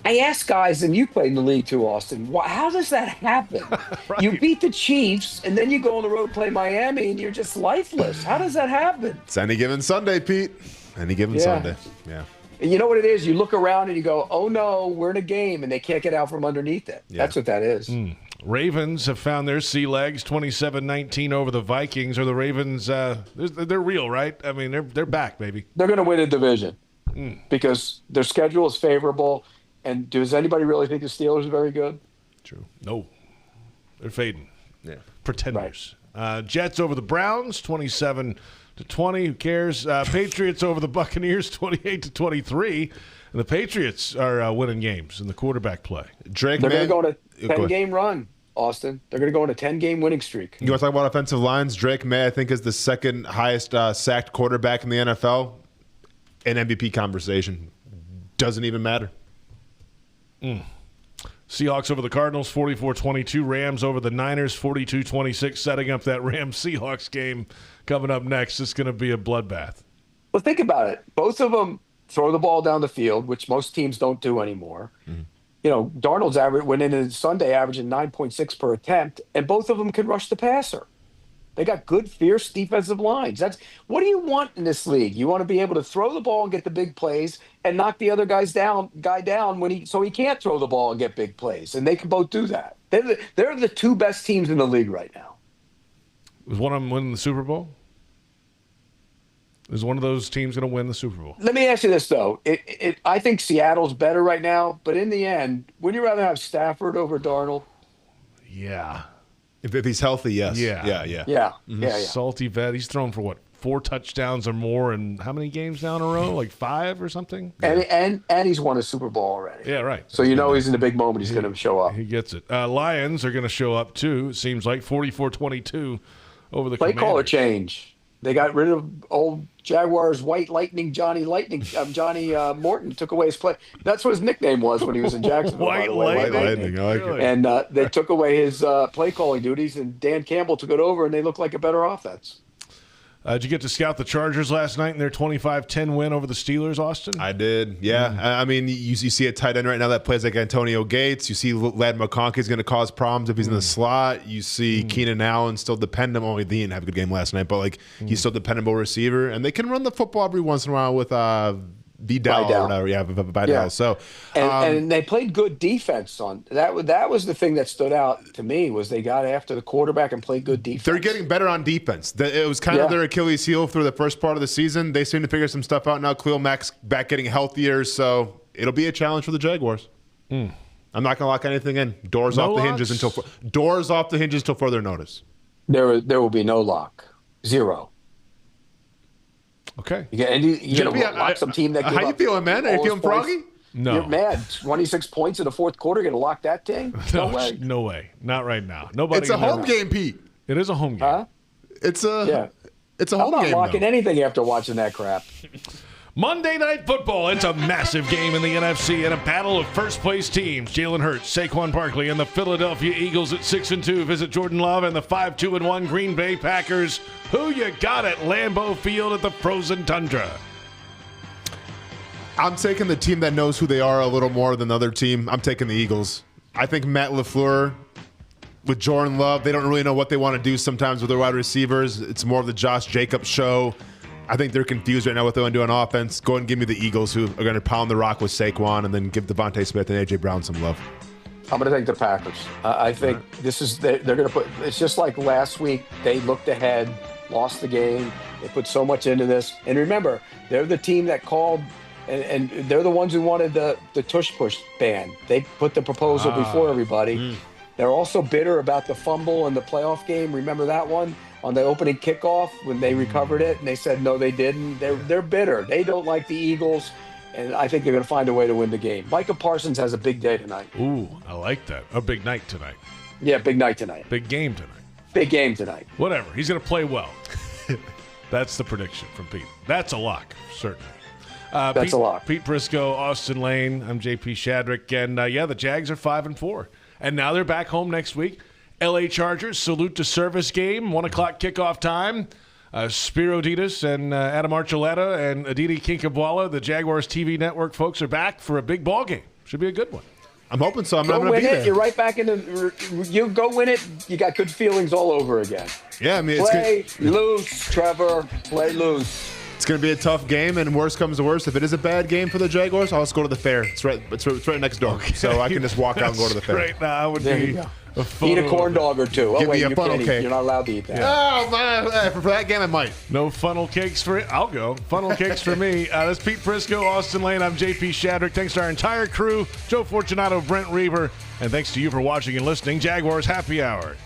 Speaker 4: I ask guys, and you played in the league too, Austin, how does that happen? Right. You beat the Chiefs, and then you go on the road and play Miami, and you're just lifeless. How does that happen?
Speaker 3: It's any given Sunday, Pete. Any given Sunday. Yeah.
Speaker 4: And you know what it is? You look around and you go, oh, no, we're in a game, and they can't get out from underneath it. Yeah. That's what that is.
Speaker 2: Ravens have found their sea legs, 27-19 over the Vikings. Are the Ravens, they're real, right? I mean, they're back, baby.
Speaker 4: They're going to win a division because their schedule is favorable. And does anybody really think the Steelers are very good?
Speaker 2: True. No. They're fading. Yeah. Pretenders. Right. Jets over the Browns, 27-20. Who cares? Patriots over the Buccaneers, 28-23. And the Patriots are winning games in the quarterback play.
Speaker 4: They're going to go on a 10-game run, Austin. They're going to go on a 10-game winning streak.
Speaker 3: You want to talk about offensive lines? Drake May, I think, is the second highest sacked quarterback in the NFL. In MVP conversation. Doesn't even matter.
Speaker 2: Seahawks over the Cardinals, 44-22. Rams over the Niners, 42-26. Setting up that Rams-Seahawks game coming up next. It's going to be a bloodbath.
Speaker 4: Well, think about it. Both of them throw the ball down the field, which most teams don't do anymore. You know, Darnold's went into Sunday averaging 9.6 per attempt, and both of them can rush the passer. They got good, fierce defensive lines. That's what do you want in this league? You want to be able to throw the ball and get the big plays, and knock the other guy down so he can't throw the ball and get big plays. And they can both do that. They're the 2 best teams in the league right now.
Speaker 2: Was one of them winning the Super Bowl? Is one of those teams going to win the Super Bowl?
Speaker 4: Let me ask you this, though. I think Seattle's better right now, but in the end, wouldn't you rather have Stafford over Darnold?
Speaker 2: Yeah.
Speaker 3: If he's healthy, yes.
Speaker 4: Yeah.
Speaker 2: Salty vet. He's thrown for, 4 touchdowns or more in how many games now in a row? Like 5 or something?
Speaker 4: And he's won a Super Bowl already.
Speaker 2: Yeah, right.
Speaker 4: So you know he's in a big moment. He's going to show up.
Speaker 2: He gets it. Lions are going to show up, too. It seems like 44-22 over the
Speaker 4: Play
Speaker 2: Commanders.
Speaker 4: caller change. They got rid of old Jaguars White Lightning Johnny Morton took away his play. That's what his nickname was when he was in Jacksonville.
Speaker 2: White Lightning.
Speaker 3: I like it.
Speaker 4: And they took away his play calling duties, and Dan Campbell took it over, and they look like a better offense.
Speaker 2: Did you get to scout the Chargers last night in their 25-10 win over the Steelers, Austin?
Speaker 3: I did, yeah. I mean, you see a tight end right now that plays like Antonio Gates. You see Ladd McConkey's going to cause problems if he's in the slot. You see Keenan Allen still dependable. He didn't have a good game last night, but he's still a dependable receiver. And they can run the football every once in a while with Vidal or whatever. Yeah, Vidal.
Speaker 4: Yeah.
Speaker 3: So,
Speaker 4: and they played good defense on that. That was the thing that stood out to me was they got after the quarterback and played good defense.
Speaker 3: They're getting better on defense. It was kind of their Achilles heel through the first part of the season. They seem to figure some stuff out now. Khalil Mack's back getting healthier, so it'll be a challenge for the Jaguars. I'm not going to lock anything in. Doors off the hinges until further notice.
Speaker 4: There will be no lock. 0.
Speaker 2: Okay.
Speaker 4: You're going to lock some team that
Speaker 3: how you feeling, man? Are you feeling froggy?
Speaker 2: No.
Speaker 4: You're mad. 26 points in the fourth quarter. Going to lock that thing? No way.
Speaker 2: No way. Not right now. Nobody.
Speaker 3: It's a home game, Pete.
Speaker 2: It is a home game.
Speaker 4: Huh?
Speaker 3: It's a home game.
Speaker 4: I'm not locking anything after watching that crap.
Speaker 2: Monday Night Football. It's a massive game in the NFC and a battle of first-place teams. Jalen Hurts, Saquon Barkley, and the Philadelphia Eagles at 6-2 visit Jordan Love and the 5-2-1 Green Bay Packers. Who you got at Lambeau Field at the frozen tundra?
Speaker 3: I'm taking the team that knows who they are a little more than the other team. I'm taking the Eagles. I think Matt LaFleur with Jordan Love, they don't really know what they want to do sometimes with their wide receivers. It's more of the Josh Jacobs show. I think they're confused right now what they want to do on offense. Go ahead and give me the Eagles, who are going to pound the rock with Saquon, and then give Devontae Smith and A.J. Brown some love.
Speaker 4: I'm going to take the Packers. I think they're going to put – it's just like last week. They looked ahead, lost the game. They put so much into this. And remember, they're the team that called and they're the ones who wanted the tush-push ban. They put the proposal before everybody. They're also bitter about the fumble in the playoff game. Remember that one on the opening kickoff when they recovered it and they said no, they didn't. They're bitter. They don't like the Eagles, and I think they're going to find a way to win the game. Micah Parsons has a big day tonight.
Speaker 2: Ooh, I like that. A big night tonight.
Speaker 4: Yeah, big night tonight.
Speaker 2: Big game tonight.
Speaker 4: Big game tonight.
Speaker 2: Whatever. He's going to play well. That's the prediction from Pete. That's a lock, certainly.
Speaker 4: That's a lock.
Speaker 2: Pete Briscoe, Austin Lane. I'm JP Shadrick. And, the Jags are 5-4. And now they're back home next week. L.A. Chargers, salute to service game, 1 o'clock kickoff time. Spiro Ditas and Adam Archuleta and Aditi Kinkhabwala, the Jaguars TV network folks, are back for a big ball game. Should be a good one.
Speaker 3: I'm hoping so. I'm not
Speaker 4: go
Speaker 3: going to
Speaker 4: win
Speaker 3: be
Speaker 4: it.
Speaker 3: there.
Speaker 4: You're right back in the. You go win it. You got good feelings all over again.
Speaker 3: Yeah, I mean,
Speaker 4: play loose, Trevor. Play loose.
Speaker 3: It's going to be a tough game, and worst comes to worst, if it is a bad game for the Jaguars, I'll just go to the fair. It's right next door,
Speaker 2: okay.
Speaker 3: So I can just walk out and go to the fair.
Speaker 2: Great. Now I would
Speaker 4: there
Speaker 2: be
Speaker 4: eat a corn dog or two.
Speaker 3: Give me a funnel cake.
Speaker 4: You're not allowed to eat that.
Speaker 3: Yeah. Oh man, for that game I might.
Speaker 2: No funnel cakes for it. I'll go. Funnel cakes for me. That's Pete Briscoe, Austin Lane. I'm JP Shadrick. Thanks to our entire crew, Joe Fortunato, Brent Reaver, and thanks to you for watching and listening. Jaguars Happy Hour.